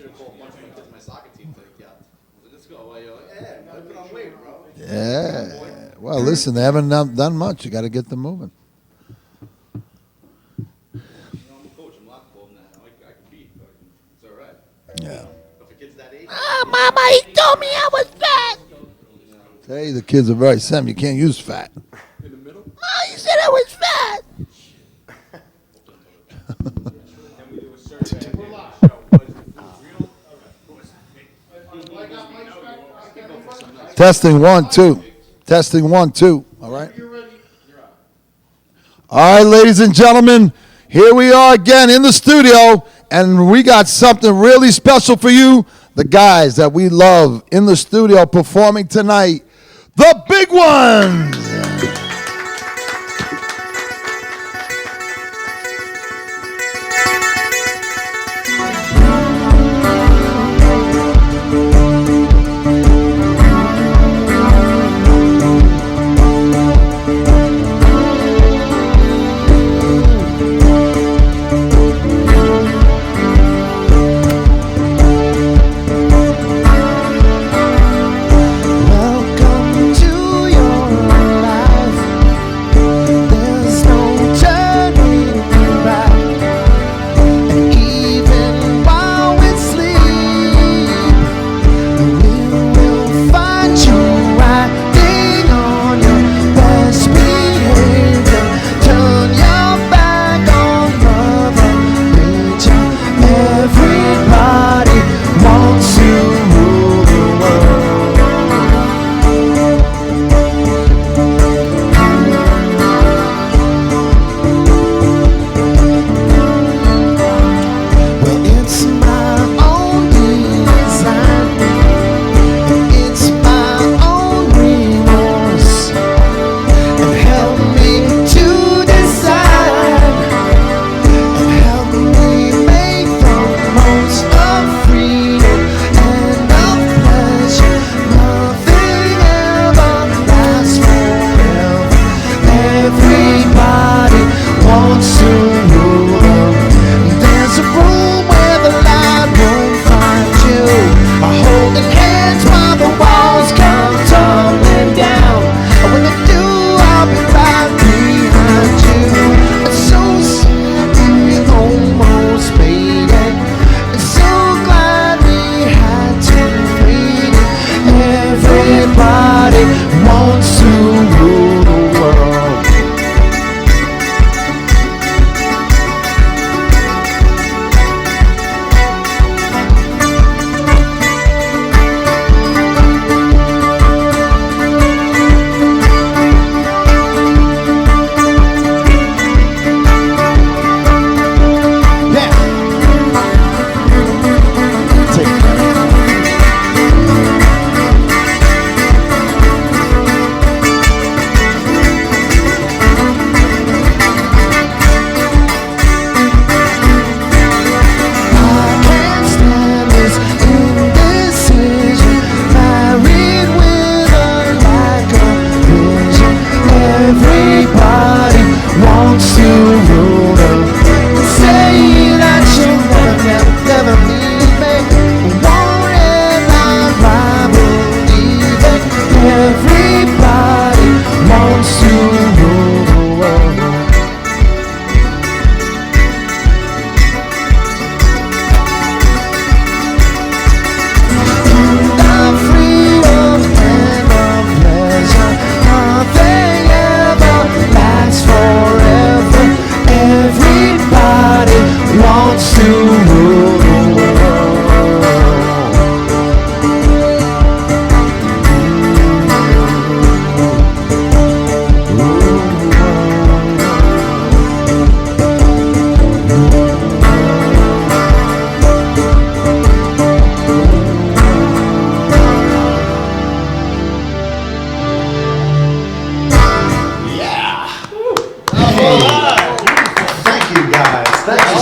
should have called a bunch of my kids my soccer team to get. Let's go. Well, you're like, yeah, I put on weight, bro. Yeah. Well, listen, they haven't done much. You got to get them moving. I'm a coach. I'm lockable now. I can beat. It's all right. Yeah. But for kids that age. Oh, Mama, he told me I was fat. Hey, the kids are very Sam. You can't use fat. In the middle? Oh, you said I was fat. Testing 1, 2. Testing 1, 2. All right. All right, ladies and gentlemen, here we are again in the studio, and we got something really special for you. The guys that we love in the studio performing tonight, the big ones.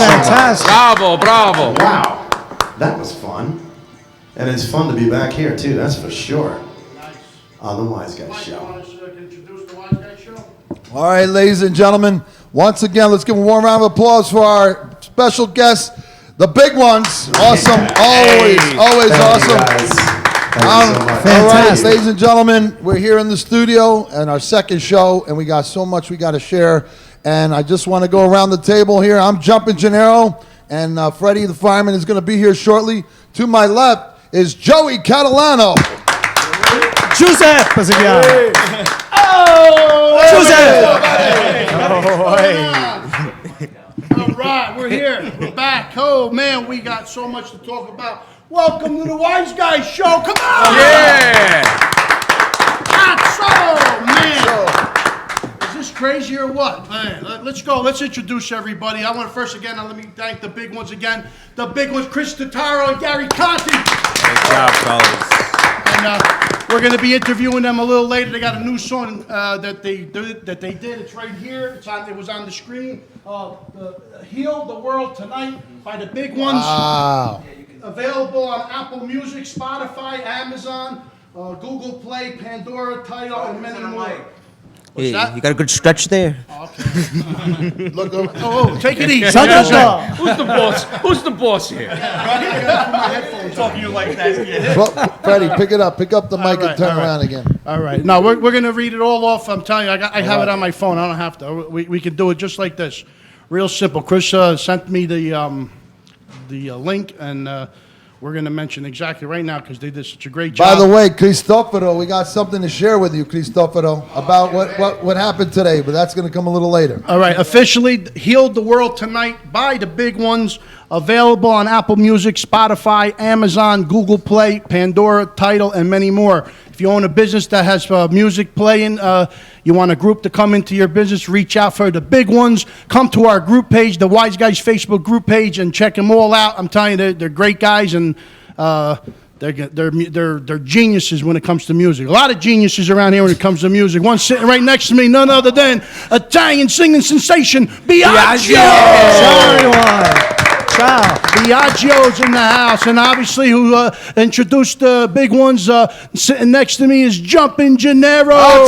Fantastic. Bravo, bravo. Wow. That was fun. And it's fun to be back here, too, that's for sure. Nice. On the Wiseguyz Mike, you Show. want us to introduce the Wiseguyz Show? All right, ladies and gentlemen, once again, let's give a warm round of applause for our special guest, The big ones. Awesome. Always Thank awesome. you guys. Thank you so much. All right, ladies and gentlemen, we're here in the studio and our second show, and we got so much we got to share. And I just want to go around the table here. I'm Jumpin' Gennaro, and Freddie the fireman is going to be here shortly. To my left is Joey Catalano. Giuseppe si chiama. All right, we're here. We're back. Oh, man, we got so much to talk about. Welcome to the Wiseguyz Show. Come on! Yeah! Oh, man. Is this crazy or what? Man, let's go. Let's introduce everybody. I want to first, again, let me thank the big ones again. The big ones, Chris Totaro and Gary Conti. Good job, fellas. And we're going to be interviewing them a little later. They got a new song that they did. It's right here. It was on the screen. Heal the World Tonight by the big ones. Wow. Available on Apple Music, Spotify, Amazon, Google Play, Pandora, Tidal, and many more. What's that? You got a good stretch there. Look, Oh, take it easy. Who's the boss? Who's the boss here? I gotta put my headphones on. You like that? well, Freddie, pick it up. Pick up the mic right, and turn all right. around again. All right. Now, we're going to read it all off. I'm telling you, I have it on my phone. I don't have to. We can do it just like this. Real simple. Chris sent me the link, and we're going to mention exactly right now because they did such a great job. By the way, Cristoforo, we got something to share with you, Cristoforo, about what happened today, but that's going to come a little later. All right, officially Healed the World Tonight by the big ones. Available on Apple Music, Spotify, Amazon, Google Play, Pandora, Tidal, and many more. If you own a business that has music playing, you want a group to come into your business, reach out for the big ones. Come to our group page, the Wiseguyz Facebook group page, and check them all out. I'm telling you, they're great guys, and they're geniuses when it comes to music. A lot of geniuses around here when it comes to music. One sitting right next to me, none other than Italian singing sensation, Biagio. Ciao. Biagio's in the house, and obviously who introduced the big ones. Sitting next to me is Jumpin' Gennaro.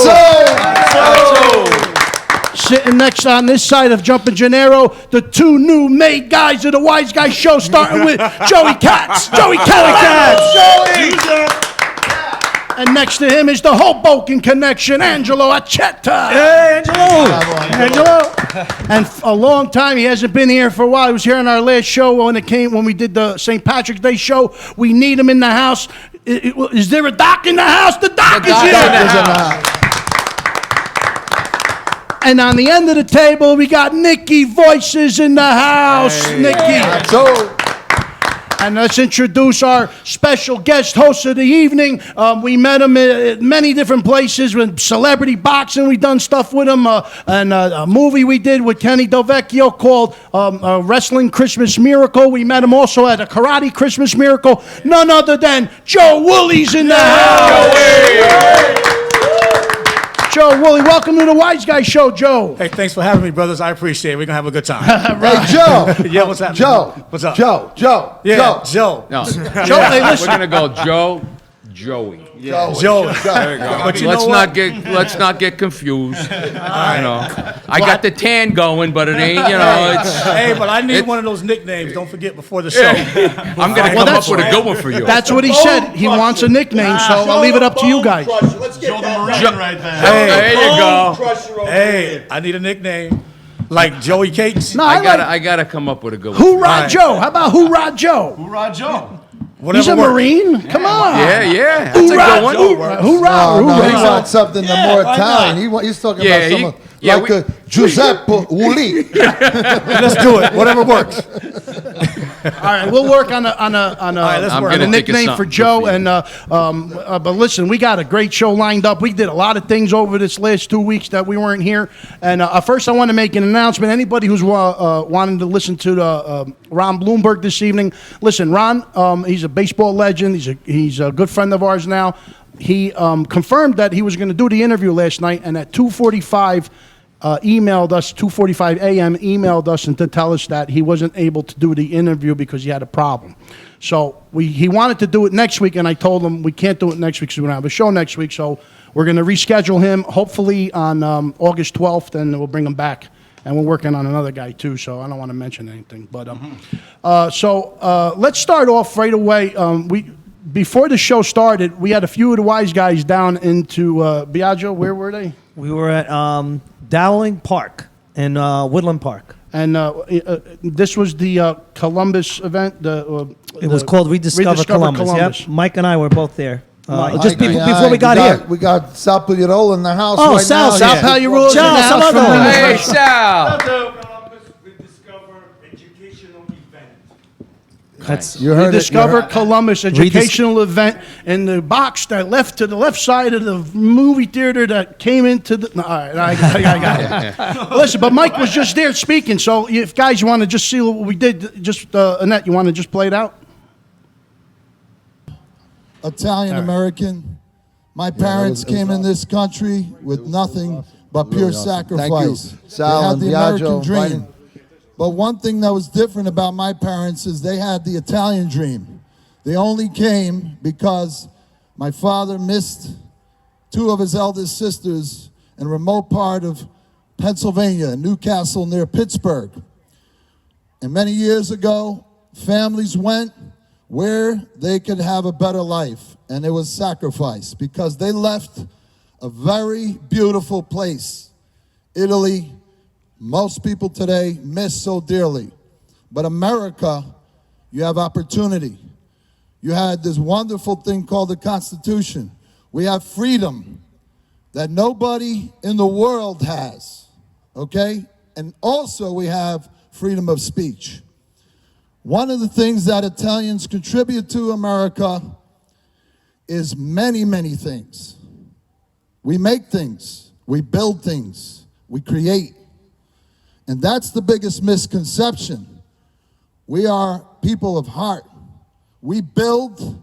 Sitting next on this side of Jumpin' Gennaro, the two new made guys of the Wiseguyz Show, starting with Joey Katz. Joey Katz. And next to him is the Hoboken connection, Angelo Accetta. Hey, Angelo. And a long time, he hasn't been here for a while. He was here on our last show when we did the St. Patrick's Day show. We need him in the house. Is there a doc in the house? The doc is here. And on the end of the table, we got Nikki Voices in the house. Hey. Nikki. And let's introduce our special guest host of the evening. We met him at many different places with celebrity boxing. We done stuff with him. And a movie we did with Kenny Delvecchio called Wrestling Christmas Miracle. We met him also at a Karate Christmas Miracle. None other than Joe Wooley's in the house. Joe Wooley, welcome to the Wiseguyz Show, Joe. Hey, thanks for having me, brothers. I appreciate it. We're going to have a good time. Hey, Joe. Yeah, what's happening? Joe. What's up? Joe. Yeah, Joe. No. Joe, hey, listen. We're gonna go Joey. Joe. There you go. But you let's know not what? get confused. I got the tan going, but it ain't. It's. Hey, but I need one of those nicknames. Don't forget before the show. I'm gonna come up with a good one for you. That's what he said. He wants a nickname, so I'll leave it up to you guys. Let's get that right there. There you go. Hey, I need a nickname. Like Joey Cakes. No, I gotta come up with a good one. Hoorah Joe. How about Hoorah Joe? Hoorah, Joe. He's a works. Marine? Come on. Yeah. That's a good one. Hoorah. No, he wants something more Italian. He's talking about someone like a Giuseppe Wooley. Let's do it. Whatever works. All right, we'll work on a nickname for Joe. And but listen, we got a great show lined up. We did a lot of things over this last 2 weeks that we weren't here. And first, I want to make an announcement. Anybody who's wanting to listen to Ron Blomberg this evening, listen. Ron, he's a baseball legend. He's a good friend of ours now. He confirmed that he was going to do the interview last night, and at 2:45. Emailed us, 2:45 a.m., emailed us and to tell us that he wasn't able to do the interview because he had a problem. So he wanted to do it next week, and I told him we can't do it next week because we don't have a show next week. So we're going to reschedule him, hopefully on August 12th, and we'll bring him back and we're working on another guy too. So I don't want to mention anything. But let's start off right away. Before the show started, we had a few of the wise guys down into Biagio. Where were they? We were at Dowling Park in Woodland Park. And this was the Columbus event. It was called Rediscover Columbus. Yep. Mike and I were both there. Just before we got here. We got Sal Pugliarolo in the house Oh, right Sal's now. here. Sal Pugliarolo in the Ciao, house Salvador. from the- Hey, Sal. Columbus Rediscover Educational Event. That's You heard Rediscover it. Columbus educational event in the box that left to the left side of the movie theater that came into the. No, all right, I got it. Listen, but Mike was just there speaking. So, if guys, you want to just see what we did, just Annette, you want to just play it out? Italian American. My parents came in this country with nothing but pure awesome. sacrifice. Thank you, Sal They had and the Biagio, American dream. inviting- But one thing that was different about my parents is they had the Italian dream. They only came because my father missed two of his eldest sisters in a remote part of Pennsylvania, Newcastle near Pittsburgh. And many years ago, families went where they could have a better life, and it was sacrifice because they left a very beautiful place, Italy. Most people today miss so dearly. But America, you have opportunity. You had this wonderful thing called the Constitution. We have freedom that nobody in the world has, okay? And also we have freedom of speech. One of the things that Italians contribute to America is many, many things. We make things, we build things, we create. And that's the biggest misconception. We are people of heart. We build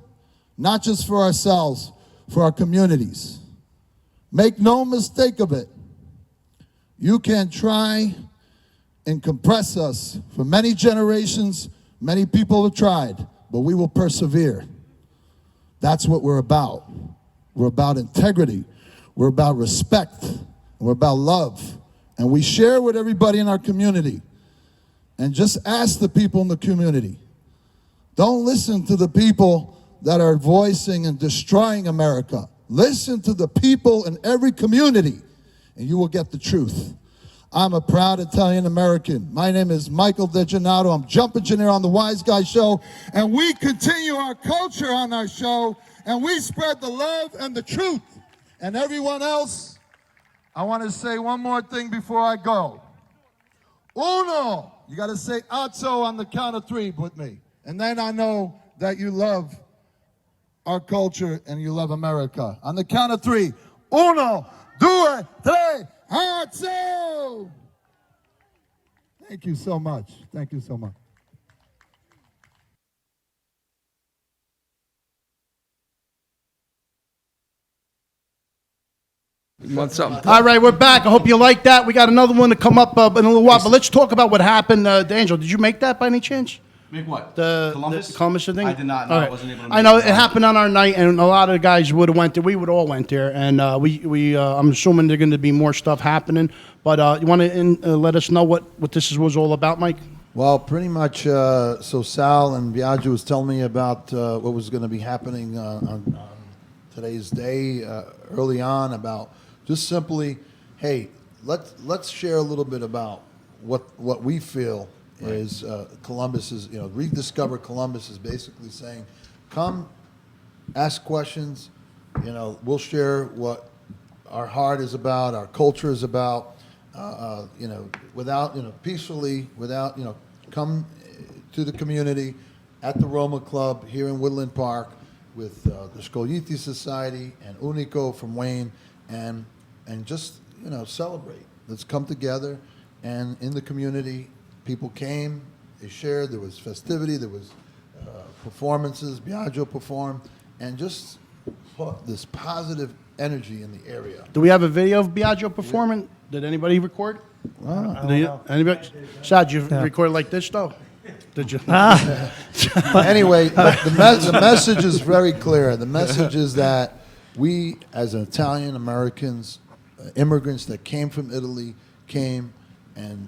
not just for ourselves, for our communities. Make no mistake of it. You can try and compress us for many generations. Many people have tried, but we will persevere. That's what we're about. We're about integrity. We're about respect. We're about love. And we share with everybody in our community. And just ask the people in the community. Don't listen to the people that are voicing and destroying America. Listen to the people in every community, and you will get the truth. I'm a proud Italian American. My name is Michael DeGenato. I'm jump engineer on the Wiseguyz Show, and we continue our culture on our show, and we spread the love and the truth. And everyone else, I want to say one more thing before I go. Uno. You got to say "Azzo" on the count of three with me. And then I know that you love our culture and you love America. On the count of three. Uno, due, tre, azzo! Thank you so much. Thank you so much. You want something? All right, we're back. I hope you like that. We got another one to come up in a little while, but let's talk about what happened. D'Angelo, did you make that by any chance? Make what? The Columbus? Columbus thing? I did not. No, All I right. wasn't able to. I know it happened on our night, and a lot of the guys would have went there. We would all went there, and I'm assuming there's going to be more stuff happening. But you want to let us know what this was all about, Mike? Well, pretty much, so Sal and Biagio was telling me about what was going to be happening on today's day, early on, about just simply, hey, let's share a little bit about what we feel is Columbus is, Rediscover Columbus is basically saying, come, ask questions, we'll share what our heart is about, our culture is about, without, peacefully, without, come to the community at the Roma Club here in Woodland Park with the Scoglitti Society and Unico from Wayne and just, celebrate. Let's come together, and in the community, people came, they shared, there was festivity, there was performances, Biagio performed, and just put this positive energy in the area. Do we have a video of Biagio performing? Did anybody record? Anybody? Sad, did you record like this, though? Did you? Anyway, the message is very clear. The message is that we, as Italian Americans, immigrants that came from Italy, came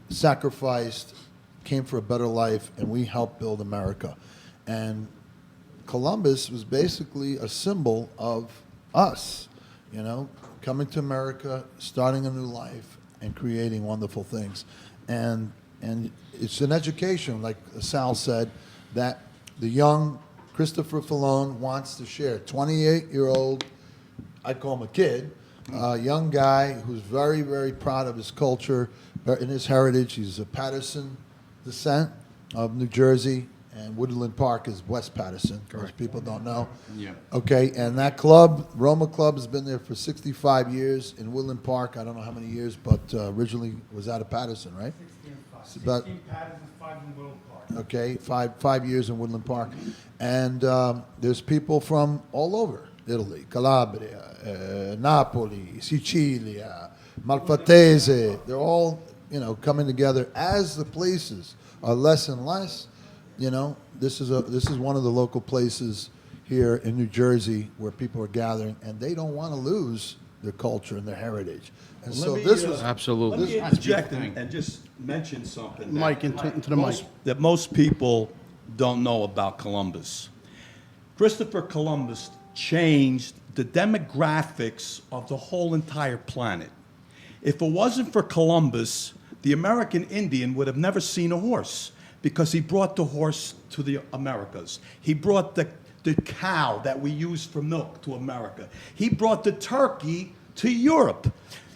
sacrificed, came for a better life, and we helped build America. And Columbus was basically a symbol of us, you know, coming to America, starting a new life, and creating wonderful things. And it's an education, like Sal said, that the young Christopher Falone wants to share. 28-year-old, I call him a kid, a young guy who's very, very proud of his culture and his heritage. He's a Patterson descent of New Jersey, and Woodland Park is West Patterson. Most people don't know. Yeah. Okay, and that club, Roma Club, has been there for 65 years in Woodland Park. I don't know how many years, but originally was out of Patterson, right? 16 About- Patterson, 5 in Woodland Park. Okay, five years in Woodland Park. And there's people from all over Italy, Calabria, Napoli, Sicilia, Malfatese. They're all, you know, coming together. As the places are less and less, you know, this is one of the local places here in New Jersey where people are gathering, and they don't want to lose their culture and their heritage. And so this was Absolutely. Let me interject and just mention something. Mike, into the mic. That most people don't know about Columbus. Christopher Columbus changed the demographics of the whole entire planet. If it wasn't for Columbus, the American Indian would have never seen a horse, because he brought the horse to the Americas. He brought the cow that we use for milk to America. He brought the turkey to Europe.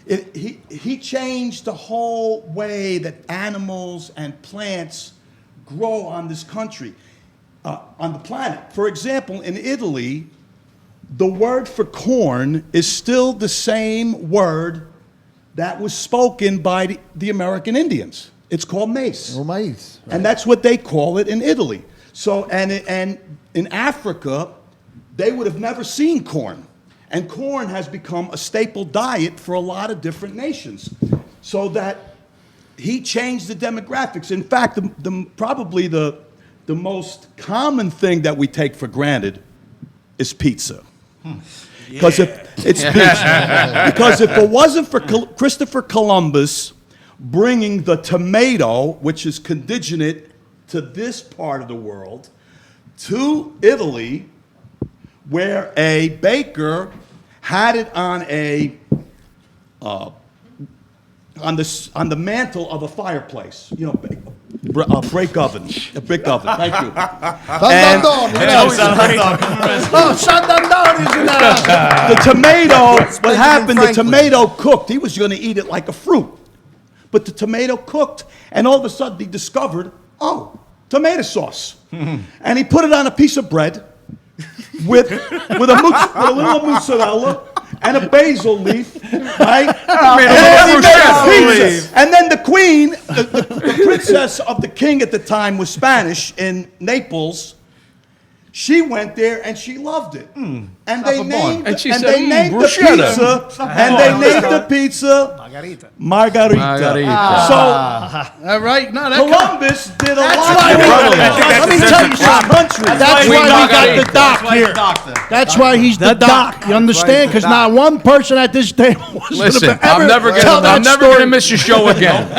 He changed the whole way that animals and plants grow on this country, on the planet. For example, in Italy, the word for corn is still the same word that was spoken by the American Indians. It's called mace. maíz, right? And that's what they call it in Italy. So, and in Africa, they would have never seen corn. And corn has become a staple diet for a lot of different nations. So that he changed the demographics. In fact, probably the most common thing that we take for granted is pizza. Because if it's pizza. Because if it wasn't for Christopher Columbus bringing the tomato, which is condigenate to this part of the world, to Itoly, where a baker had it on on the mantle of a fireplace, you know, a brick oven. Thank you. The tomato, what happened, the tomato cooked. He was going to eat it like a fruit. But the tomato cooked, and all of a sudden he discovered, oh, tomato sauce. And he put it on a piece of bread with a little mozzarella and a basil leaf, right? And then the queen, the princess of the king at the time was Spanish in Naples. She went there and she loved it. And they named the pizza Margarita. So, All right, no, Columbus did a lot. Let me tell you something. That's why we got the doc here. That's why he's the doc. You understand? Because not one person at this table was Listen, going to ever I'm never gonna miss your show again.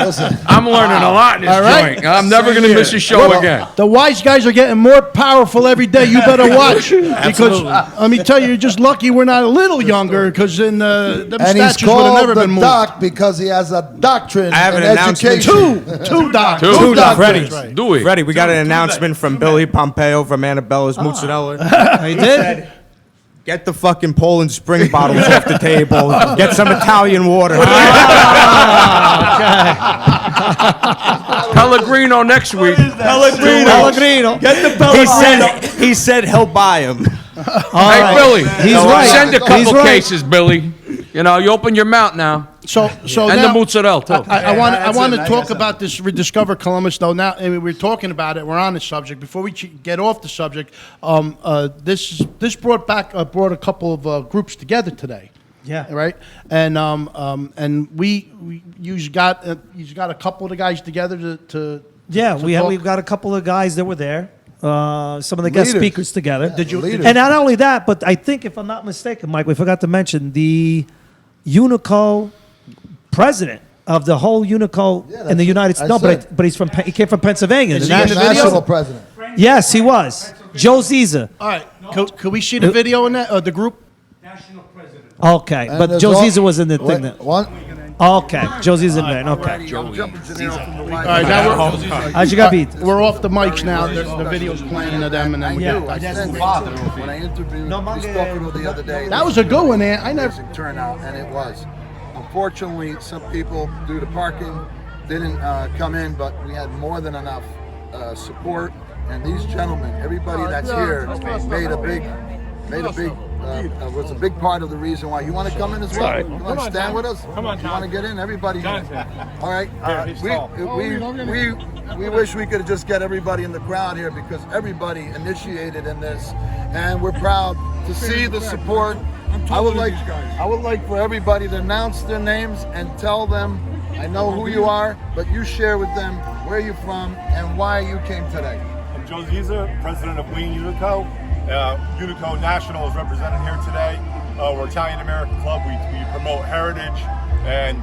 I'm learning a lot in this joint. I'm never gonna miss your show again. The wise guys are getting more powerful every day. You better watch. Because let me tell you, you're just lucky we're not a little younger, because in the statues would have never been moved. Doc because he has a doctrine I have an in announcement. education. Two doctors. Two Freddie, Right. Do it. Freddie, we got an announcement from Billy Pompeo from Annabella's Mozzarella. He did? Get the fucking Poland Spring bottles off the table. Get some Italian water. Pellegrino next week. Pellegrino. Get the Pellegrino. He said he'll buy them. Hey, Billy. He's right. Send a couple He's right. cases, Billy. You know, you open your mouth now. So And now, the mozzarella, too. I want to talk about this Rediscover Columbus, though. Now, I mean, we're talking about it. We're on the subject. Before we get off the subject, this brought a couple of groups together today. Yeah. Right. And you got a couple of the guys together to Yeah, to we've talk? got a couple of guys that were there. Some of the guest Leaders. speakers together. Did you? And not only that, but I think, if I'm not mistaken, Mike, we forgot to mention the Unico president of the whole Unico Yeah, in the that's United what States. I No, said. but he's from he came from Pennsylvania. Is The he in the national- video? National president. Yes, he was. Joe Ziza. All right. Could we see the video in that, the group? National president. Okay, And but there's Joe al- Ziza was in the thing. Wait, That, one. okay, Joe Ziza man. Okay. All right, now How'd you got beat? we're off the mics now. The video's playing to them, and then we Yeah. get back. When I interviewed Cristoforo the other day, That was a good one, man. I never. amazing turnout, and it was. Unfortunately, some people, due to parking, didn't come in, but we had more than enough support. And these gentlemen, everybody that's here, was a big part of the reason why. You want to come in as well? You want to stand with us? Come on, You want to get in? Everybody. John's in. All right. We wish we could just get everybody in the crowd here because everybody initiated in this, and we're proud to see the support. I would like for everybody to announce their names and tell them, I know who you are, but you share with them where you're from and why you came today. I'm Joe Ziza, president of Wayne Unico. Unico National is represented here today. We're Italian American Club. We promote heritage and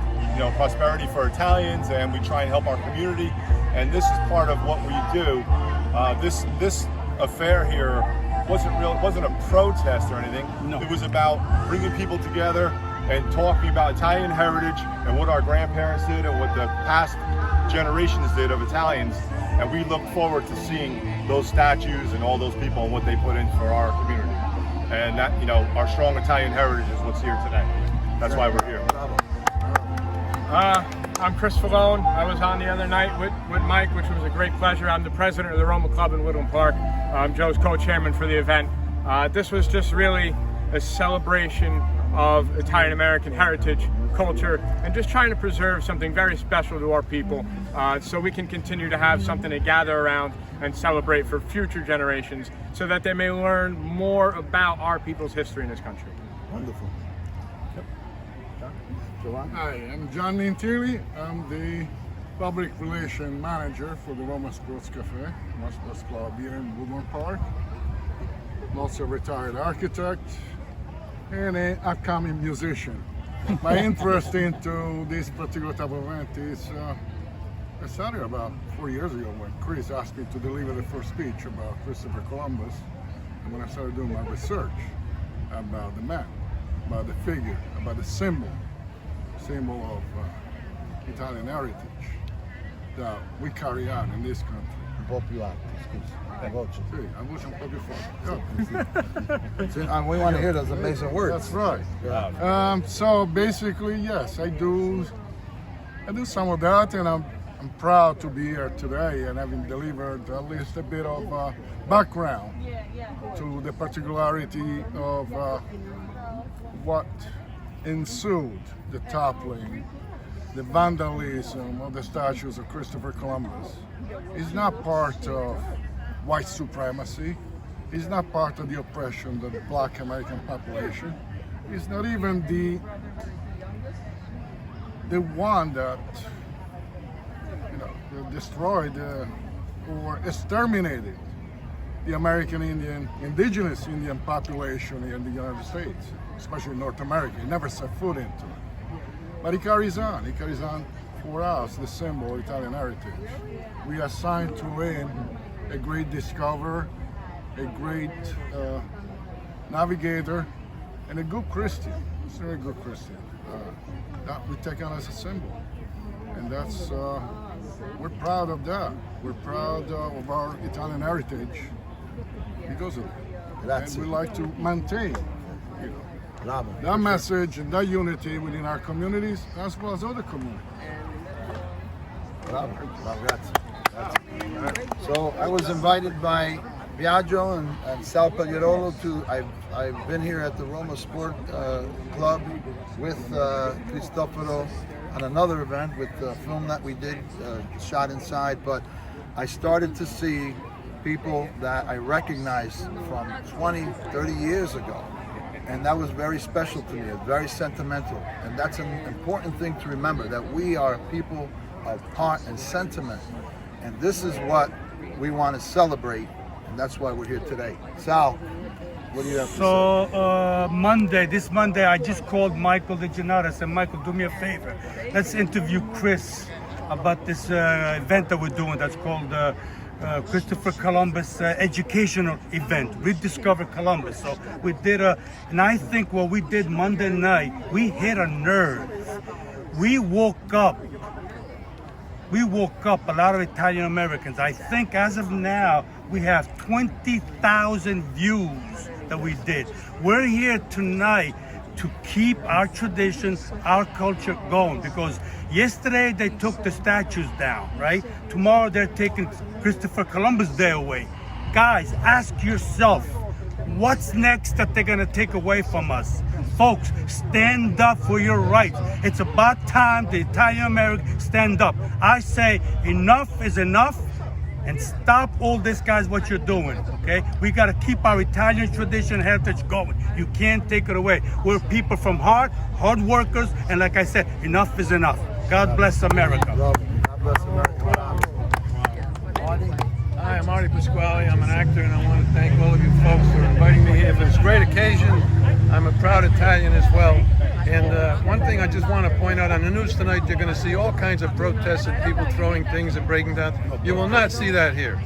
prosperity for Italians, and we try and help our community. And this is part of what we do. This affair here wasn't a protest or anything. No. It was about bringing people together and talking about Italian heritage and what our grandparents did and what the past generations did of Italians. And we look forward to seeing those statues and all those people and what they put in for our community. And that, our strong Italian heritage is what's here today. That's why we're here. I'm Chris Falone. I was on the other night with Mike, which was a great pleasure. I'm the president of the Roma Club in Woodland Park. I'm Joe's co-chairman for the event. This was just really a celebration of Italian American heritage, culture, and just trying to preserve something very special to our people so we can continue to have something to gather around and celebrate for future generations so that they may learn more about our people's history in this country. Wonderful. Hi, I'm John Nintilli. I'm the public relations manager for the Roma Sports Cafe, Sports Club here in Woodland Park. I'm also a retired architect and an upcoming musician. My interest into this particular type of event is I started about 4 years ago when Chris asked me to deliver the first speech about Christopher Columbus, and when I started doing my research about the man, about the figure, about the symbol of Italian heritage that we carry on in this country. Un po' più alto, scusa. La voce. Sì, la voce un po' più forte. And we want to hear those amazing words. That's right. Yeah. So basically, yes, I do some of that, and I'm proud to be here today and having delivered at least a bit of background to the particularity of what ensued, the toppling, the vandalism of the statues of Christopher Columbus. Is not part of white supremacy. It's not part of the oppression of the Black American population. It's not even the one that destroyed or exterminated the American indigenous Indian population in the United States, especially North America. He never set foot into it. But he carries on. He carries on for us, the symbol of Italian heritage. We are assigned to him a great discoverer, a great navigator, and a good Christian. He's a very good Christian. That we take on as a symbol. And that's, we're proud of that. We're proud of our Italian heritage because of that. And we like to maintain that message and that unity within our communities as well as other communities. Bravo. So I was invited by Biagio and Sal Pagliarolo to, I've been here at the Roma Sport Club with Cristoforo on another event with the film that we did, shot inside, but I started to see people that I recognized from 20, 30 years ago. And that was very special to me, it's very sentimental. And that's an important thing to remember, that we are people of heart and sentiment. And this is what we want to celebrate, and that's why we're here today. Sal, What do you have to So this Monday, I just called Michael DeGennaro. I said, Michael, do me a favor. Let's interview Chris about this event that we're doing that's called Christopher Columbus educational event, Rediscover Columbus. So we did and I think what we did Monday night, we hit a nerve. We woke up a lot of Italian Americans. I think as of now, we have 20,000 views that we did. We're here tonight to keep our tradition, our culture going, because yesterday they took the statues down, right? Tomorrow they're taking Christopher Columbus Day away. Guys, ask yourself, what's next that they're gonna take away from us? Folks, stand up for your rights. It's about time the Italian Americans stand up. I say enough is enough, and stop all this, guys, what you're doing, okay? We gotta keep our Italian tradition and heritage going. You can't take it away. We're people from hard workers, and like I said, enough is enough. God bless America. God bless America. Hi, I'm Marty Pasquale. I'm an actor, and I want to thank all of you folks for inviting me here for this great occasion. I'm a proud Italian as well. And one thing I just want to point out, on the news tonight, you're going to see all kinds of protests and people throwing things and breaking down. You will not see that here.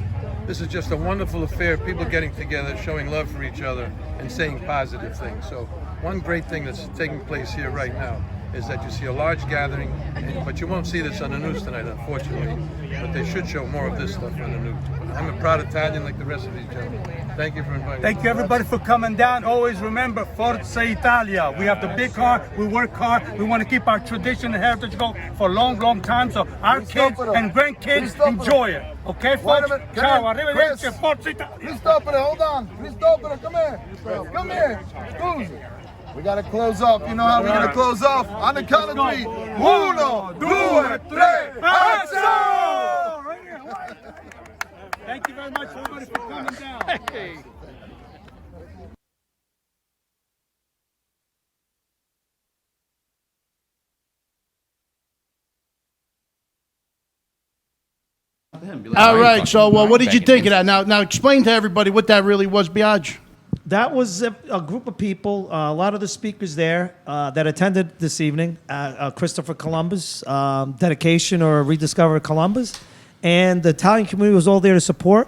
This is just a wonderful affair, people getting together, showing love for each other, and saying positive things. So one great thing that's taking place here right now is that you see a large gathering, but you won't see this on the news tonight, unfortunately. But they should show more of this stuff on the news. I'm a proud Italian like the rest of these gentlemen. Thank you for inviting me. Thank you, everybody, for coming down. Always remember, Forza Italia. We have the big heart, we work hard, we want to keep our tradition and heritage going for a long, long time, so our kids and grandkids enjoy it. Okay, folks? Ciao, arrivederci, Forza Italia. Cristoforo, hold on. Cristoforo, come here. Come here. Scusi. We got to close off. You know how we're going to close off? On the count of three. Uno, due, tre, action! Thank you very much, everybody, for coming down. Hey. All right, so what did you think of that? Now explain to everybody what that really was, Biagio. That was a group of people, a lot of the speakers there that attended this evening, Christopher Columbus dedication or Rediscover Columbus. And the Italian community was all there to support.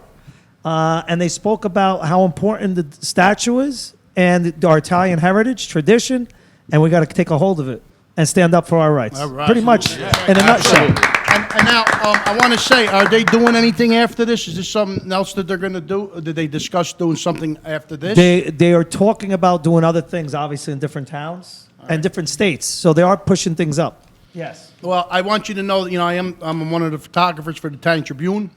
And they spoke about how important the statue is and our Italian heritage, tradition, and we got to take a hold of it and stand up for our rights. All right. Pretty much in a nutshell. And now, I want to say, are they doing anything after this? Is this something else that they're going to do? Or did they discuss doing something after this? They are talking about doing other things, obviously, in different towns and different states. So they are pushing things up. Yes. Well, I want you to know that, I'm one of the photographers for the Italian Tribune.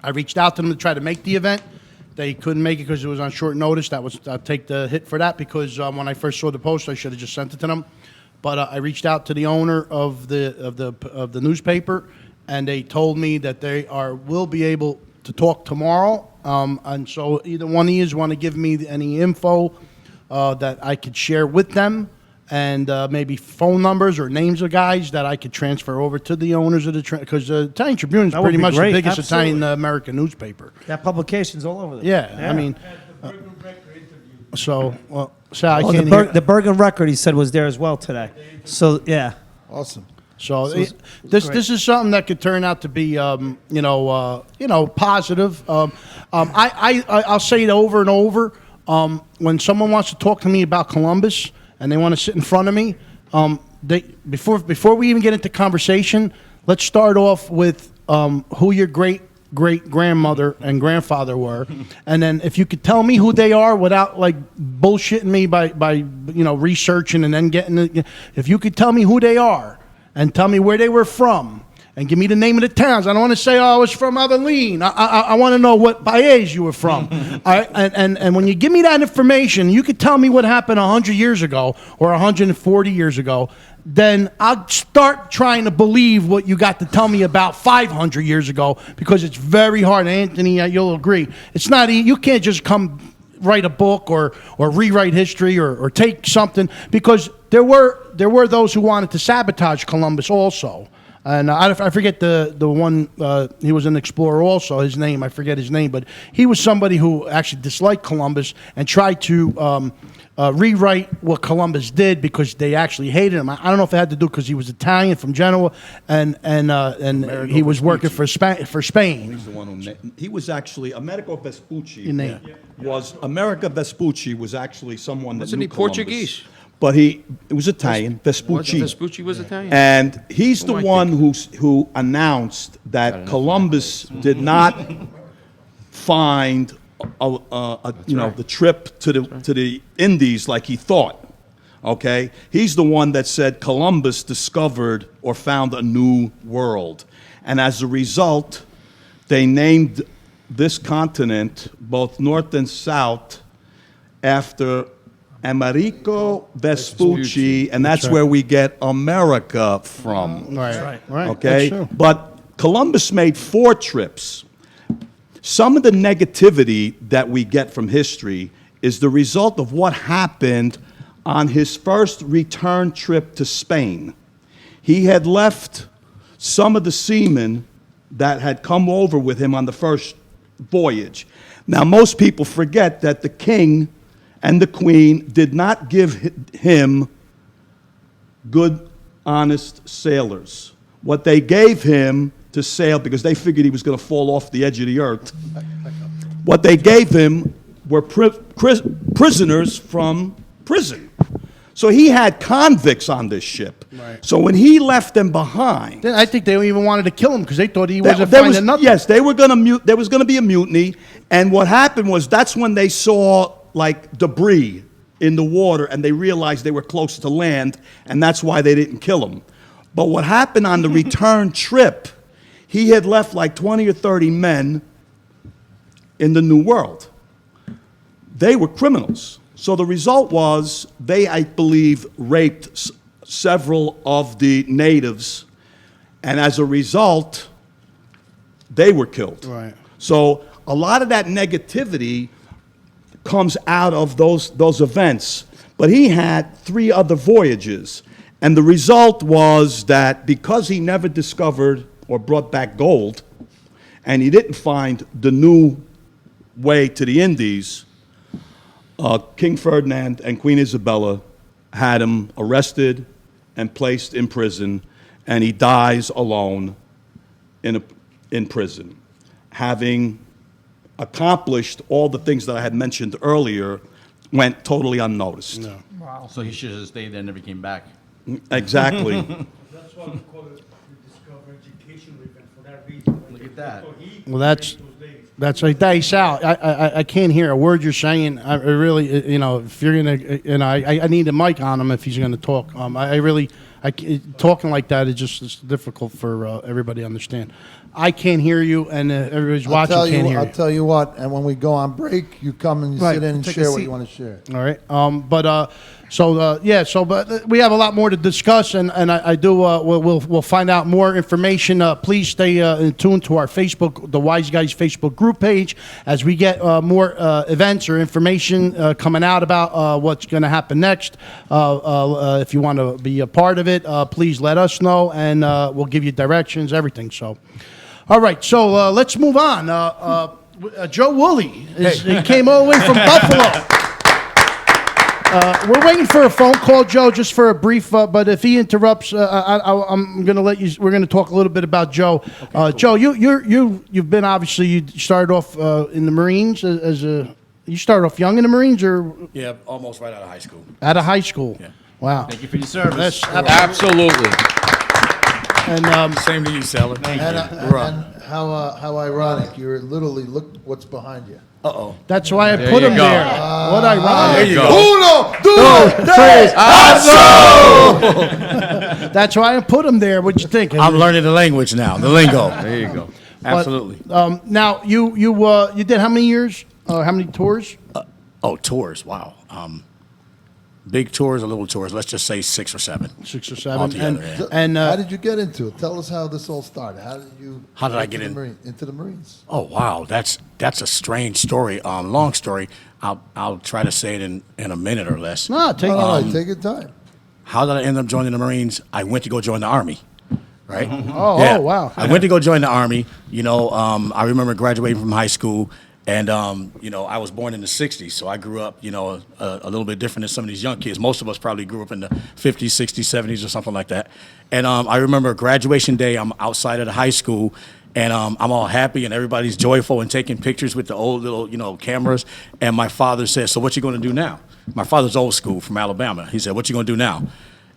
I reached out to them to try to make the event. They couldn't make it because it was on short notice. I'll take the hit for that because when I first saw the post, I should have just sent it to them. But I reached out to the owner of the newspaper, and they told me that they will be able to talk tomorrow. And so either one of you want to give me any info that I could share with them, and maybe phone numbers or names of guys that I could transfer over to the owners of because the Italian Tribune is pretty much the biggest Italian American newspaper. That publication's all over there. Yeah, I mean, so I Oh, can't hear. the Bergen Record, he said, was there as well today. So, yeah. Awesome. So this is something that could turn out to be, positive. I'll say it over and over. When someone wants to talk to me about Columbus and they want to sit in front of me, before we even get into conversation, let's start off with who your great-grandmother and grandfather were, and then if you could tell me who they are without like bullshitting me by researching and then getting it, if you could tell me who they are and tell me where they were from and give me the name of the towns. I don't want to say, I was from Abilene. I want to know what paese you were from. All right? And when you give me that information, you could tell me what happened 100 years ago or 140 years ago, then I'll start trying to believe what you got to tell me about 500 years ago, because it's very hard. Anthony, you'll agree. It's not easy. You can't just come write a book or rewrite history or take something, because there were those who wanted to sabotage Columbus also. And I forget the one, he was an explorer also, his name, I forget his name, but he was somebody who actually disliked Columbus and tried to rewrite what Columbus did because they actually hated him. I don't know if it had to do because he was Italian from Genoa and he was working for Spain. He's the one who he was actually Amerigo Vespucci. America Vespucci was actually someone that Wasn't knew he Columbus. Portuguese? But it was Italian, Vespucci. Vespucci was Italian? And he's the one who announced that Columbus did not find the trip to the Indies like he thought. Okay? He's the one that said Columbus discovered or found a new world. And as a result, they named this continent, both north and south, after Amerigo Vespucci, and that's where we get America from. Right. Okay? That's true. But Columbus made 4 trips. Some of the negativity that we get from history is the result of what happened on his first return trip to Spain. He had left some of the seamen that had come over with him on the first voyage. Now, most people forget that the king and the queen did not give him good, honest sailors. What they gave him to sail, because they figured he was going to fall off the edge of the earth, what they gave him were prisoners from prison. So he had convicts on this ship. Right. So when he left them behind, I think they even wanted to kill him because they thought he wasn't finding nothing. yes, they were going to there was going to be a mutiny, and what happened was that's when they saw like debris in the water, and they realized they were close to land, and that's why they didn't kill him. But what happened on the return trip, he had left like 20 or 30 men in the New World. They were criminals. So the result was they, I believe, raped several of the natives, and as a result, they were killed. Right. So a lot of that negativity comes out of those events. But he had 3 other voyages, and the result was that because he never discovered or brought back gold, and he didn't find the new way to the Indies, King Ferdinand and Queen Isabella had him arrested and placed in prison, and he dies alone in prison, having accomplished all the things that I had mentioned earlier, went totally unnoticed. No. Wow. So he should have stayed there and never came back. Exactly. That's why we call it the Discover Education event for that reason. Look at that. Well, that's like that. Sal, I can't hear a word you're saying. I really, if you're gonna, I need a mic on him if he's gonna talk. Talking like that is just it's difficult for everybody to understand. I can't hear you, and everybody's watching can't hear you. I'll tell you what, and when we go on break, you come and you sit in and share what you want to share. All right. But we have a lot more to discuss, and I do. We'll find out more information. Please stay in tune to our Facebook, the Wiseguyz Facebook group page, as we get more events or information coming out about what's going to happen next. If you want to be a part of it, please let us know, and we'll give you directions, everything. So, all right. So let's move on. Joe Wolley he came all the way from Buffalo. We're waiting for a phone call, Joe, just for a brief. But if he interrupts, I'm going to let you. We're going to talk a little bit about Joe. Okay, cool. Joe, you've been obviously you started off in the Marines as a. You started off young in the Marines, or yeah, almost right out of high school. Out of high school. Yeah. Wow. Thank you for your service. Absolutely. And same to you, Seller. And how ironic! You're literally look what's behind you. Uh-oh. That's why I put him there. What ironic. There you go. Uno, due, tres, aso! That's why I put him there. What'd you think? I'm learning the language now, the lingo. There you go. Absolutely. But, now you did how many years? How many tours? Tours. Wow. Big tours or little tours? Let's just say 6 or 7. 6 or 7. Altogether, and how did you get into it? Tell us how this all started. How did I get into the Marines? Oh wow, that's a strange story. Long story. I'll try to say it in a minute or less. No, take your time. How did I end up joining the Marines? I went to go join the Army. right? Oh, wow. I went to go join the Army. You know, I remember graduating from high school, and, you know, I was born in the 60s, so I grew up, you know, a little bit different than some of these young kids. Most of us probably grew up in the 50s, 60s, 70s or something like that. And I remember graduation day, I'm outside of the high school, and I'm all happy, and everybody's joyful and taking pictures with the old little, you know, cameras. And my father said, so what you going to do now? My father's old school from Alabama. He said, what you going to do now?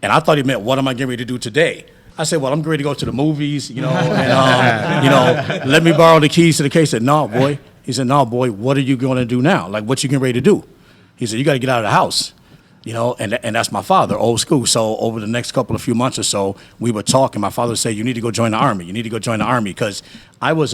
And I thought he meant, what am I getting ready to do today? I said, well, I'm ready to go to the movies, you know, and, you know, let me borrow the keys to the case. He said, no, boy. He said, no, boy, what are you going to do now? Like, what you getting ready to do? He said, you got to get out of the house, you know, and that's my father, old school. So over the next few months or so, we would talk, and my father would say, you need to go join the Army. You need to go join the Army, because I was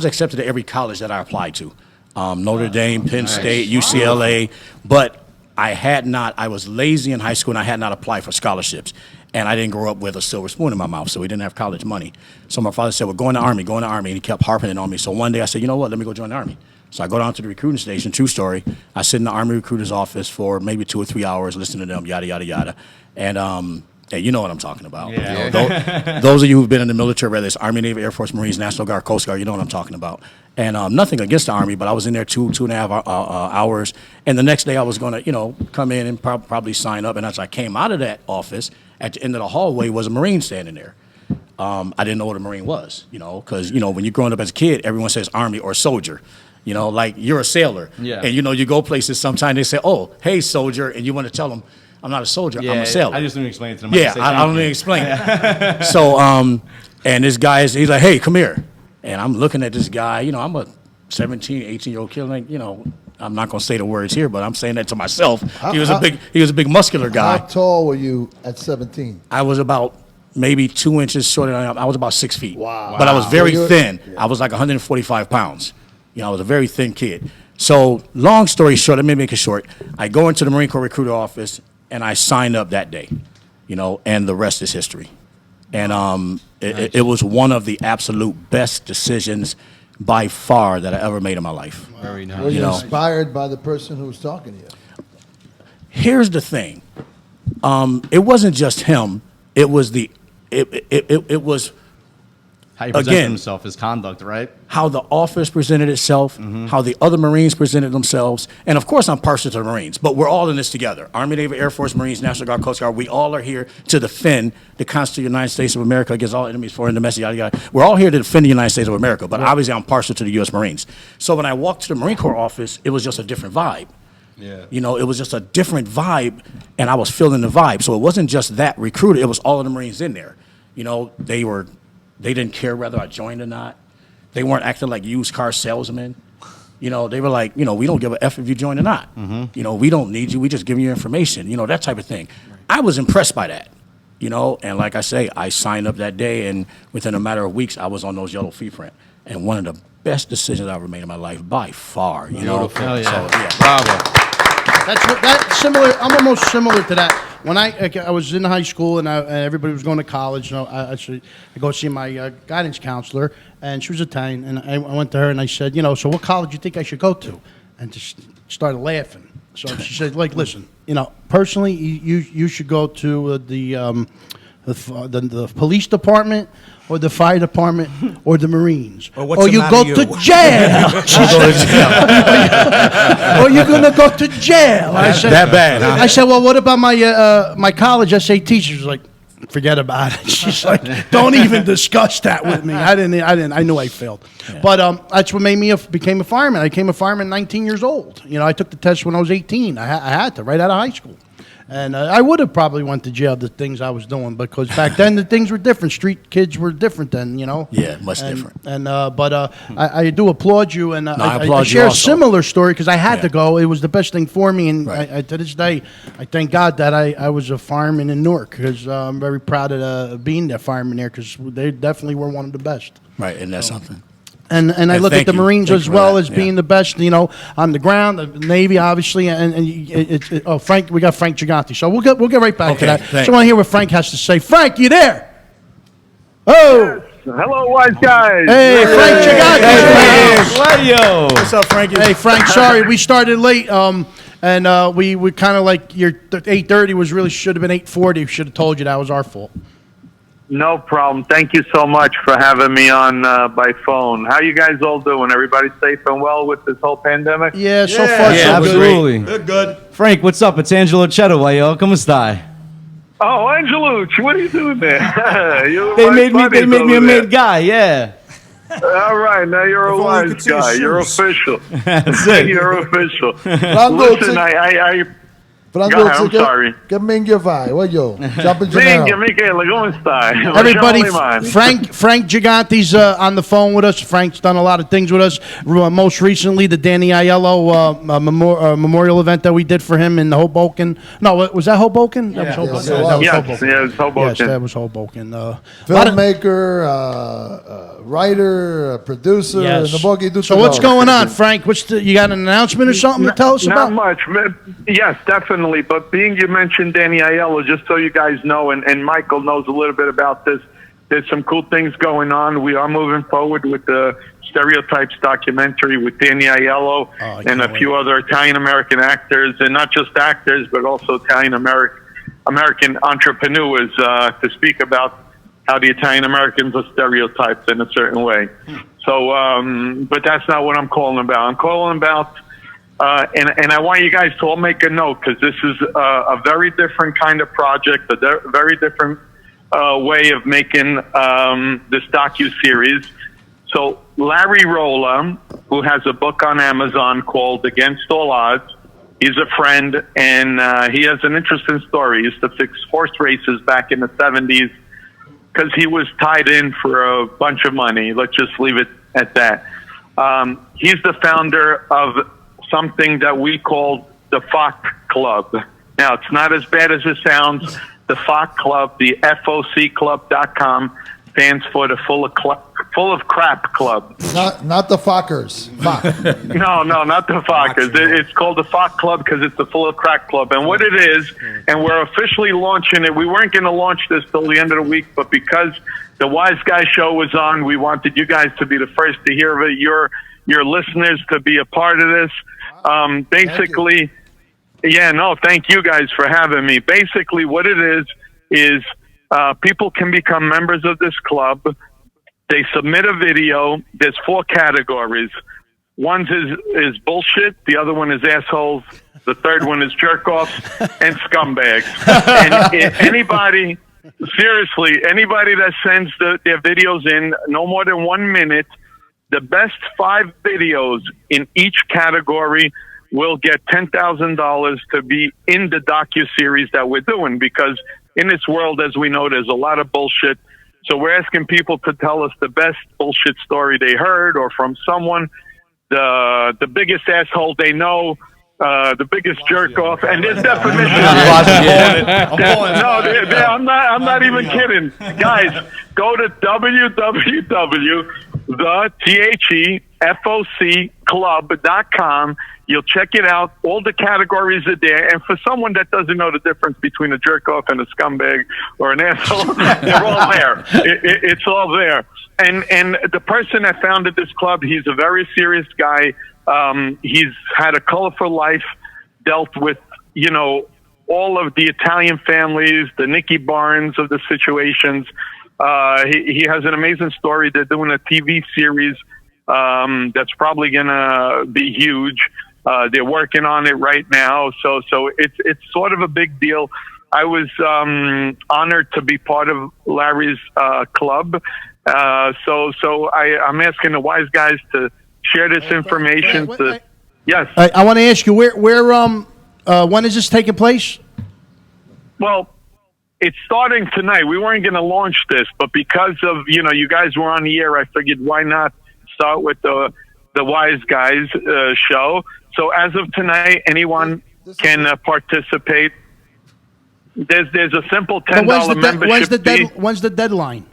accepted at every college that I applied to, Notre Dame, Penn State, UCLA, but I was lazy in high school, and I had not applied for scholarships. And I didn't grow up with a silver spoon in my mouth, so we didn't have college money. So my father said, well, go in the Army, and he kept harping it on me. So one day I said, you know what, let me go join the Army. So I go down to the recruiting station, true story. I sit in the Army recruiter's office for maybe 2 or 3 hours, listening to them, yada, yada, yada. And you know what I'm talking about. Yeah. You know, those of you who've been in the military, whether it's Army, Navy, Air Force, Marines, National Guard, Coast Guard, you know what I'm talking about. And nothing against the Army, but I was in there 2.5 hours. And the next day I was going to, you know, come in and probably sign up. And as I came out of that office, at the end of the hallway was a Marine standing there. I didn't know what a Marine was, you know, because, you know, when you're growing up as a kid, everyone says Army or soldier. You know, like you're a sailor. Yeah. And, you know, you go places sometimes, they say, oh, hey, soldier. And you want to tell them, I'm not a soldier, I'm a sailor. I just didn't explain it to them. Yeah, I don't need to explain it. So, and this guy, he's like, hey, come here. And I'm looking at this guy, you know, I'm a 17, 18-year-old kid, like, you know, I'm not going to say the words here, but I'm saying that to myself. He was a big muscular guy. How tall were you at 17? I was about maybe 2 inches shorter than I was about 6 feet. Wow. But I was very So thin. I was like 145 pounds. You know, I was a very thin kid. So long story short, let me make it short. I go into the Marine Corps recruiter office, and I signed up that day, you know, and the rest is history. And it was one of the absolute best decisions by far that I ever made in my life. Very nice. Were you inspired by the person who was talking to you? Here's the thing. It wasn't just him. It was it was how he presented himself, his conduct, right? How the office presented itself, how the other Marines presented themselves. And of course, I'm partial to the Marines, but we're all in this together. Army, Navy, Air Force, Marines, National Guard, Coast Guard. We all are here to defend the Constitution of the United States of America against all enemies, foreign, domestic, yada, yada. We're all here to defend the United States of America, but obviously I'm partial to the U.S. Marines. So when I walked to the Marine Corps office, it was just a different vibe. Yeah. You know, it was just a different vibe, and I was feeling the vibe. So it wasn't just that recruiter, it was all of the Marines in there. You know, they didn't care whether I joined or not. They weren't acting like used car salesmen. You know, they were like, you know, we don't give a F if you join or not. You know, we don't need you. We just give you information, you know, that type of thing. I was impressed by that, you know, and like I say, I signed up that day, and within a matter of weeks, I was on those yellow feet print. And one of the best decisions I ever made in my life by far, you know. Hell yeah. So, yeah. Bravo. That's similar. I'm almost similar to that. When I was in high school and everybody was going to college, you know, I go see my guidance counselor, and she was Italian, and I went to her and I said, you know, so what college do you think I should go to? And just started laughing. So she said, like, listen, you know, personally, you should go to the police department, or the fire department, or the Marines, or you go to jail. Or you're gonna go to jail. I said, that bad, huh? I said, well, what about my college SAT? She was like, forget about it. She's like, don't even discuss that with me. I knew I failed. Yeah. But that's what made me became a fireman. I became a fireman 19 years old. You know, I took the test when I was 18. I had to, right out of high school. And I would have probably went to jail, the things I was doing, because back then the things were different. Street kids were different then, you know. Yeah, much different. And I do applaud you, and I share you a also. Similar story because I had to go. It was the best thing for me, and I, to this day, I thank God that I was a fireman in Newark, because I'm very proud of being that fireman there, because they definitely were one of the best. Right, and that's something. And I look at the Marines as well as being the best, you know, on the ground, the Navy, obviously, and Frank, we got Frank Gigante. So we'll get right back to that. Thanks. So I want to hear what Frank has to say. Frank, you there? Oh. Hello, Wiseguyz. Hey, Frank Gigante. Hey, what's up, Frankie? Hey, Frank, sorry, we started late, and we kind of like your 8:30 was really should have been 8:40. Should have told you that was our fault. No problem. Thank you so much for having me on by phone. How you guys all doing? Everybody safe and well with this whole pandemic? Yeah, so far, Yeah, so absolutely. Good, good. Frank, what's up? It's Angelo Chedawayo. Come stai? Oh, Angelucci, what are you doing there? They made me a made guy, yeah. All right, now you're a wise guy. You're official. That's it. You're official. Franco, Listen, I'm Franco, sorry. che minchia fai? Voglio. Jump in Gennaro. Minchia, Michele, come stai? Everybody, Lasciamo le mani. Frank Giganti's on the phone with us. Frank's done a lot of things with us. Most recently, the Danny Aiello memorial event that we did for him in the Hoboken. No, was that Hoboken? That was Hoboken. Yes, Hoboken. Yes, that was Hoboken. Filmmaker, writer, producer, Yes. and the boogie do So what's going on, Frank? You got an announcement or something to tell us about? Not much. Yes, definitely. But being you mentioned Danny Aiello, just so you guys know, and Michael knows a little bit about this, there's some cool things going on. We are moving forward with the Stereotypes documentary with Danny Aiello and a few other Italian-American actors, and not just actors, but also Italian-American entrepreneurs to speak about how the Italian-Americans are stereotyped in a certain way. So, but that's not what I'm calling about. I'm calling about and I want you guys to all make a note, because this is a very different kind of project, a very different way of making this docu-series. So Larry Rolla, who has a book on Amazon called Against All Odds, he's a friend, and he has an interesting story. He used to fix horse races back in the 70s because he was tied in for a bunch of money. Let's just leave it at that. He's the founder of something that we call the FOC Club. Now, it's not as bad as it sounds. The FOC Club, the FOCClub.com, stands for the Full of Crap Club. Not the fuckers. Fuck. No, not the Fockers. It's called the FOC Club because it's the Full of Crack Club. And what it is, and we're officially launching it. We weren't going to launch this till the end of the week, but because the Wiseguyz Show was on, we wanted you guys to be the first to hear of it. Your listeners to be a part of this. Basically, thank you guys for having me. Basically, what it is people can become members of this club. They submit a video. There's 4 categories. One is bullshit. The other one is assholes. The third one is jerk-offs and scumbags. And anybody that sends their videos in, no more than 1 minute, the best 5 videos in each category will get $10,000 to be in the docu-series that we're doing, because in this world, as we know, there's a lot of bullshit. So we're asking people to tell us the best bullshit story they heard, or from someone, the biggest asshole they know, the biggest jerk off, and there's definitions. I'm not even kidding, guys. Go to www.thefoccclub.com. You'll check it out. All the categories are there. And for someone that doesn't know the difference between a jerk-off and a scumbag or an asshole, they're all there. It's all there. And the person that founded this club, he's a very serious guy. He's had a colorful life, dealt with, all of the Italian families, the Nicky Barnes of the situations. He has an amazing story. They're doing a TV series that's probably going to be huge. They're working on it right now. So it's sort of a big deal. I was honored to be part of Larry's club. So I'm asking the Wiseguyz to share this information. Yes. I want to ask you, where when is this taking place? Well, it's starting tonight. We weren't going to launch this, but because of, you guys were on the air, I figured why not start with the Wiseguyz show. So as of tonight, anyone can participate. There's a simple $10 membership fee. When's the deadline?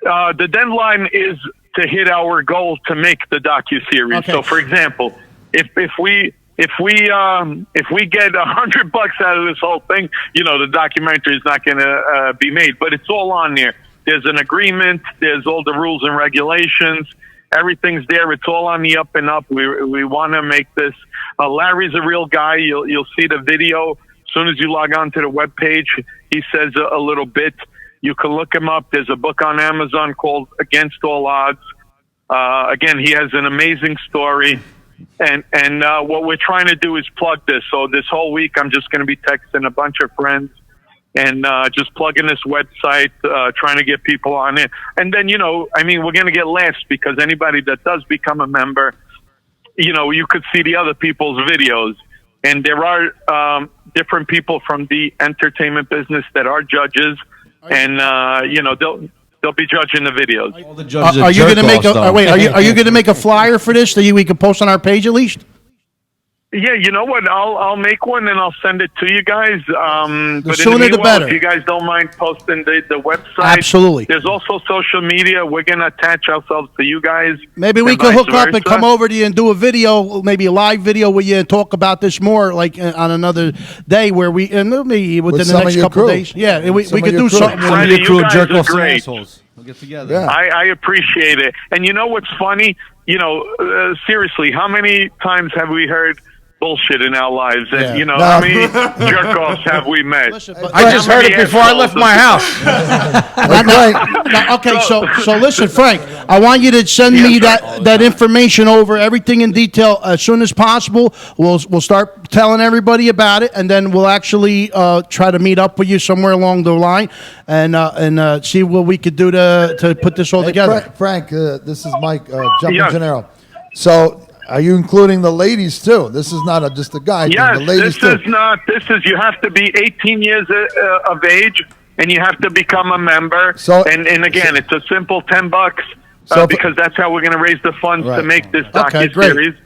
The deadline is to hit our goal to make the docu-series. Okay. So, for example, if we get $100 out of this whole thing, the documentary is not going to be made. But it's all on there. There's an agreement. There's all the rules and regulations. Everything's there. It's all on the up and up. We want to make this. Larry's a real guy. You'll see the video as soon as you log on to the webpage. He says a little bit. You can look him up. There's a book on Amazon called Against All Odds. Again, he has an amazing story. And what we're trying to do is plug this. So this whole week, I'm just going to be texting a bunch of friends and just plugging this website, trying to get people on it. And then, you know, I mean, we're going to get laughs because anybody that does become a member, you know, you could see the other people's videos. And there are different people from the entertainment business that are judges. And, you know, they'll be judging the videos. All the judges Are you going to make a wait? Are you going to make a flyer for this that we can post on our page at least? Yeah, you know what? I'll make one and I'll send it to you guys. But sooner the better. If you guys don't mind posting the website, Absolutely. There's also social media. We're gonna attach ourselves to you guys. Maybe we and could vice hook up and versa. come over to you and do a video, maybe a live video where you talk about this more, like on another day where we, and maybe within the some next of your couple crew. of days. Yeah, we Some could of your do crew. something. Some of Freddie, your you crew guys jerk are off some great. assholes. We'll get together. Yeah. I appreciate it. And you know what's funny? You know, seriously, how many times have we heard bullshit in our lives? And, Yeah. you know, No. how many jerk-offs have we met? I just heard it before I left my house. Okay, so listen, Frank. I want you to send me that information over, everything in detail as soon as possible. We'll start telling everybody about it, and then we'll actually try to meet up with you somewhere along the line, and see what we could do to put this all Hey, together. Frank, this is Mike, Jumping Yes. Gennaro. So, are you including the ladies too? This is not just a guy Yes, thing. The ladies this too. is not. This is you have to be 18 years of age, and you have to become a member. So- and again, it's a simple $10 So- because that's how we're going to raise the funds to Right. make this Okay, docuseries.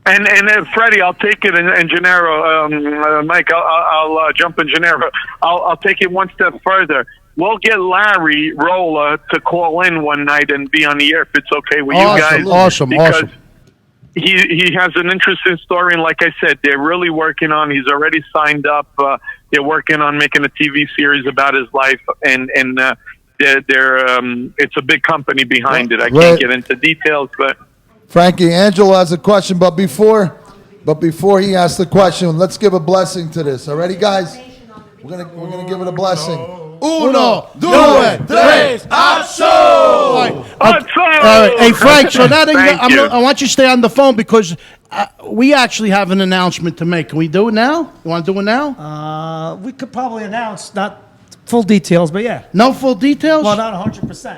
And Freddie, I'll take it, and Gennaro, Mike, I'll jump in Gennaro. I'll take it one step further. We'll get Larry Rolla to call in one night and be on the air if it's okay with you guys. Awesome. Because he has an interesting story, and like I said, they're really working on. He's already signed up. They're working on making a TV series about his life, and it's a big company behind it. I Right. can't get into details, but Frankie, Angelo has a question, but before he asks the question, let's give a blessing to this. All ready, guys? We're gonna give it a blessing. Uno, due, tres, asso! All right. Hey, Frank, so that I want you to stay on the phone because we actually have an announcement to make. Can we do it now? You want to do it now? We could probably announce, not full details, but yeah. No full details? Well, not 100%.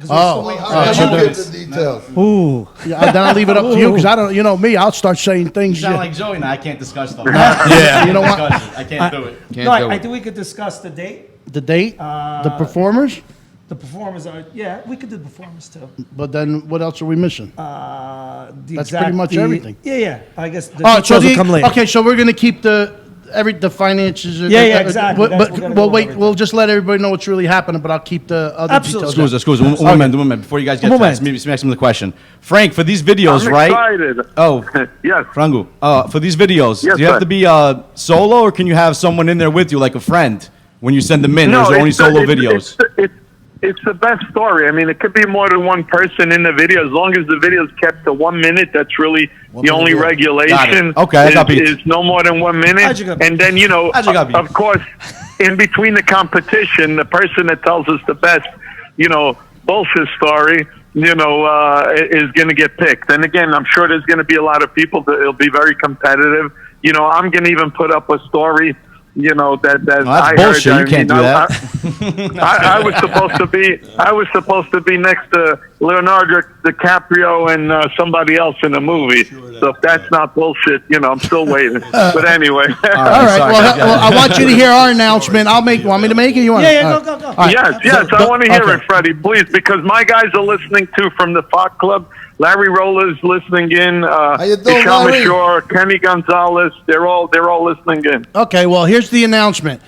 How you give the details? Ooh. Yeah, then I'll leave it up to you because I don't, you know me, I'll start saying things. You sound like Joey now. I can't discuss stuff. Yeah. You know what? I can't do it. No, I think we could discuss the date. The date? The performers? The performers are, yeah, we could do the performers too. But then what else are we missing? That's pretty much everything. Yeah. I guess the Oh, details will come later. Okay, so we're going to keep the finances. Yeah, exactly. That's But what we're gonna we'll go wait. over. We'll just let everybody know what's really happening. But I'll keep the other Absolutely. details. Excuse us. One moment. Before you guys get to that, let me ask him the question. Frank, for these videos, I'm right? excited. Oh, yes. Frangu. For these videos, Yes, do you have sir. to be solo, or can you have someone in there with you, like a friend, when you send them in? No, There's only it's solo the- videos. It's the best story. I mean, it could be more than one person in the video as long as the video is kept to 1 minute. That's really the only Got regulation. it. Okay, I got beat. is no more than 1 minute. And then of course, in between the competition, the person that tells us the best, bullshit story, is going to get picked. And again, I'm sure there's going to be a lot of people that it'll be very competitive. I'm going to even put up a story. That I bullshit. heard. You can't do that. I was supposed to be next to Leonardo DiCaprio and somebody else in the movie. So if that's not bullshit, I'm still waiting. But anyway. All right. Well, I want you to hear our announcement. Want me to make it? You want? Yeah. Go. All right. Yes. I want to hear it, Freddie, please, because my guys are listening too from the Fox Club. Larry Rolla's listening in. Isham Ashore, Kenny Gonzalez. They're all listening in. Okay, well, here's the announcement.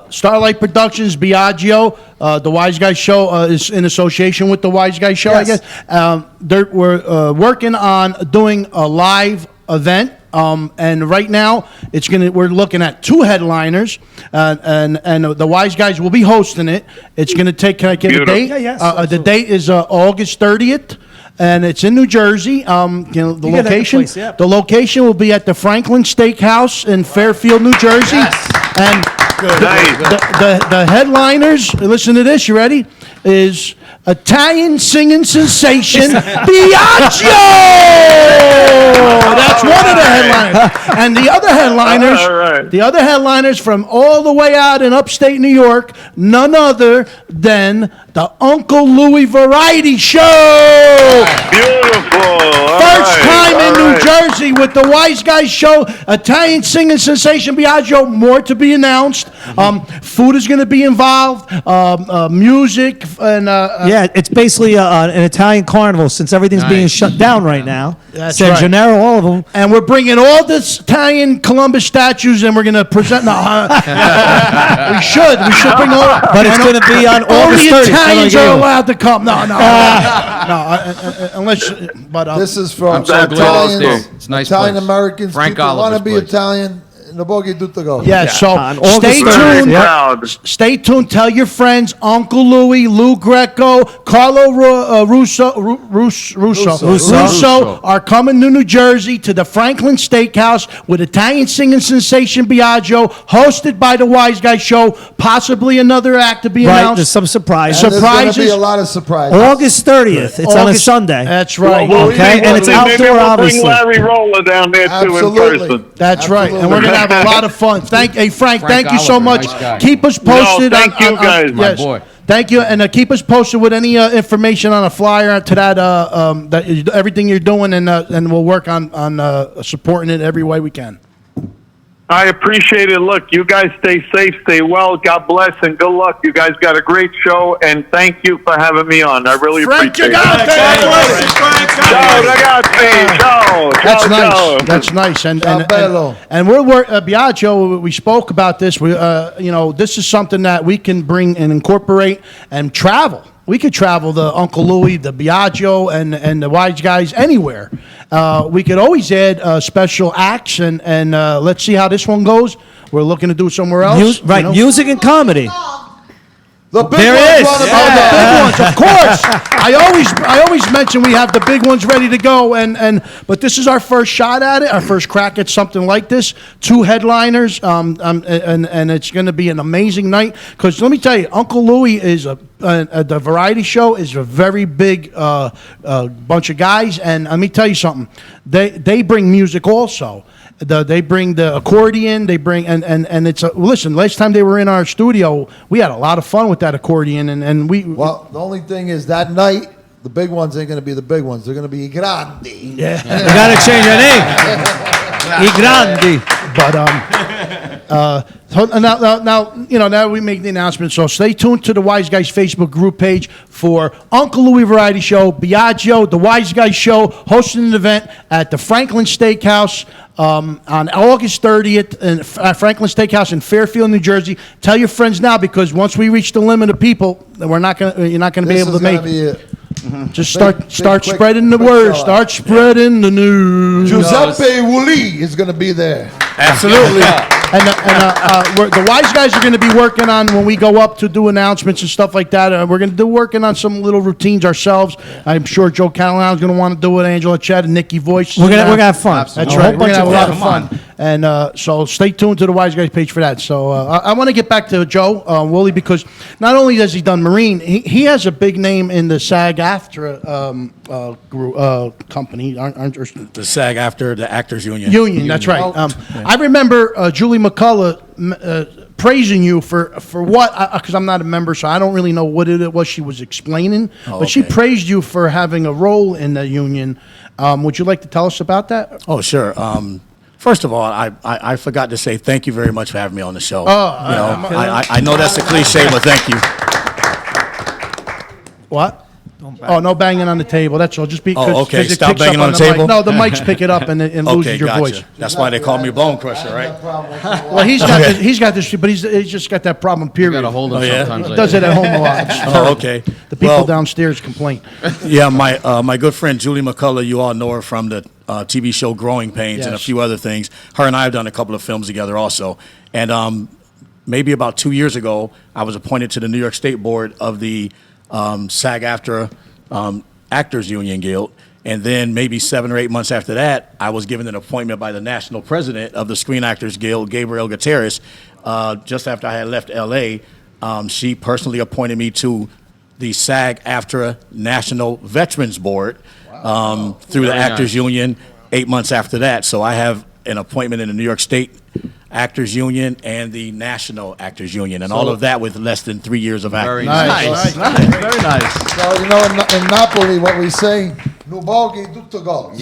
Starlight Productions, Biagio, the Wiseguyz Show is in association with the Wiseguyz Show, Yes. I guess. We're working on doing a live event. And right now, we're looking at 2 headliners, and the Wiseguyz will be hosting it. It's going to take. Can I get a date? Yeah, yes, the date is August 30th. And it's in New Jersey. The You get that location. place, yeah. The location will be at the Franklin Steakhouse in Fairfield, New Jersey. And The headliners, listen to this, you ready? Is Italian singing sensation Biagio! That's one of the headliners. And the other headliners from all the way out in upstate New York, none other than the Uncle Louie Variety Show. Beautiful. First time in New Jersey with the Wiseguyz Show, Italian singing sensation Biagio, more to be announced. Food is going to be involved, music, and yeah, it's basically an Italian carnival since everything's being shut down right now. That's San right. Gennaro, all of them. And we're bringing all the Italian Columbus statues, and we're going to present. We should bring all. But it's going to be on August 30th. Only Italians are allowed to come. No, unless. But this is from I'm so glad it's there. Italians, It's a nice Italian place. Americans. Frank People want to Oliver's be place. Italian. The bogey do to go. Yeah, so stay Very tuned. proud. Stay tuned. Tell your friends, Uncle Louie, Lou Greco, Carlo Russo are coming to New Jersey to the Franklin Steakhouse with Italian singing sensation Biagio, hosted by the Wiseguyz Show. Possibly another act to be Right, announced. there's some surprises. And there's going to Surprises. be a lot of surprises. August 30th. It's on a August- Sunday. That's right. Okay, and it's Maybe outdoor, we'll obviously. bring Larry Roller down there too in Absolutely. person. That's right, and we're gonna have a lot of fun. Frank, Frank thank you so Oliver, much. nice guy. Keep us posted. thank you, guys. My boy. Thank you, and keep us posted with any information on a flyer to that everything you're doing, and we'll work on supporting it every way we can. I appreciate it. Look, you guys stay safe, stay well. God bless and good luck. You guys got a great show, and thank you for having me on. I really appreciate it. Ciao, ragazzi. Ciao. That's Ciao, nice. ciao. That's nice. bello. And we're Biagio. We spoke about this. This is something that we can bring and incorporate and travel. We could travel the Uncle Louie, the Biagio, and the Wiseguyz anywhere. We could always add special acts, and let's see how this one goes. We're looking to do it somewhere else. Music and comedy. The big There ones is. on the Oh, the big ones, of course. I always mention we have the big ones ready to go, but this is our first shot at it, our first crack at something like this. 2 headliners, and it's going to be an amazing night. Because let me tell you, Uncle Louie is the variety show is a very big bunch of guys, and let me tell you something. They bring music also. They bring the accordion. They bring and it's listen. Last time they were in our studio, we had a lot of fun with that accordion, and we. Well, the only thing is that night, the big ones ain't going to be the big ones. They're going to be grandi. Yeah, You got to change your name. I grandi. But so now we make the announcement. So stay tuned to the Wiseguyz Facebook group page for Uncle Louie Variety Show, Biagio, the Wiseguyz Show, hosting an event at the Franklin Steakhouse on August 30th, in Franklin Steakhouse in Fairfield, New Jersey. Tell your friends now, because once we reach the limit of people, you're not gonna be able to make it. Just start spreading the word. Start spreading the news. Giuseppe Wolley is going to be there. Absolutely. And the Wiseguyz are going to be working on, when we go up to do announcements and stuff like that, we're going to be working on some little routines ourselves. I'm sure Joe Callahan's going to want to do it, Angela Chad and Nikki Voice. We're gonna have fun. That's right. We're going to have a lot of fun. And so stay tuned to the Wiseguyz page for that. So I want to get back to Joe Wolley, because not only has he done Marine, he has a big name in the SAG-AFTRA company. The SAG-AFTRA, the Actors Union. That's right. I remember Julie McCullough praising you for what, because I'm not a member, so I don't really know what it was she was explaining, but she praised you for having a role in the union. Would you like to tell us about that? Oh, sure. First of all, I forgot to say thank you very much for having me on the show. I know that's a cliche, but thank you. What? Oh, no banging on the table. That's all. Just because. Oh, okay. It Stop picks banging up on the table? mic. No, the mics pick it up and it loses Okay, your gotcha. voice. That's why they call me Bone Crusher, right? Well, he's got this, but he's just got that problem. Period. Got to hold him sometimes. He does it at home a lot. Oh, okay. The people downstairs complain. Yeah, my good friend Julie McCullough, you all know her from the TV show Growing Pains and a Yes. few other things. Her and I have done a couple of films together also. And maybe about 2 years ago, I was appointed to the New York State Board of the SAG-AFTRA Actors Union Guild. And then maybe 7 or 8 months after that, I was given an appointment by the national president of the Screen Actors Guild, Gabriel Gutierrez, just after I had left L.A., she personally appointed me to the SAG-AFTRA National Veterans Board through the Actors Union 8 months after that. So I have an appointment in the New York State Actors Union and the National Actors Union, and all of that with less than 3 years of acting. Very nice. Very nice. So, in Napoli, what we say, Nubogi tutto gol.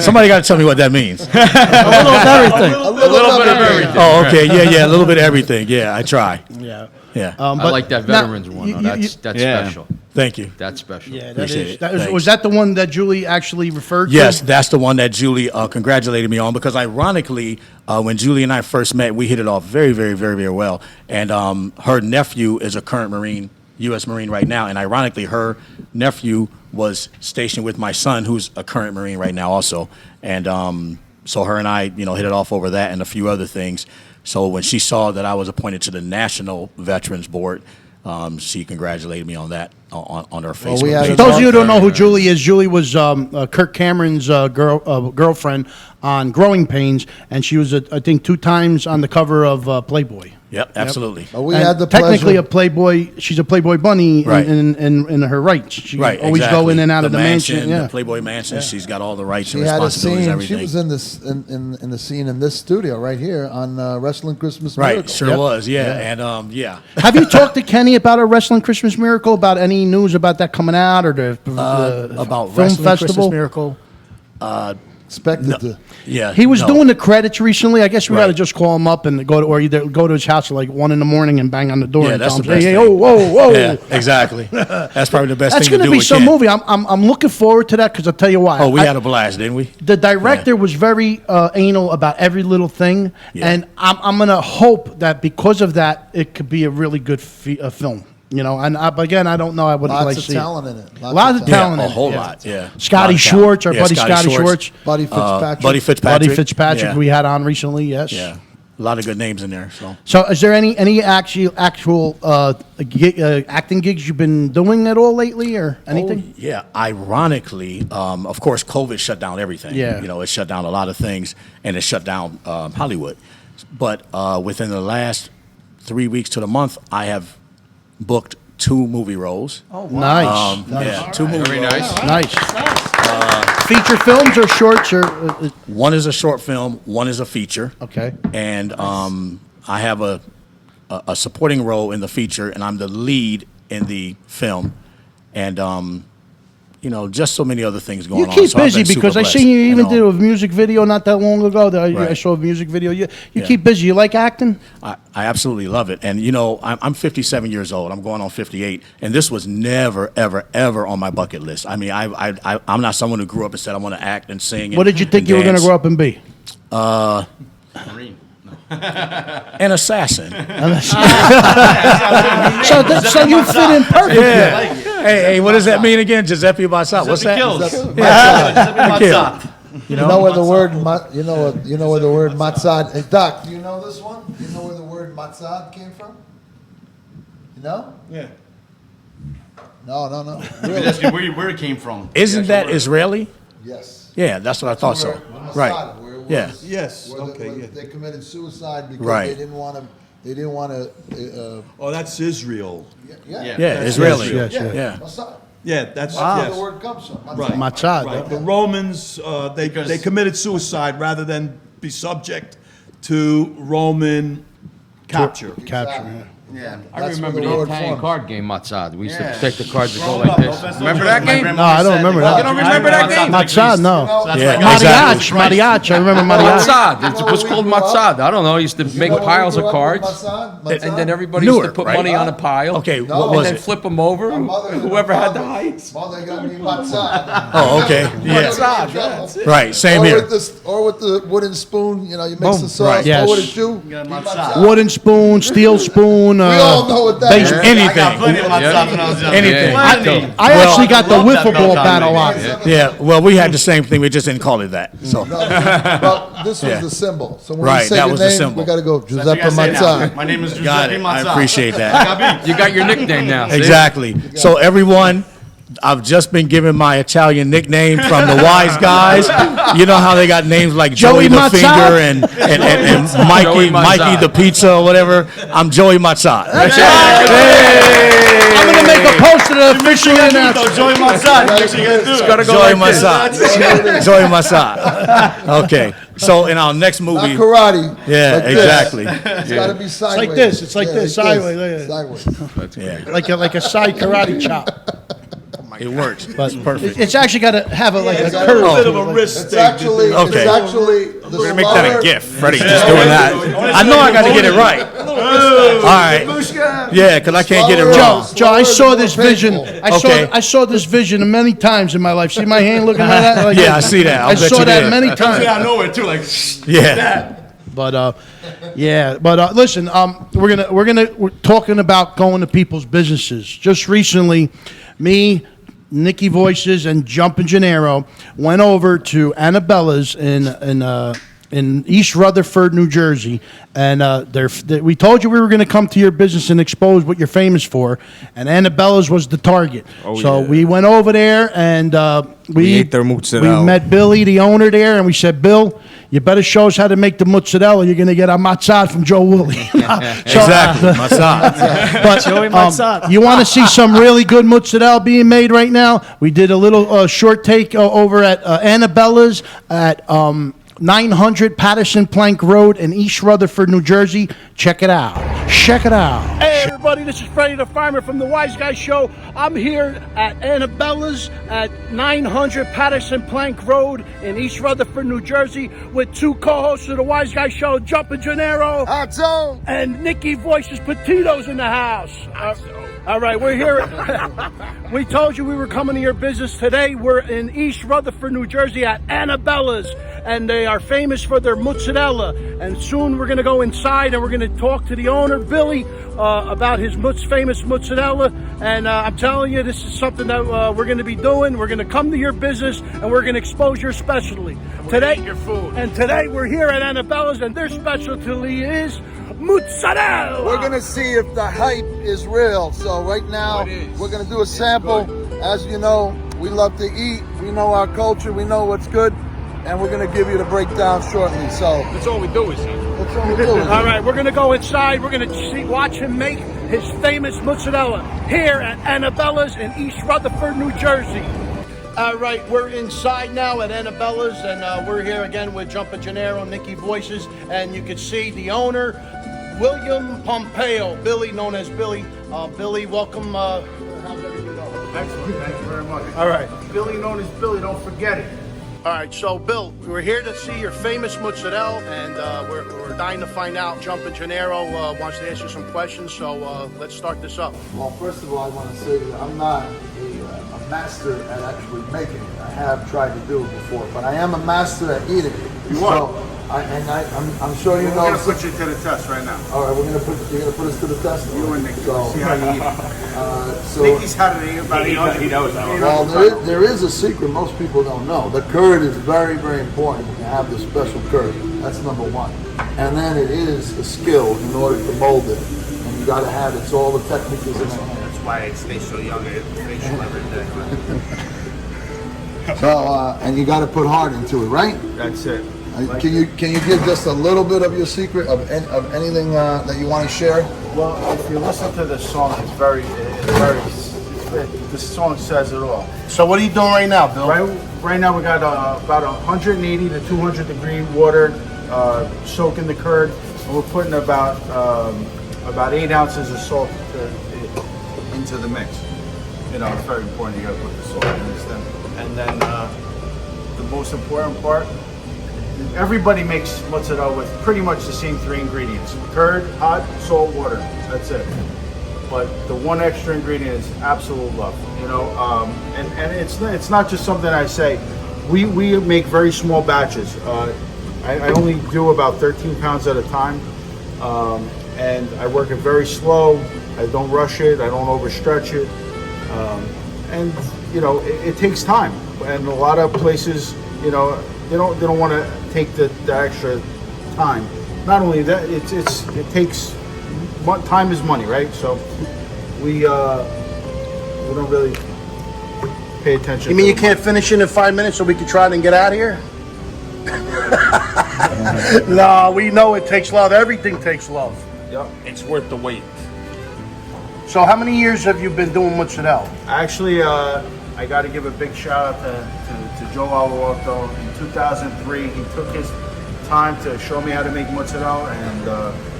Somebody got to tell me what that means. A little of everything. A little bit of everything. Oh, okay. Yeah, a little bit of everything. Yeah, I try. Yeah. Yeah. I like that veterans one. Though. That's special. Thank you. That's special. Yeah, Appreciate it. was that the one that Julie actually referred to? Yes, that's the one that Julie congratulated me on, because ironically, when Julie and I first met, we hit it off very, very, very, very well. And her nephew is a current Marine, U.S. Marine right now. And ironically, her nephew was stationed with my son, who's a current Marine right now also. And so her and I, hit it off over that and a few other things. So when she saw that I was appointed to the National Veterans Board, she congratulated me on that on her Facebook page. For those of you who don't know who Julie is, Julie was Kirk Cameron's girlfriend on Growing Pains, and she was, I think, 2 times on the cover of Playboy. Yep, absolutely. But we had the technically pleasure. a Playboy. She's a Playboy bunny Right. in her rights. She Right, always exactly. go in and out of the mansion. The Playboy mansion. She's got all the rights She and had a responsibilities and scene. She everything. was in the scene in this studio right here on Wrestling Christmas Right, Miracle. sure was. Yeah, and yeah. Have you talked to Kenny about a Wrestling Christmas Miracle? About any news about that coming out, or the About film Wrestling festival? Christmas Miracle. Expected to. Yeah, He was no. doing the credits recently. I guess we got to Right. just call him up and or either go to his house at like 1 in the morning and bang on the door Yeah, and that's tell the him, best hey, thing. whoa. Yeah, exactly. That's probably the best That's thing to going to do be with some Ken. movie. I'm looking forward to that because I'll tell you why. Oh, we had a blast, didn't we? The director was very anal about every little thing, Yeah. and I'm going to hope that because of that, it could be a really good film. And but again, I don't know. I would like Lots to of see talent in it. Lots of talent in a it. whole yeah. lot. Yeah, Scotty Lot of talent. Schwartz, our Yeah, buddy Scotty Schwartz. Buddy Fitzpatrick. Buddy Fitzpatrick. Buddy Fitzpatrick Yeah. we had on recently, yes. Yeah, a lot of good names in there. So. So is there any actual acting gigs you've been doing at all lately or anything? Oh, yeah, ironically, of course, COVID shut down everything. Yeah. It shut down a lot of things, and it shut down Hollywood. But within the last 3 weeks to the month, I have booked 2 movie roles. Oh, wow. Nice. Yeah, 2 movie roles. Nice. Feature films or shorts or? One is a short film, one is a feature. Okay. And I have a supporting role in the feature, and I'm the lead in the film. And just so many other things going You on. keep So I've busy been super because I blessed see you even and all. did a music video not that long ago. I Right. saw a music video. You Yeah. keep busy. You like acting? I absolutely love it. And, I'm 57 years old. I'm going on 58. And this was never, ever, ever on my bucket list. I mean, I'm not someone who grew up and said I want to act and sing. What did you think you were going to grow up and be? Marine. An assassin. so you fit in perfect. Yeah. Hey, what does that mean again? Giuseppe Mazzat. What's that? You know where the word you know where the word matzad. Hey, Doc, do you know this one? Do you know where the word matzad came from? You know? Yeah. No. Maybe that's where it came from. Isn't that Israeli? Yes. Yeah, that's what I thought so. Right. Where it was, Yeah. Yes. where Okay. where they committed suicide because Right. they didn't want to. Oh, that's Israel. Yeah. Yeah, Israeli. Yes. Yeah. Matzad. Yeah, that's That's where yes. the word comes from. Right. Matzad. Right. The Romans, they committed suicide rather than be subject to Roman capture. Capture. Yeah, I That's remember where the the word Italian forms. card game, Mazzad. We used Yeah. to take the cards and go like this. Remember that game? No, I don't remember that. You don't remember that game? Matzad, no. Yeah, Mariachi, exactly. mariachi. I remember mariachi. Mazzad. It was called Mazzad. I don't know. Used to make piles of cards, and then everybody used to Newark, put right? money on a pile. Okay, No. what and was then it? flip them over. Whoever had the highest. Mother got me matzad. Oh, okay. Yeah. Mazzad, yeah. Right, same or here. With the wooden spoon, you mix Boom. the sauce. Right. Yes. Or with a shoe. Wooden spoon, steel spoon. We all know what that is. Anything. Anything. I actually got the wiffle ball bat a lot. Yeah, well, we had the same thing. We just didn't call it that. So, But this was Yeah. the symbol. So when Right, we say that your was the name, symbol. we got to go That's what Giuseppe you gotta say now. Mazzad. My name is got Giuseppe it. Mazzat. I appreciate that. You got your nickname now. see? Exactly. So everyone I've just been given my Italian nickname from the Wiseguyz. You know how they got names like Joey the Finger and Mikey the Pizza or whatever. I'm Joey Mazzat. I'm gonna make a poster to officially announce. Joey Mazzat. Joey Mazzat. Joey Mazzat. Okay. So in our next movie, Not karate. Yeah, like exactly. It's got to be sideways. like this. It's like this. Sideways. Sideways. Yeah, Like a side karate chop. it works. But It's perfect. it's actually got to have like a It's got curve. a bit of a wrist It's thing. actually, Okay. it's actually the We're gonna make that a smaller- GIF. Freddie just doing that. I know I got to get it right. All right. Yeah, because I can't get it wrong. Joe, I saw this vision. Okay. I saw this vision many times in my life. See my hand looking like that? Like Yeah, I see that. I'll I bet saw you that did. many Comes times. out of nowhere too, like Yeah. But listen, we're talking about going to people's businesses. Just recently, me, Nicky Voices, and Jumpin' Gennaro went over to Annabella's in East Rutherford, New Jersey, and we told you we were going to come to your business and expose what you're famous for, and Annabella's was the target. We went over there and we ate their mozzarella. We met Billy, the owner there, and we said, Bill, you better show us how to make the mozzarella. You're going to get a mazzat from Joe Wolley. Exactly, mazzat. But Joey Mazzat. you want to see some really good mozzarella being made right now? We did a little short take over at Annabella's at 900 Patterson Plank Road in East Rutherford, New Jersey. Check it out. Check it out. Hey, everybody, this is Freddie the Farmer from the Wiseguyz Show. I'm here at Annabella's at 900 Patterson Plank Road in East Rutherford, New Jersey, with two co-hosts of the Wiseguyz Show, Jumpin' Gennaro and Nicky Voices Petitos in the house. All right, we're here. We told you we were coming to your business today. We're in East Rutherford, New Jersey at Annabella's, and they are famous for their mozzarella. And soon we're going to go inside and we're going to talk to the owner, Billy, about his famous mozzarella. And I'm telling you, this is something that we're going to be doing. We're going to come to your business and we're going to expose your specialty. Today, your food. And today we're here at Annabella's, and their specialty is mozzarella. We're gonna see if the hype is real. So right now, we're gonna do a sample. As you know, we love to eat. We know our culture. We know what's good, and we're gonna give you the breakdown shortly. So That's all we do is eat. that's all we do. All right, we're going to go inside. We're going to watch him make his famous mozzarella here at Annabella's in East Rutherford, New Jersey. All right, we're inside now at Annabella's, and we're here again with Jumpin' Gennaro, Nicky Voices, and you can see the owner, William Pompeo, Billy, known as Billy. Billy, welcome. How's everything going? Excellent, thank you very much. All right. Billy known as Billy, don't forget it. All right, so Bill, we're here to see your famous mozzarella, and we're dying to find out. Jumpin' Gennaro wants to ask you some questions, so let's start this up. Well, first of all, I want to say that I'm not a master at actually making it. I have tried to do it before, but I am a master at eating it. You are? So, I'm sure you know. We're gonna put you to the test right now. All right, you're gonna put us to the test. You and Nicky, So, see how you eat. so Nicky's had it about 800. He knows that. Well, there is a secret most people don't know. The curd is very, very important. You have the special curd. That's number one. And then it is a skill in order to mold it. And you got to have it's all the technique is in the hand. That's why it stays so young. It facial every day. So, and you got to put heart into it, right? That's it. Can you give just a little bit of your secret of anything that you want to share? Well, if you listen to the song, this song says it all. So what are you doing right now, Bill? Right now we got about 180 to 200 degree water soaking the curd, and we're putting about 8 ounces of salt into the mix. You know, it's very important. You got to put the salt in this thing. And then the most important part, everybody makes mozzarella with pretty much the same 3 ingredients: curd, hot, salt, water. That's it. But the one extra ingredient is absolute love. You know, and it's not just something I say. We make very small batches. I only do about 13 pounds at a time, and I work it very slow. I don't rush it. I don't overstretch it. And you know, it takes time. And a lot of places, you know, they don't want to take the extra time. Not only that, it takes time is money, right? So we don't really pay attention. You mean to you can't finish it in 5 minutes so we can try it and get out of here? No, we know it takes love. Everything takes love. Yep. It's worth the wait. So how many years have you been doing mozzarella? Actually, I got to give a big shout out to Joe Aluoto. In 2003, he took his time to show me how to make mozzarella, and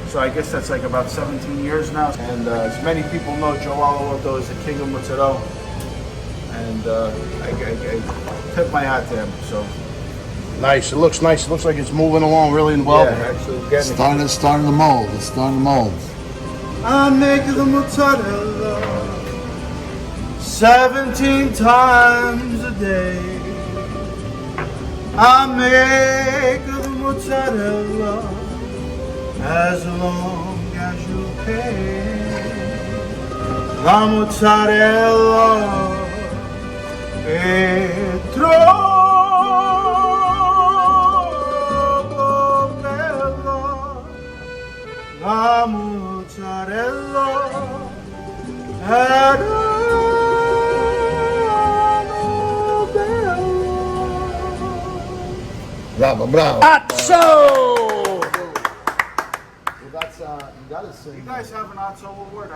so I guess that's like about 17 years now. And as many people know, Joe Aluoto is the king of mozzarella, and I tip my hat to him. So nice. It looks nice. It looks like it's moving along really well. Yeah, actually, getting It's starting to mold. It's starting to mold. I make the mozzarella 17 times a day. I make the mozzarella as long as you pay. La mozzarella è troppo bella. La mozzarella è Bravo, bravo. Azzo! You guys have an Otso award. I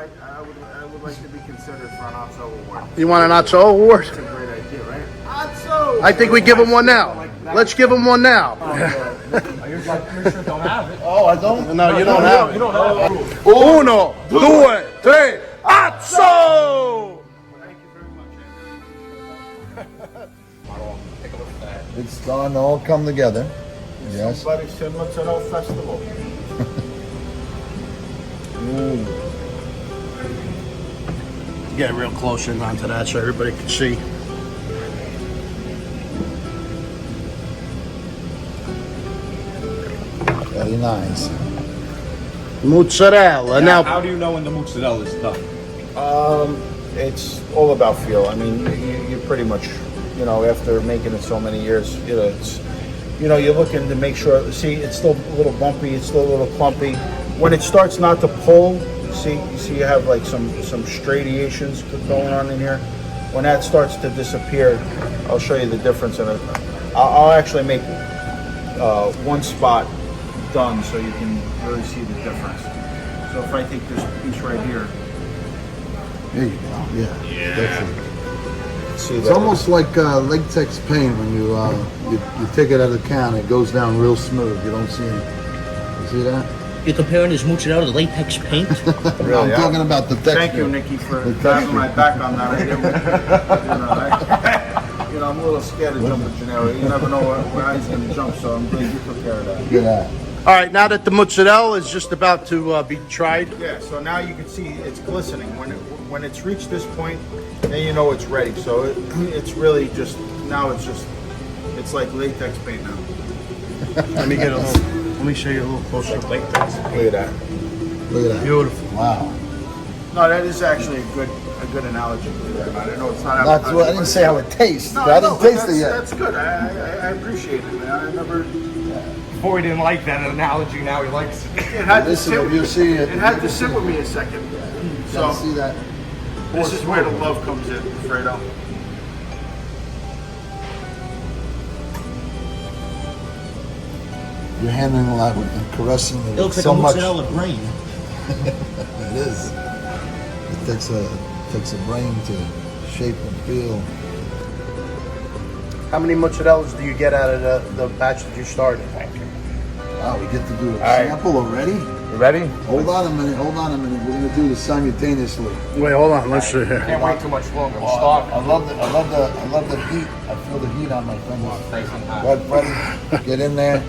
would like to be considered for an Otso award. You want an Azzo award? That's a great idea, right? Otso! I think we give him one now. Let's give him one now. You're sure don't have it. Oh, I don't? No, you don't have it. You don't have it. Uno, due, tre, Azzo! It's starting to all come together. Yes. Somebody said Mozzarella Festival. Get real close in onto that so everybody can see. Very nice. Mozzarella. Now, how do you know when the mozzarella is done? It's all about feel. I mean, you pretty much, after making it so many years, it's, you're looking to make sure. See, it's still a little bumpy. It's still a little clumpy. When it starts not to pull, see, you have like some striations going on in here. When that starts to disappear, I'll show you the difference in it. I'll actually make one spot done so you can really see the difference. So if I take this piece right here. There you go. Yeah. That's it. See It's that? almost like latex paint when you take it out of the can. It goes down real smooth. You don't see any. You see that? You're comparing this mozzarella to latex paint? I'm talking about the texture. Thank you, Nikki, for having my back on that. I didn't, I'm a little scared of jumping Gennaro. You never know where he's going to jump, so I'm glad you took care of that. Yeah. all right, now that the mozzarella is just about to be tried. Yeah, so now you can see it's glistening. When it's reached this point, then you know it's ready. So it's really just, it's like latex paint now. Let me show you a little closer. Latex. Look at that. Look at that. Beautiful. Wow. No, that is actually a good analogy. I know it's not. That's what I didn't say how it tastes. No, I didn't taste it yet. That's good. I appreciate it, man. I never. Before he didn't like that analogy, now he likes it. It had to Listen, sit. if you see it, It had to sit with me a second. So see that. this is where the love comes in, Fredo. You're handling a lot and caressing it. It looks like so a much. mozzarella brain. It is. It takes a brain to shape and feel. How many mozzarellas do you get out of the batch that you started? Wow, we get to do a right. sample already? You ready? Hold on a minute. We're going to do this simultaneously. Wait, hold on. Let's see here. Can't wait too much longer. We'll I start. love the heat. I feel the heat on my fingers. Bud, Freddie, get in there.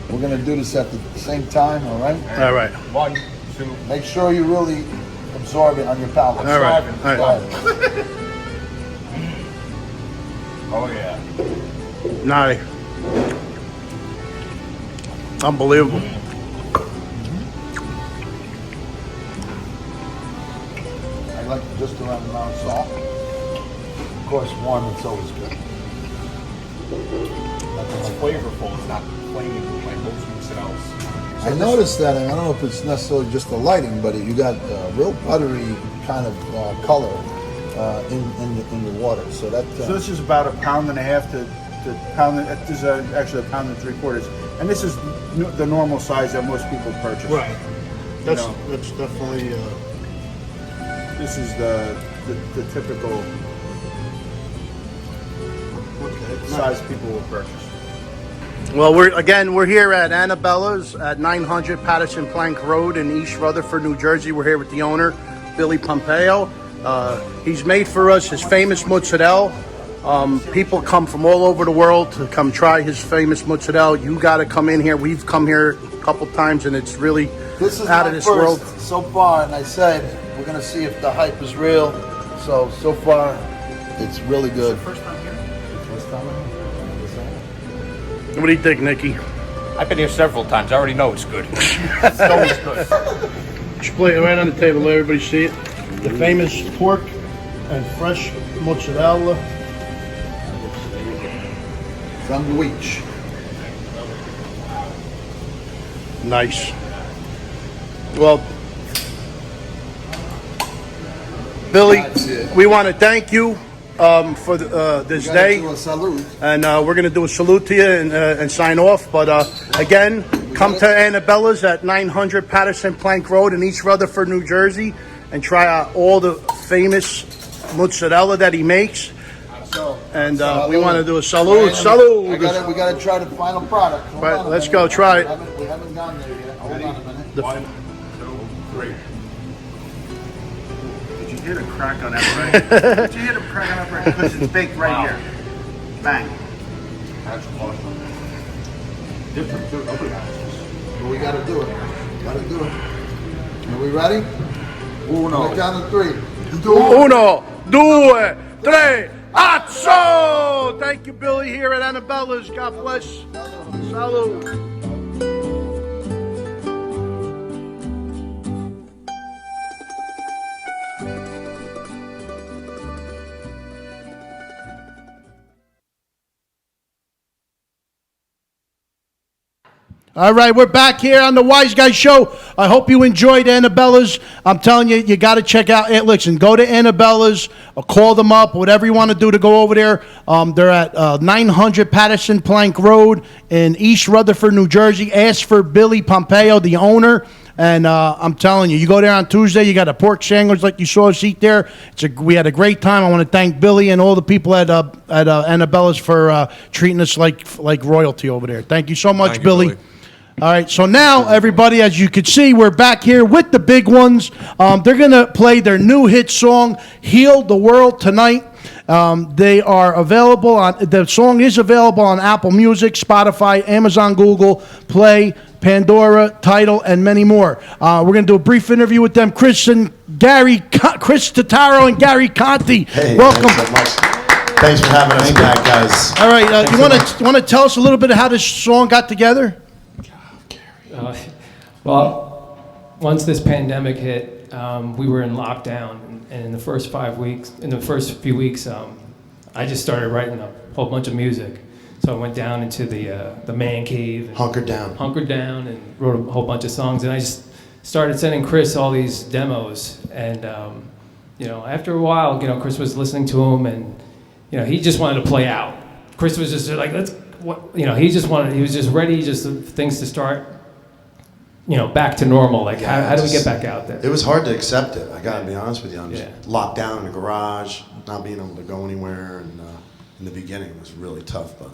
We're going to do this at the same time, all right? All right. 1, 2. Make sure you really absorb it on your palate. All right. Go ahead. Oh yeah. Nice. Unbelievable. I like just around the amount of salt. Of course, warm, it's always good. It's flavorful. It's not plain like most mozzarellas. I noticed that, and I don't know if it's necessarily just the lighting, but you got real buttery kind of color in the water. So that. So this is about 1.5 pounds to pound. This is actually 1 3/4 pounds, and this is the normal size that most people purchase. Right. That's definitely. This is the typical size people will purchase. Well, we're here at Annabella's at 900 Patterson Plank Road in East Rutherford, New Jersey. We're here with the owner, Billy Pompeo. He's made for us his famous mozzarella. People come from all over the world to come try his famous mozzarella. You got to come in here. We've come here a couple times, and it's really out of this world. So far, and I said we're gonna see if the hype is real. So far, it's really good. First time here? First time here. What do you think, Nikki? I've been here several times. I already know it's good. It's always good. Just play it right on the table. Let everybody see it. The famous pork and fresh mozzarella sandwich. Nice. Well, Billy, we want to thank you for this day, and we're going to do a salute to you and sign off. But again, come to Annabella's at 900 Patterson Plank Road in East Rutherford, New Jersey, and try out all the famous mozzarella that he makes. And we want to do a salute. Salute. We got to try the final product. Right, let's go try it. We haven't gone there yet. Hold on a minute. 1, 2, 3. Did you hear the crack on that bread? Did you hear the crack on that bread? Because it's baked right here. Bang. That's awesome. Different too. Nobody has this. But we got to do it. Got to do it. Are we ready? Uno. On the count of 3. Uno, due, tre. Azzo! Thank you, Billy, here at Annabella's. God bless. Salud. All right, we're back here on the Wiseguyz Show. I hope you enjoyed Annabella's. I'm telling you, you got to check out. Listen, go to Annabella's or call them up, whatever you want to do to go over there. They're at 900 Patterson Plank Road in East Rutherford, New Jersey. Ask for Billy Pompeo, the owner. And I'm telling you, you go there on Tuesday, you got a pork sandwich like you saw us eat there. We had a great time. I want to thank Billy and all the people at Annabella's for treating us like royalty over there. Thank you so much, Billy. All right, so now, everybody, as you can see, we're back here with the big ones. They're going to play their new hit song, Heal the World Tonight. They are available the song is available on Apple Music, Spotify, Amazon, Google Play, Pandora, Tidal, and many more. We're going to do a brief interview with them. Chris Totaro and Gary Conti. Hey, welcome. Thanks so much. Thanks for having us back, guys. All right, you want to tell us a little bit of how this song got together? Well, once this pandemic hit, we were in lockdown, and in the first few weeks, I just started writing a whole bunch of music. So I went down into the man cave, and hunkered down, and wrote a whole bunch of songs. And I just started sending Chris all these demos, and after a while, Chris was listening to them, and he just wanted to play out. Chris was just like, he was just ready, just things to start. Back to normal. Like, how do we get back out there? It was hard to accept it. I gotta be honest with you. I'm just locked down in the garage, not being able to go anywhere, and in the beginning it was really tough. But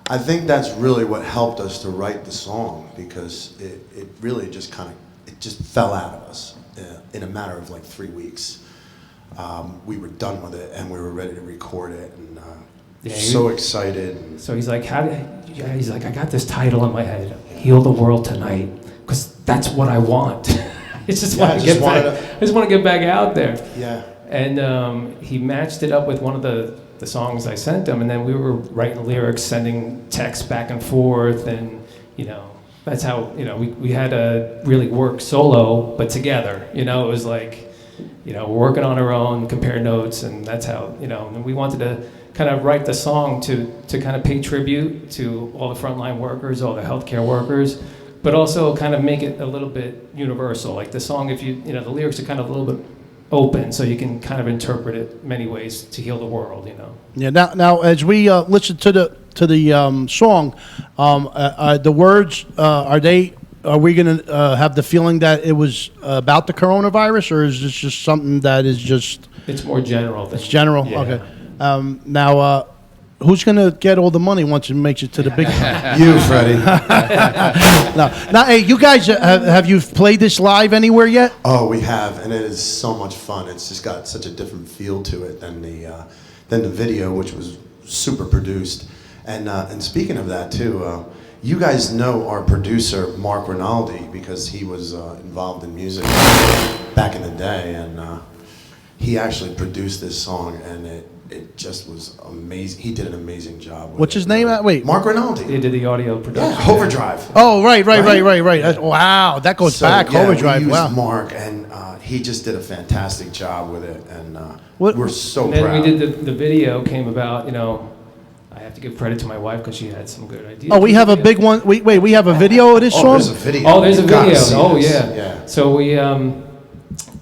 I think that's really what helped us to write the song, because it really just fell out of us in a matter of like 3 weeks. We were done with it, and we were ready to record it, and so excited. So he's like, he's like, I got this title in my head, Heal the World Tonight, because that's what I want. I just want to get back out there. Yeah. And he matched it up with one of the songs I sent him, and then we were writing lyrics, sending texts back and forth, and that's how we had to really work solo, but together. It was like we're working on our own, compare notes, and that's how and we wanted to kind of write the song to kind of pay tribute to all the frontline workers, all the healthcare workers, but also kind of make it a little bit universal. Like the song, if the lyrics are kind of a little bit open, so you can kind of interpret it many ways to heal the world. Yeah. Now, as we listen to the song, the words are we going to have the feeling that it was about the coronavirus, or is this just something that is just? It's more general. It's general. Yeah. Okay. Now, who's going to get all the money once it makes it to the big time? You, Freddie. Now, hey, you guys, have you played this live anywhere yet? Oh, we have, and it is so much fun. It's just got such a different feel to it than the video, which was super produced. And speaking of that too, you guys know our producer Mark Rinaldi because he was involved in music back in the day, and he actually produced this song, and it just was amazing. He did an amazing job with What's his name? Wait, Mark Rinaldi. They did the audio production. Yeah, Overdrive. Oh, right. Wow, that goes back. Yeah, Overdrive. we used Wow. Mark, and he just did a fantastic job with it, and we're so And then proud. we did the video came about. I have to give credit to my wife because she had some good ideas. Oh, we have a big one. We have a video of this song? There's a video. Oh, there's a You gotta video. see Oh, this. yeah. Yeah. So we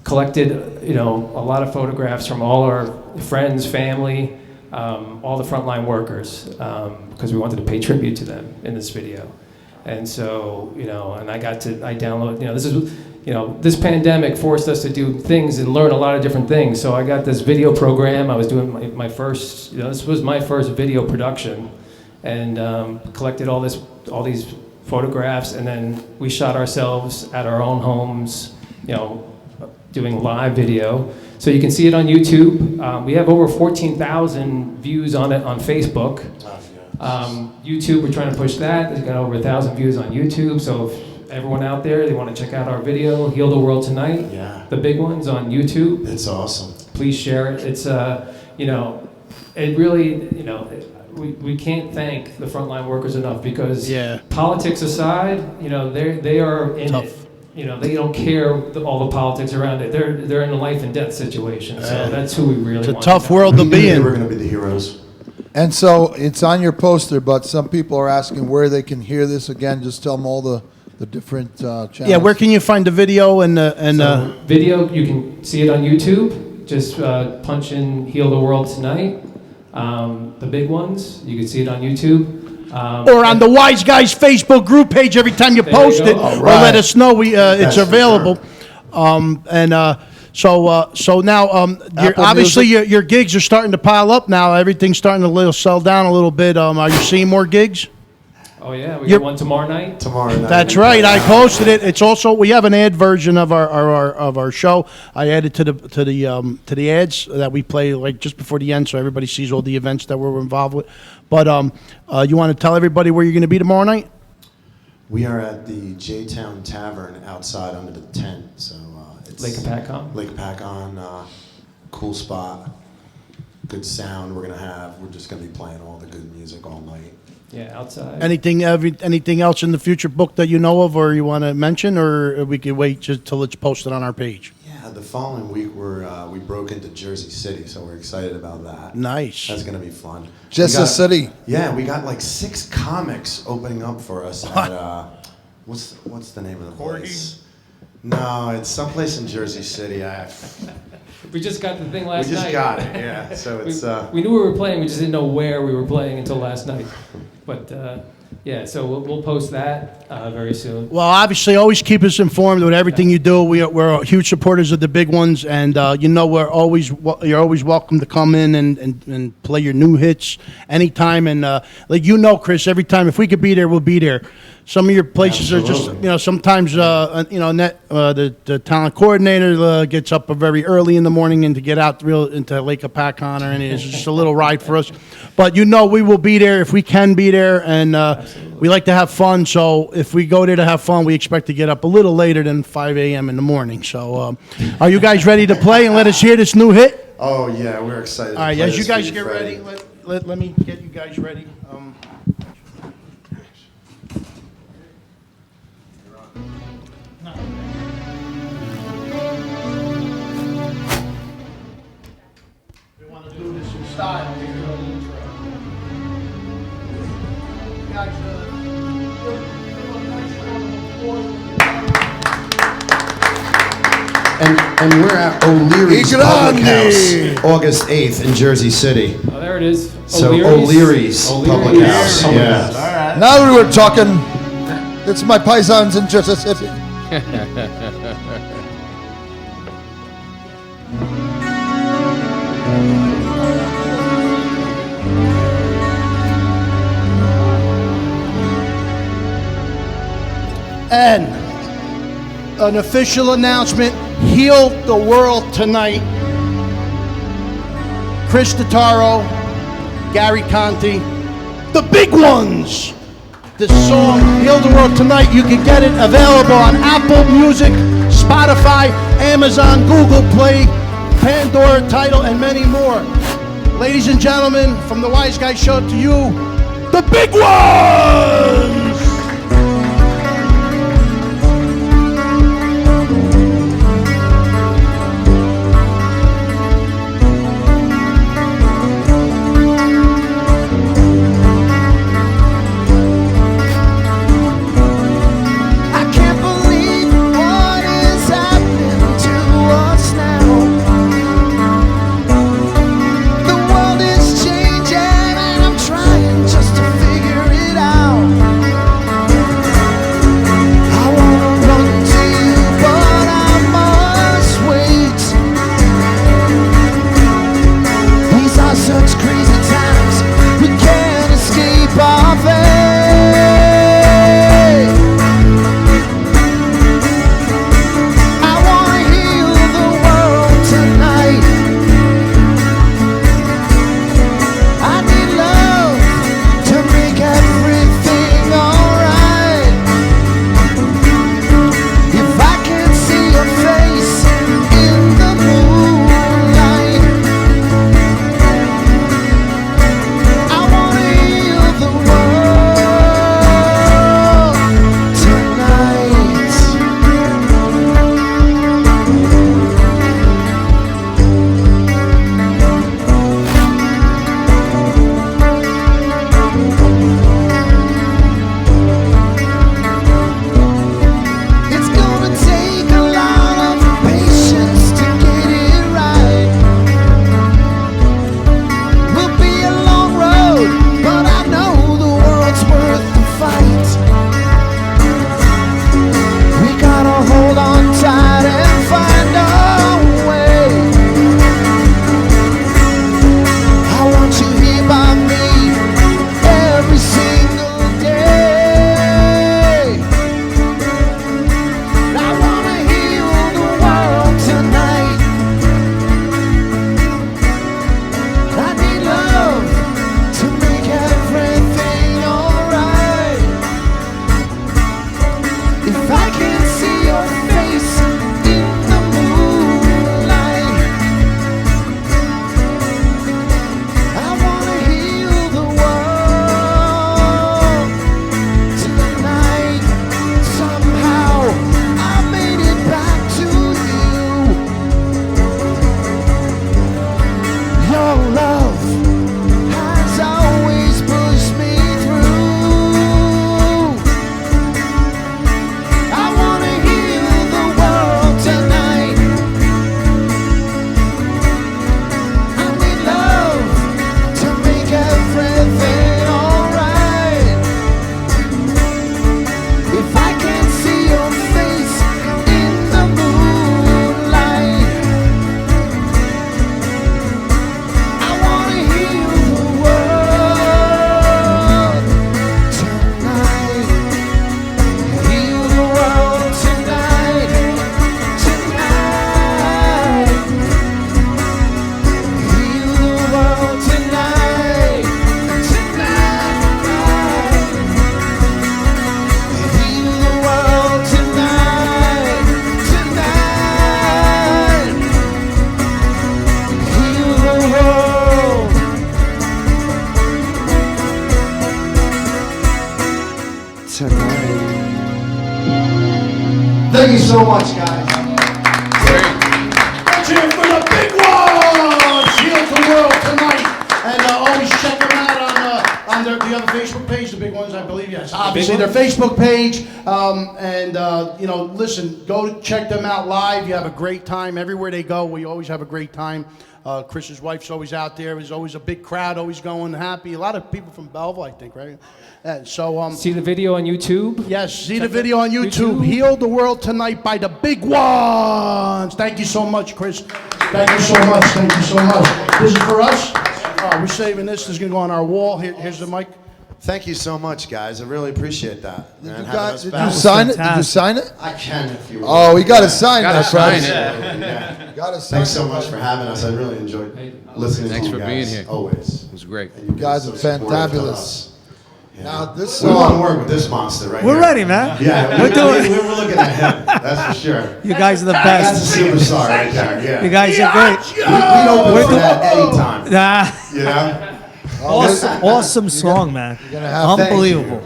collected, a lot of photographs from all our friends, family, all the frontline workers, because we wanted to pay tribute to them in this video. And so, and I download, this pandemic forced us to do things and learn a lot of different things. So I got this video program. I was doing my first, this was my first video production, and collected all these photographs, and then we shot ourselves at our own homes, doing live video. So you can see it on YouTube. We have over 14,000 views on it on Facebook. YouTube, we're trying to push that. There's got over 1,000 views on YouTube. So if everyone out there, they want to check out our video, Heal the World Tonight, the big one's on YouTube. It's awesome. Please share it. It's, it really, we can't thank the frontline workers enough because politics aside, they are in it. They don't care all the politics around it. They're in a life and death situation. So that's who we really want. It's a tough world to be in. We're going to be the heroes. And so it's on your poster, but some people are asking where they can hear this again. Just tell them all the different channels. Yeah, where can you find the video video? You can see it on YouTube. Just punch in "Heal the World Tonight." The big ones, you can see it on YouTube. Or on the Wiseguyz Facebook group page every time you post it, or let us know it's available. So now, obviously your gigs are starting to pile up now. Everything's starting to sell down a little bit. Are you seeing more gigs? Oh yeah, we got one tomorrow night. That's right. I posted it. It's also we have an ad version of our show. I added to the ads that we play like just before the end, so everybody sees all the events that we're involved with. But you want to tell everybody where you're going to be tomorrow night? We are at the J-Town Tavern outside under the tent. So it's Lake Apacon. Lake Apacon, cool spot, good sound. We're just going to be playing all the good music all night. Yeah, outside. Anything else in the future book that you know of, or you want to mention, or we could wait just till it's posted on our page? Yeah, the following week we broke into Jersey City, so we're excited about that. Nice. That's gonna be fun. Just a city. Yeah, we got like 6 comics opening up for us at what's the name of the place? No, it's someplace in Jersey City. We just got the thing last night. We just got it, yeah. So it's we knew we were playing. We just didn't know where we were playing until last night. But yeah, so we'll post that very soon. Well, obviously, always keep us informed with everything you do. We're huge supporters of the big ones, and you're always welcome to come in and play your new hits anytime. And Chris, every time if we could be there, we'll be there. Some of your places are just, sometimes, the talent coordinator gets up very early in the morning and to get out into Lake Apacon, and it's just a little ride for us. But we will be there if we can be there, and we like to have fun. So if we go there to have fun, we expect to get up a little later than 5 a.m. in the morning. So are you guys ready to play and let us hear this new hit? Oh yeah, we're excited. All right, as you guys get ready, let me get you guys ready. Style here. You guys, give a nice round of applause. And we're at O'Leary's Public House, August 8th in Jersey City. Oh, there it is. So O'Leary's Public House. Yeah. Now we were talking. It's my paisans in Jersey City. And an official announcement, Heal the World Tonight. Chris Totaro, Gary Conti, the big ones. This song, Heal the World Tonight, you can get it available on Apple Music, Spotify, Amazon, Google Play, Pandora, Tidal, and many more. Ladies and gentlemen, from the Wiseguyz Show to you, the big ones! Just to figure it out. Thank you so much, guys. Let's hear it for the big ones! Heal the world tonight. And always check them out on the other Facebook page, the big ones, I believe, yes. obviously their Facebook page. Listen, go check them out live. You have a great time everywhere they go. We always have a great time. Chris's wife's always out there. There's always a big crowd, always going happy. A lot of people from Belleville, I think, right? And so, see the video on YouTube? Yes, see the video on YouTube. Heal the World Tonight by the Big Ones. Thank you so much, Chris. Thank you so much. Thank you so much. This is for us. We're saving this. This is going to go on our wall. Here's the mic. Thank you so much, guys. I really appreciate that. Did you sign it? Did you sign it? I can if you want. Oh, we got to sign that, sign friends. it. Got to sign Thanks so much for having us. I really enjoyed listening Thanks to you for guys. being here. Always. It was great. You guys are fantabulous. Now this We want to song. work with this monster right We're here. ready, man. Yeah, We're doing. We're looking at him. That's for sure. You guys are the That's best. a superstar right there. Yeah. You guys are great. We'd open for that anytime. Nah. You know. Awesome song, man. Unbelievable.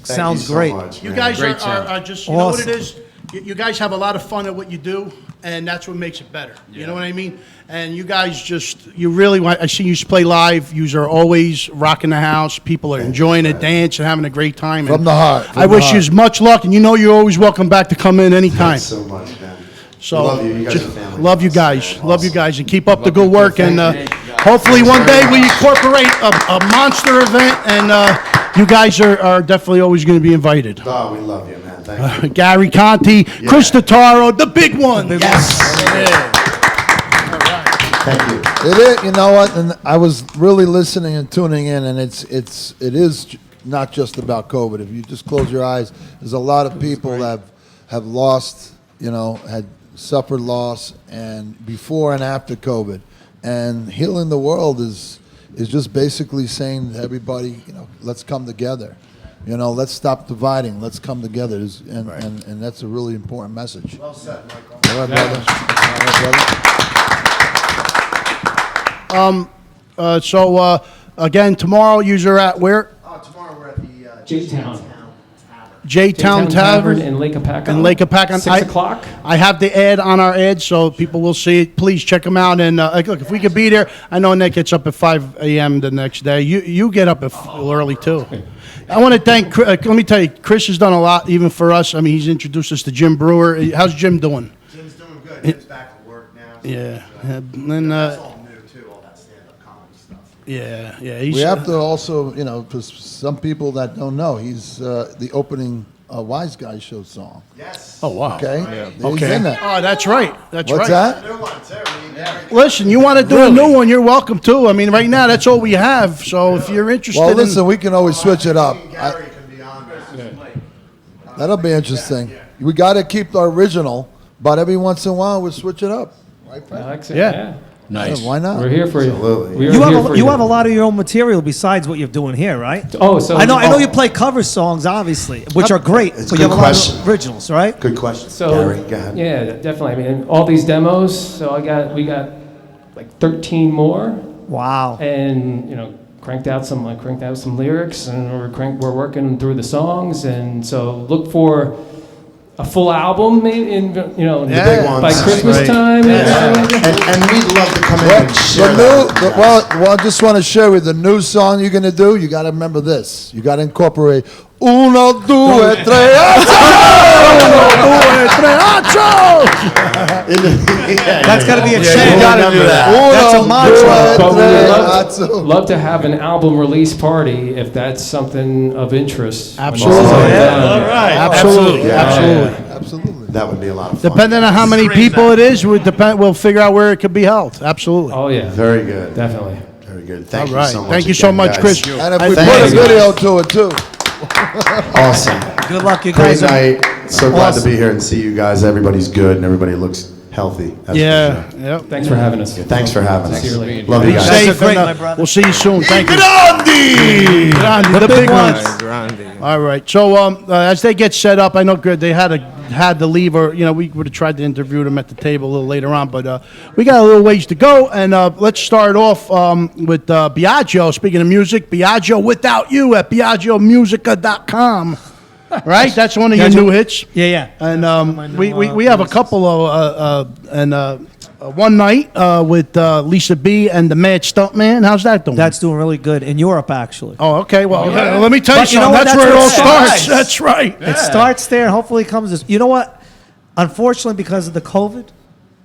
Sounds you great. So much, you guys are just, you know what it is? You guys have a lot of fun at what you do, and that's what makes it better. You know what I mean? And you guys you really, I see you play live. You are always rocking the house. People are enjoying it, dancing, having a great time. From the heart. I wish you as much luck, and you know you're always welcome back to come in anytime. Thanks so much, man. So, love you. You guys are family. Love you guys. Love you guys, and keep up the good work. And hopefully one day we incorporate a monster event, and you guys are definitely always going to be invited. Oh, we love you, man. Thank you. Gary Conti, Chris Totaro, the big one. Yes. Thank you. It is. You know what? And I was really listening and tuning in, and it is not just about COVID. If you just close your eyes, there's a lot of people that have lost. Had suffered loss, and before and after COVID, and healing the world is just basically saying to everybody, let's come together. Let's stop dividing. Let's come together, and that's a really important message. Well said, Michael. All right, brother. All right, brother. Again, tomorrow you're at where? Tomorrow we're at the J-Town Tavern in Lake Apacon. In Lake Apacon. 6 o'clock. I have the ad on our ad, so people will see it. Please check them out. And look, if we could be there, I know Nick gets up at 5 a.m. the next day. You get up early too. I want to thank. Let me tell you, Chris has done a lot, even for us. I mean, he's introduced us to Jim Brewer. How's Jim doing? Jim's doing good. Jim's back at work now. So Yeah. And that's all new too. All that stand-up comedy stuff. Yeah. We have to also, because some people that don't know, he's the opening Wiseguyz Show song. Yes. Oh wow. Okay. Yeah. He's Okay. in that. Oh, that's right. That's What's right. that? Listen, you want to do a new one? You're welcome to. I mean, right now that's all we have. So if you're interested, Well, listen, we can always switch it up. That'll be interesting. We got to keep the original, but every once in a while we'll switch it up. Right, Fred? Yeah. Nice. Yeah, why not? We're here for you. We are You here have for you have a lot of your own material besides what you're doing here, right? Oh, so I know you play cover songs, obviously, which are great. It's But a you have good a lot question. of originals, right? Good question. So Gary, go ahead. yeah, definitely. I mean, all these demos. So we got like 13 more. Wow. And cranked out some lyrics, and we're working through the songs, and so look for a full album maybe in The big ones. by Christmas Right. time. And we'd love to come in and share Well, I just want to share with the new song you're going to do. You got to remember this. You got to incorporate uno, due, tre, That's got to be a chant. You gotta do that. That's a mantra. But we would love to have an album release party if that's something of interest. Absolutely. All right. Absolutely. Absolutely. That would be a lot of fun. Depending on how many people it is, we'll figure out where it could be held. Absolutely. Oh yeah. Very good. Definitely. Very good. Thank All you right. so much. Thank you so again, much, guys. Chris. And if we Thank put a you. video to it too. Awesome. Good luck, you Great guys. night. So glad to be here and see you guys. Everybody's good and everybody looks healthy. That's for Yeah. sure. Yep. Thanks for having us. Yeah, thanks for having us. Sincerely. Love you Be guys. safe, great, and my brother. we'll see you soon. Thank you. Grandi! Grandi, the big ones. Grande. All right. So as they get set up, I know they had to leave, or we would have tried to interview them at the table a little later on, but we got a little ways to go, and let's start off with Biagio. Speaking of music, Biagio Without You at BiagioMusica.com. Right, that's one of your new hits. Yeah. And we have a couple of one night with Lisa B and the Mad Stuntman. How's that doing? That's doing really good in Europe, actually. Oh, okay. Well, let me tell you But you know something. what? That's where it all starts. starts. That's right. It starts there. Hopefully, it comes. You know what? Unfortunately, because of the COVID,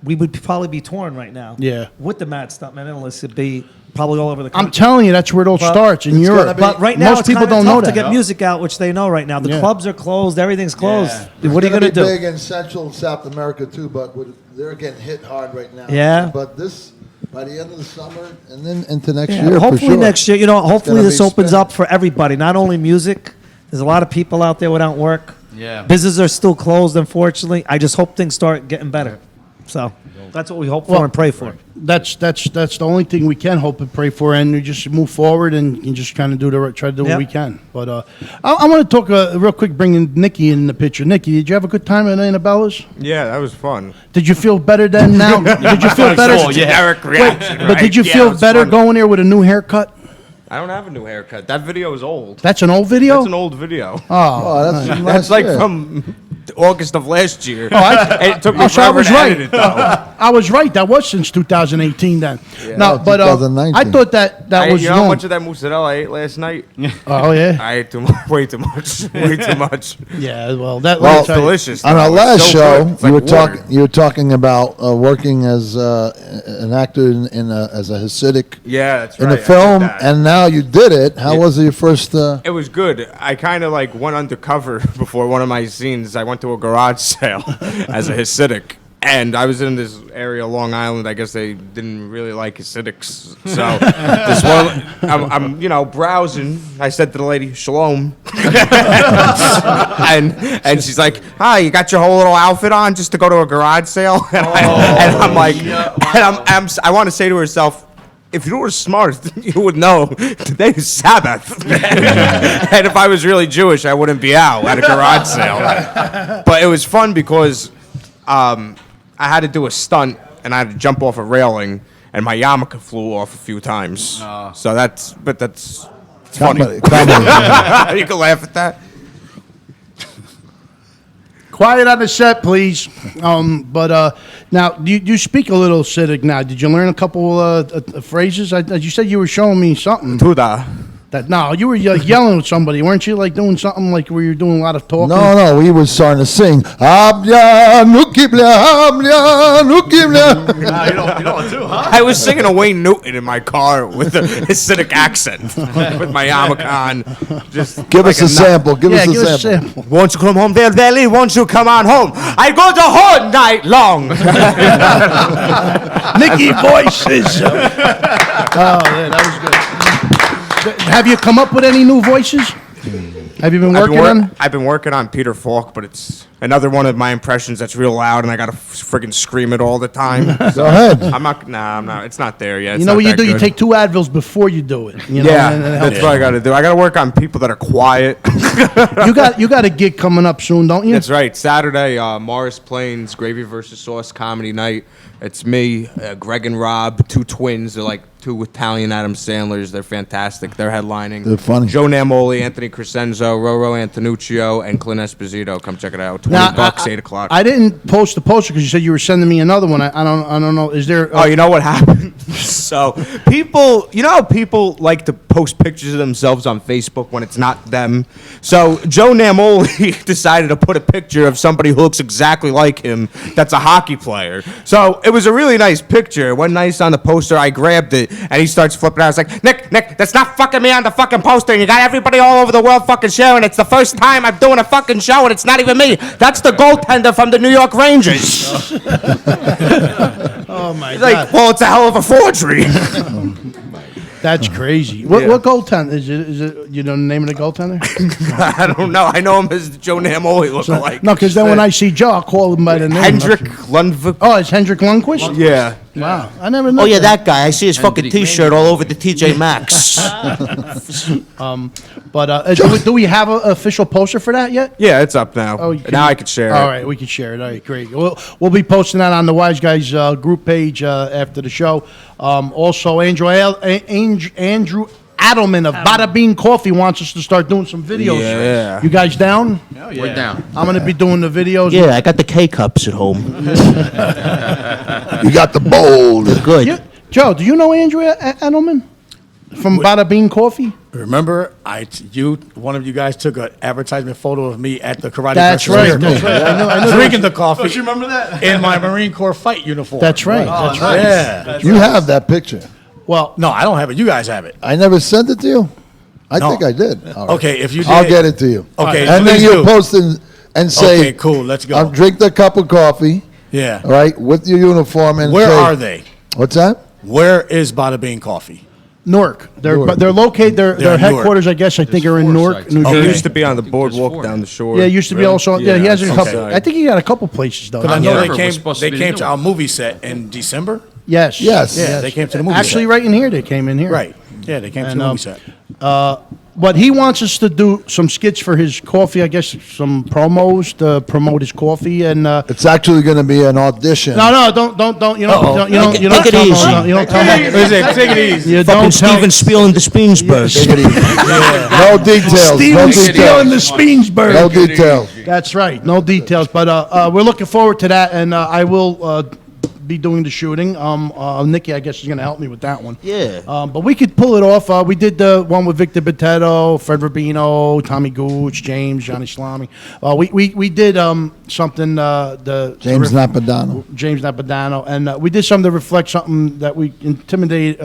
we would probably be torn right now. Yeah. With the Mad Stuntman, and Alyssa B, probably all over the country. I'm telling you, that's where it all starts in Europe. But right now, most people don't know to that. get music out, which they know right now. The Yeah. clubs are closed. Everything's closed. It's What are you gonna going to be do? big in Central and South America too, but they're getting hit hard right now. Yeah. But this, by the end of the summer and then into next Yeah, year, hopefully for sure. next year. Hopefully gonna this be opens spent. up for everybody, not only music. There's a lot of people out there without work. Yeah. Businesses are still closed, unfortunately. I just hope things start getting better. So that's what we hope for and pray for. That's the only thing we can hope and pray for, and we just move forward and just kind of try to do what Yep. we can. But I want to talk real quick, bringing Nikki in the picture. Nikki, did you have a good time at Annabella's? Yeah, that was fun. Did you feel better than now? Did you feel better? Generic reaction, But did you right? Yeah, feel it was better fun. going there with a new haircut? I don't have a new haircut. That video is old. That's an old video? That's an old video. Oh, that's nice. That's like Yeah. from August of last year. Oh, it took me so I forever was to right. edit it, though. I was right. That was since 2018 then. Yeah. No, No, but 2019. I thought that was You know how wrong. much of that mozzarella I ate last night? Oh, yeah? I ate too much. Way too much. Way too much. Yeah, well, that Well, was delicious. On though. our It was last so show, good. It's you like were water. talking. You were talking about working as an actor as a Hasidic. Yeah, that's in right. the I did film, that. and now you did it. How was your first? It was good. I kind of like went undercover before one of my scenes. I went to a garage sale as a Hasidic. And I was in this area, Long Island. I guess they didn't really like Hasidics. So this one, I'm browsing. I said to the lady, "Shalom," and she's like, "Hi, you got your whole little outfit on just to go to a garage sale?" And I'm like, I want to say to herself, if you were smart, you would know today is Sabbath. And if I was really Jewish, I wouldn't be out at a garage sale. But it was fun because I had to do a stunt, and I had to jump off a railing, and my yarmulke flew off a few times. So that's funny. Comedy. You can laugh at that. Quiet on the set, please. But now, you speak a little Hasidic now. Did you learn a couple phrases? You said you were showing me something. Tuda. No, you were yelling at somebody, weren't you? Like doing something like where you're doing a lot of talking. No, we were starting to sing. Abya, nukibla, abya, nukibla. You know it too, huh? I was singing a Wayne Newton in my car with a Hasidic accent, with my yarmulke on. Just Give like us a sample. Give us a sample. Won't you come home there, Belly? Won't you come on home? I go to all night long. Nicky voices. Oh, yeah, that was good. Have you come up with any new voices? Have you been working on? I've been working on Peter Falk, but it's another one of my impressions that's real loud, and I gotta friggin' scream it all the time. Go ahead. I'm not. It's not there yet. You know what you do? You take 2 Advils before you do it. You know, Yeah, and it helps. that's what I gotta do. I gotta work on people that are quiet. You got a gig coming up soon, don't you? That's right. Saturday, Morris Plains Gravy versus Sauce comedy night. It's me, Greg and Rob, 2 twins. They're like 2 Italian Adam Sandlers. They're fantastic. They're headlining. They're funny. Joe Namoli, Anthony Crescenzo, Roro Antonuccio, and Clint Esposito. Come check it out. $20, 8 o'clock. I didn't post the poster because you said you were sending me another one. I don't know. Is there? Oh, you know what happened? So people, you know how people like to post pictures of themselves on Facebook when it's not them? So Joe Namoli decided to put a picture of somebody who looks exactly like him that's a hockey player. So it was a really nice picture. It went nice on the poster. I grabbed it, and he starts flipping out. I was like, Nick, that's not fucking me on the fucking poster. And you got everybody all over the world fucking sharing. It's the first time I'm doing a fucking show, and it's not even me. That's the goaltender from the New York Rangers. Oh my He's God! like, well, it's a hell of a forgery. That's crazy. What goaltender is it? Is it? You know the name of the goaltender? I don't know. I know him as Joe Namoli lookalike. No, because then when I see Joe, I'll call him by the name. Hendrik Lundvik. Oh, it's Hendrik Lundqvist? Yeah. Wow. I never know. Oh, yeah, that guy. I see his fucking T-shirt all over the TJ Maxx. Do we have an official poster for that yet? Yeah, it's up now. Oh, Now I can share it. All right, we can share it. All right, great. We'll be posting that on the Wiseguyz group page after the show. Also, Andrew Adelman of Bada Bean Coffee wants us to start doing some videos. Yeah. You guys down? Hell yeah. We're down. I'm going to be doing the videos. Yeah, I got the K-cups at home. You got the bold. Good. Joe, do you know Andrea Adelman from Bada Bean Coffee? Remember, one of you guys took an advertisement photo of me at the karate. That's practice. right. That's right. I know Drinking the coffee. Don't you remember that? In my Marine Corps fight uniform. That's right. That's right. Yeah. You have that picture. Well, No, I don't have it. You guys have it. I never sent it to you. I No. think I did. All right. Okay, if you did, I'll get it to you. Okay, and then please you do. post and say, Okay, cool. Let's go. Drink the cup of coffee. Yeah. All right, with your uniform and Where say- are they? What's that? Where is Bada Bean Coffee? Newark. Newark. They're located. Their They're in headquarters, I guess. I think are in Newark, New He Jersey. used to be on the boardwalk down the shore. Yeah, used to be also. Yeah, he has a couple. outside. I think he got a couple places though. Because I know Denver was they supposed came. to They be came the to new our one. movie set in December. Yes. Yes. Yeah, they came to the movie Actually, set. right in here, they came in here. Right. Yeah, they came to And, the movie set. But he wants us to do some skits for his coffee. I guess some promos to promote his coffee and. It's actually going to be an audition. No, don't. You don't. You don't Take it tell easy. no, you don't tell me. Take it easy. You Fucking don't tell. Steven Spielberg the Spielsberg. Take it easy. No details. Steven no Spiel details. and the Spielsberg. No details. That's right. No details. But we're looking forward to that, and I will be doing the shooting. Nikki, I guess, is going to help me with that one. Yeah. But we could pull it off. We did the one with Victor Botetto, Fred Rubino, Tommy Gooch, James, Johnny Salami. We did something. The James Napadano. James Napadano, and we did something to reflect something that we intimidated.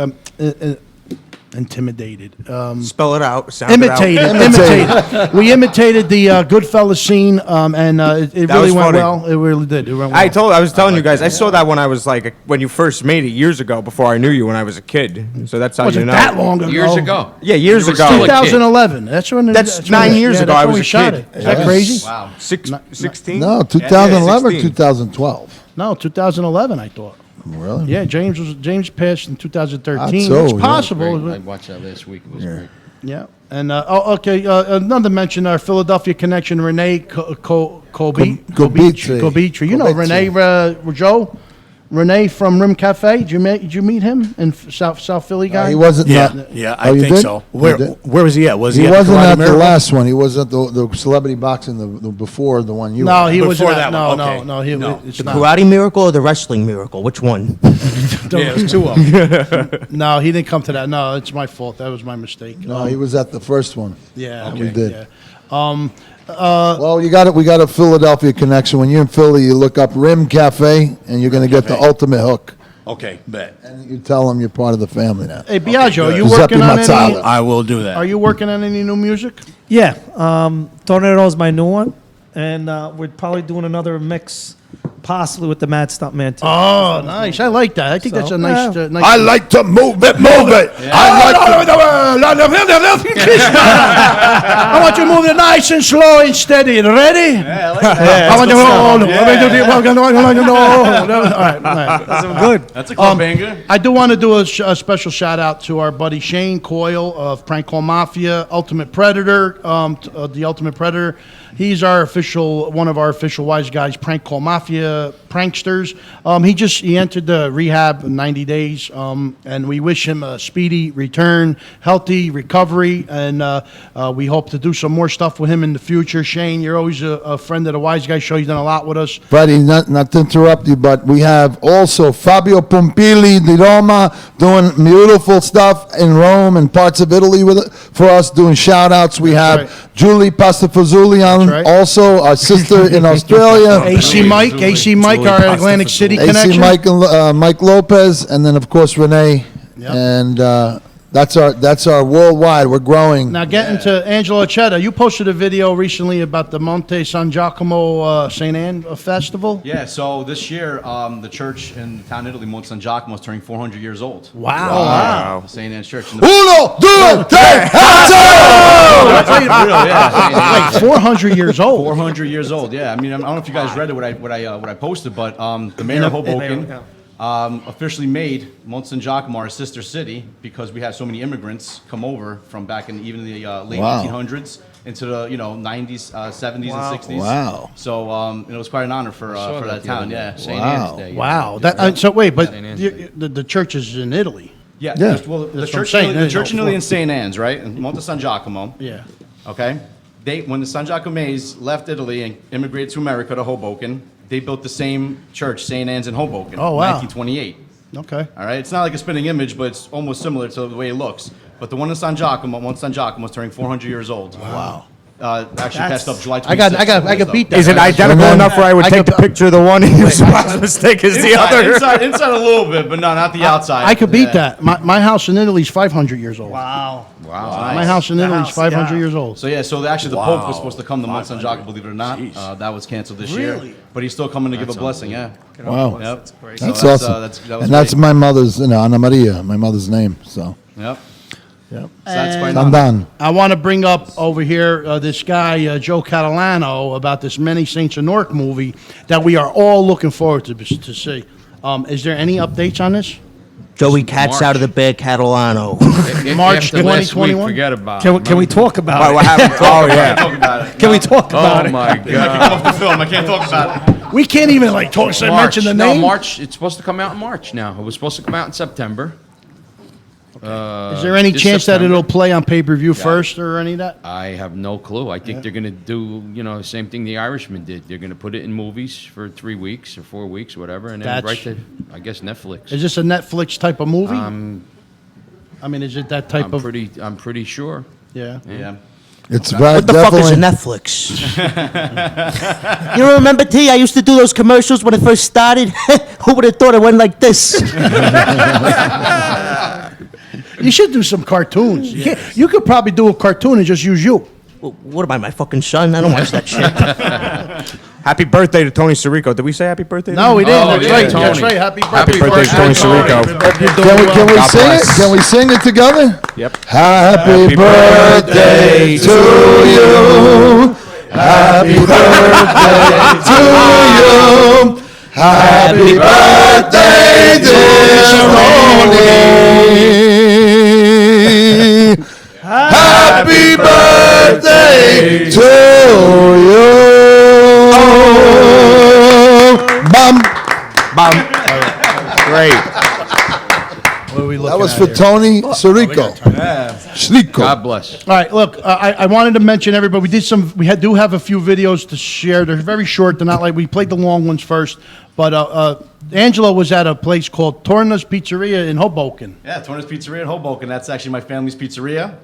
Spell it out. Sound it out. Imitated. We imitated the Goodfellas scene, and it That really was went funny. well. It really did. It went well. I was telling you guys, I saw that when I was like, when you first made it years ago, before I knew you when I was a kid. So that's how Was you it know. that long ago? Years ago. Yeah, years You were ago. still a kid. 2011. That's when. That's when 9 years yeah, ago. that's I when was we a shot kid. it. Is that crazy? Wow. 16? No, 2011 or 16. 2012. No, 2011. I thought. Really? Yeah, James passed in 2013. That's so, It's yeah. possible. I watched that last week. It was great. Yeah, and okay. Another mention: our Philadelphia connection, Renee Kobitri. You know Renee, Joe. Renee from Rim Cafe. Did you meet him in South Philly guy? He wasn't. Yeah, I you think did? so. You Where did? was he at? Was he, He at wasn't Karate at the Miracle? last one. He was at the celebrity boxing the before the one you. No, were. he was Before not. that No, one, no, okay. no. He, No. It's The not. Karate Miracle or the Wrestling Miracle? Which one? Yeah, there's two of them. No, he didn't come to that. No, it's my fault. That was my mistake. No, he was at the first one. Yeah, we did. Yeah. Well, you got it. We got a Philadelphia connection. When you're in Philly, you look up Rim Cafe, and you're going to get the ultimate hook. Okay, bet. And you tell them you're part of the family now. Hey, Biagio, are you Giuseppe working on any? Mazzara. I will do that. Are you working on any new music? Yeah, Tornado is my new one, and we're probably doing another mix, possibly with the Mad Stuntman too. Oh, nice. I like that. I think that's a nice. Yeah. Nice I like to move it, move it. I want you to move it nice and slow and steady. Ready? Yeah, I like that. I want you to That's good. That's a club banger. I do want to do a special shout out to our buddy Shane Coyle of Prank Call Mafia, Ultimate Predator, the Ultimate Predator. He's one of our official Wiseguyz Prank Call Mafia pranksters. He entered the rehab in 90 days, and we wish him a speedy return, healthy recovery, and we hope to do some more stuff with him in the future. Shane, you're always a friend of the Wiseguyz Show. You've done a lot with us. Freddie, not to interrupt you, but we have also Fabio Pompili di Roma doing beautiful stuff in Rome and parts of Italy for us, doing shout-outs. We have Julie Pastafazzuli on also, our sister in Australia. AC Mike, our Atlantic City connection. AC Mike and Mike Lopez, and then of course Renee, and that's our worldwide. We're growing. Now getting to Angelo Accetta, you posted a video recently about the Monte San Giacomo St. Anne Festival. Yeah, so this year, the church in the town Italy, Monte San Giacomo, is turning 400 years old. Wow. The St. Anne's Church. Uno, due, tre, Like 400 years old. 400 years old, yeah. I mean, I don't know if you guys read it, what I posted, but the mayor of Hoboken officially made Monte San Giacomo our sister city because we have so many immigrants come over from back in even the late 1800s into the 90s, 70s, and 60s. Wow. So it was quite an honor for that town. Yeah. St. Anne's Day. Wow. So wait, but the church is in Italy. Yeah. Yeah. Well, the That's what I'm church, saying. the church in Italy in St. Anne's, right? In Monte San Giacomo. Yeah. Okay. When the San Giacomes left Italy and immigrated to America to Hoboken, they built the same church, St. Anne's in Hoboken, Oh, wow. 1928. Okay. All right. It's not like a spinning image, but it's almost similar to the way it looks. But the one in San Giacomo, is turning 400 years old. Wow. Actually passed up July 26th. I got beat that. Is it identical enough where I would take the picture of the one and use the mistake as the other? Inside a little bit, but no, not the outside. I could beat that. My house in Italy is 500 years old. Wow. Wow. My house in Italy is 500 years old. So actually the Pope was supposed to come to Monte San Giacomo, believe it or not. That was canceled this year. Really? But he's still coming to give a blessing, yeah. Wow. Yep. That's So awesome. that was And that's great. my mother's, Anna Maria, my mother's name. So. Yep. Yep. So that's quite And done. I want to bring up over here this guy, Joe Catalano, about this Many Saints of Newark movie that we are all looking forward to see. Is there any updates on this? Joey Cat's out of the bed, Catalano. March After last week, 2021? forget about Can we talk about it? What happened? Oh, yeah. Talk about it. Can we talk about Oh it? my I can't God. off the film. I can't talk about it. We can't even mention the name. No, March. It's supposed to come out in March now. It was supposed to come out in September. Is there any this chance that September. it'll play on pay-per-view first or any of that? I have no clue. I think they're going to do, the same thing the Irishman did. They're going to put it in movies for 3 weeks or 4 weeks, whatever, and then That's- right to, I guess, Netflix. Is this a Netflix type of movie? I mean, is it that type of? I'm pretty sure. Yeah. Yeah. It's What the fuck is a Netflix? You don't remember, T? I used to do those commercials when it first started. Who would have thought it went like this? You should do some cartoons. You could probably do a cartoon and just use you. Well, what am I, my fucking son? I don't watch that shit. Happy birthday to Tony Sirico. Did we say happy birthday? to No, him? we didn't. Oh, That's yeah, right. Tony. That's right. Happy birthday. Happy birthday to Tony Sirico. Can we God sing bless. it? Can we sing it together? Yep. Happy birthday to you. Happy birthday to you. Happy birthday, dear Ronnie. Happy birthday to you. Bum. Bum. Great. What are we looking That was at for here? Tony Sirico. Sirico. God bless. All right, look, I wanted to mention everybody. We do have a few videos to share. They're very short. They're not like we played the long ones first. But Angelo was at a place called Torna's Pizzeria in Hoboken. Yeah, Torna's Pizzeria in Hoboken. That's actually my family's pizzeria.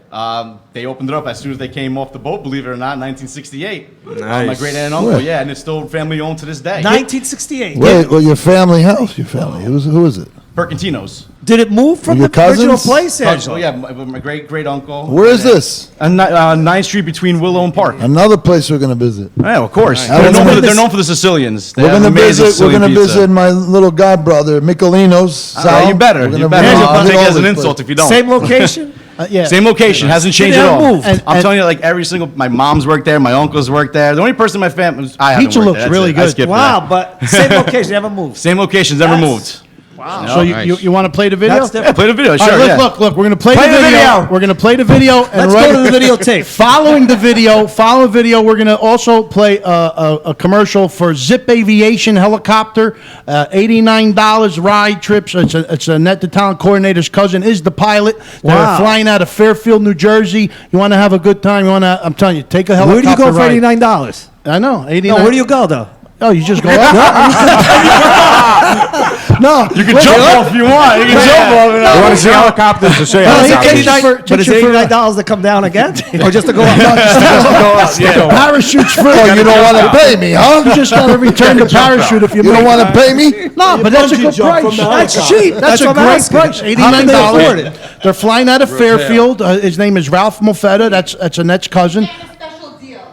They opened it up as soon as they came off the boat, believe it or not, in 1968. My Nice. great aunt and uncle, What? yeah, and it's still family owned to this day. 1968. Wait, well, your family house? Your family. Who is it? Percantino's. Did it move from Your the original cousins? place, Oh, Angelo? yeah, my great uncle. Where is this? On 9th Street between Willow and Park. Another place we're going to visit. Yeah, of course. Nice. They're known for the Sicilians. They We're have going to amazing visit. We're Sicilian going to pizza. visit my little godbrother, Michelino's. Sal. You better. We're You gonna better. visit I'll take it as all an this insult place. if you don't. Same location? Yeah. Same location. Hasn't changed They at haven't all. moved. I'm telling you, like every single, my mom's worked there, my uncles worked there. The only person in my family, I haven't Pizza worked looks there. That's really it. I good. skipped Wow, that. but same location, never moved. Same locations, never moved. Wow. So you want to play the video? That's different. Yeah, play the video. Sure. All right, yeah. look, we're going to play Play the the video. video. We're going to play the video. And Let's go to the videotape. Following the video, we're going to also play a commercial for Zip Aviation helicopter. $89 ride trips. It's a Net to Talent coordinator's cousin is the pilot. They're Wow. flying out of Fairfield, New Jersey. You want to have a good time? I'm telling you, take a helicopter Where do you go for ride. $89? I know, 89. No, where do you go, though? Oh, you just go up? No. You can jump off if you want. You can jump off. You want to see helicopters to say No, he helicopters? takes you for- But it's $89 to come down again? Or just to go up? Parachute's free. Oh, you don't want to pay me, huh? You just got to return the parachute if you You don't make want to pay me? No, but that's a good price. That's cheap. That's a what I'm great asking. price. How can they afford $89. it? They're flying out of Fairfield. His name is Ralph Mofetta. That's Annette's cousin.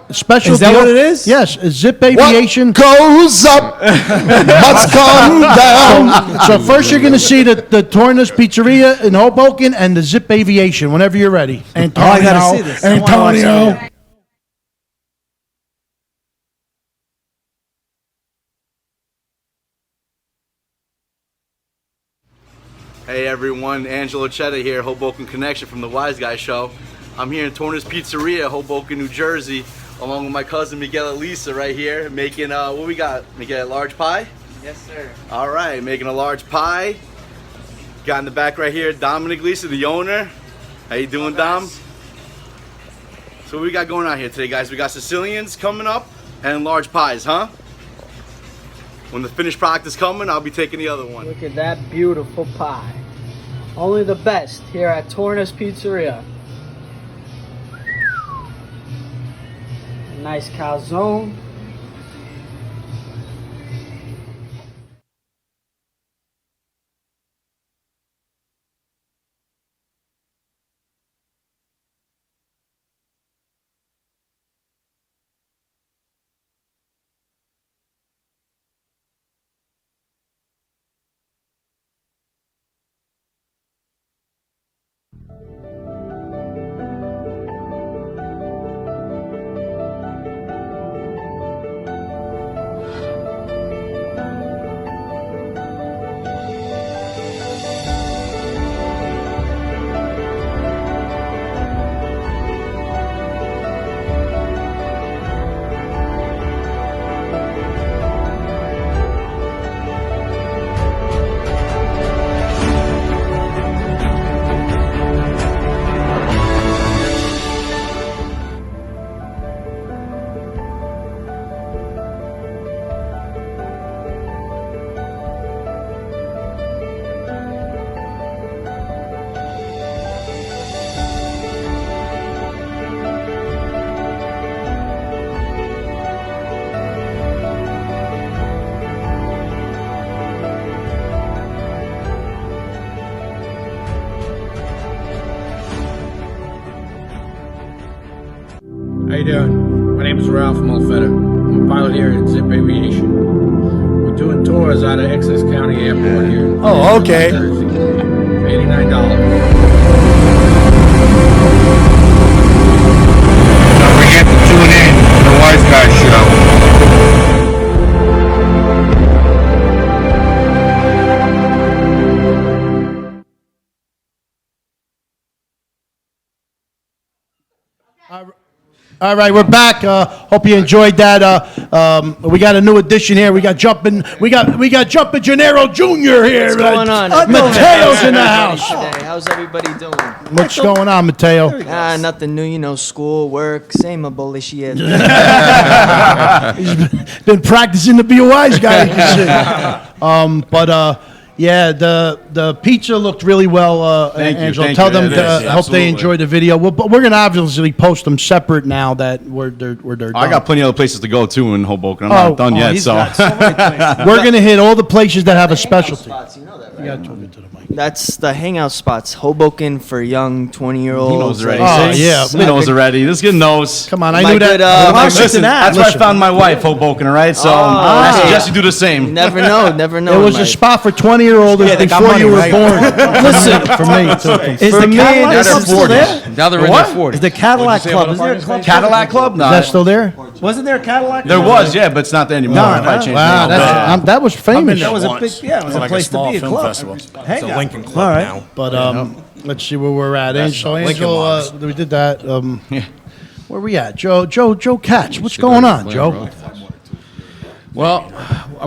Special Is that deal. what it is? Yes, Zip Aviation. What goes up must come down. So first you're going to see the Torna's Pizzeria in Hoboken and the Zip Aviation whenever you're ready. Antonio. I gotta see this. I wanna watch Antonio. that. Hey everyone, Angelo Chetta here, Hoboken Connection from the Wiseguyz Show. I'm here in Torna's Pizzeria, Hoboken, New Jersey, along with my cousin Miguel and Lisa right here, making, what we got? Miguel, large pie? Yes, sir. All right, making a large pie. Got in the back right here, Dominic Lisa, the owner. How you doing, Dom? So what we got going on here today, guys? We got Sicilians coming up and large pies, huh? When the finished product is coming, I'll be taking the other one. Look at that beautiful pie. Only the best here at Torna's Pizzeria. Nice calzone. How you doing? My name is Ralph Mulfetta. I'm a pilot here at Zip Aviation. We're doing tours out of Essex County Airport here. Oh, okay. For $89. Don't forget to tune in to the Wiseguyz Show. All right, we're back. Hope you enjoyed that. We got a new addition here. We got Jumpin' Gennaro Jr. here. What's going on? Mateo's in the house. Today. How's everybody doing? What's going on, Mateo? Nothing new, you know, school, work, same abolish shit. He's been practicing to be a wise guy, you can see. Yeah, the pizza looked really well, Thank you, Angelo. thank Tell you. them It is, hope they absolutely. enjoyed the video. But we're gonna obviously post them separate now that they're done. I got plenty of other places to go too in Hoboken. I'm not done yet, he's so. got so many places. We're gonna hit all the places that have a specialty. You know that, right? You gotta talk into the mic. That's the hangout spots. Hoboken for young 20-year-olds. He knows already. Oh, See? yeah. He knows already. This kid knows. Come on, I My knew that. good, Listen, that's where I found my wife, Hoboken, all right? So I okay. suggest you do the same. Never know. It was a spot for 20-year-olds before you were born. Listen, for me, Is the Cadillac Club still there? Now they're in their 40s. Is the Cadillac Club? Is there a club? Cadillac Club? No. Is that still there? Wasn't there a Cadillac? There was, yeah, but it's not there anymore. No, Probably changed wow, the name. that was famous. That was a big, yeah, it was a like a place to small be, a film club. festival. Hang It's a on. Lincoln Club All right. now. But let's see where we're at. That's Lincoln Angel, Logs. we did that. Where we at? Joe Catch. What's going on, Joe? Well,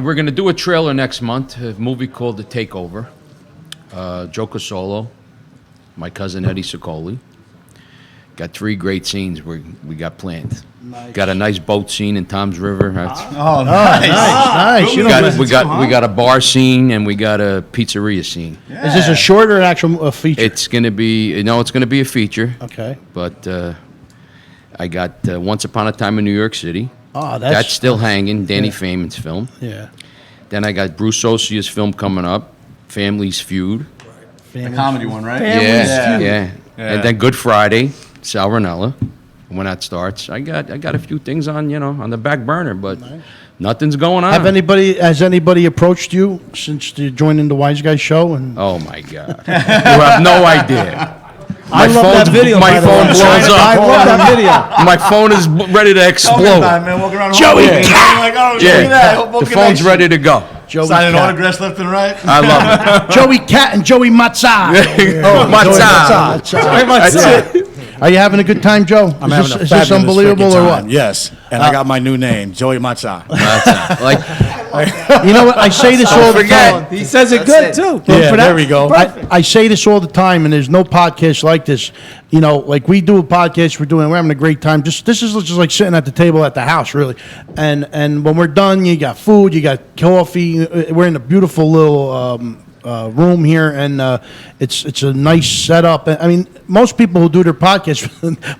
we're going to do a trailer next month, a movie called The Takeover. Joe Casolo, my cousin Eddie Sicoli. Got 3 great scenes we got planned. Nice. Got a nice boat scene in Tom's River. Nice. You know, We got a bar scene and we got a pizzeria scene. Is this a short or an actual feature? It's going to be it's going to be a feature. Okay. But I got Once Upon a Time in New York City. Oh, that's still hanging. Danny Feynman's film. Yeah. Then I got Bruce Osia's film coming up, Family's Feud. The comedy one, right? Yeah. And then Good Friday, Sal Ranella. When that starts, I got a few things on the back burner, but nothing's going on. Has anybody approached you since you joined in the Wiseguyz Show? And Oh my God, you have no idea. I love that video. My phone blows up. I love that video. My phone is ready to explode. Joey, like, oh, look at that. The phone's ready to go. Joey Signing Cat. autographs left and right. I love it. Joey Cat and Joey Matza. Matza. That's it. Are you having a good time, Joe? I'm having a Is this fabulous unbelievable freaking or time. what? Yes, and I got my new name, Joey Matza. Like You know what? I say this all the time. He says it good too. Yeah, there we go. I say this all the time, and there's no podcast like this. You know, like we do a podcast, we're having a great time. This is just like sitting at the table at the house, really. And when we're done, you got food, you got coffee. We're in a beautiful little room here, and it's a nice setup. I mean, most people who do their podcast,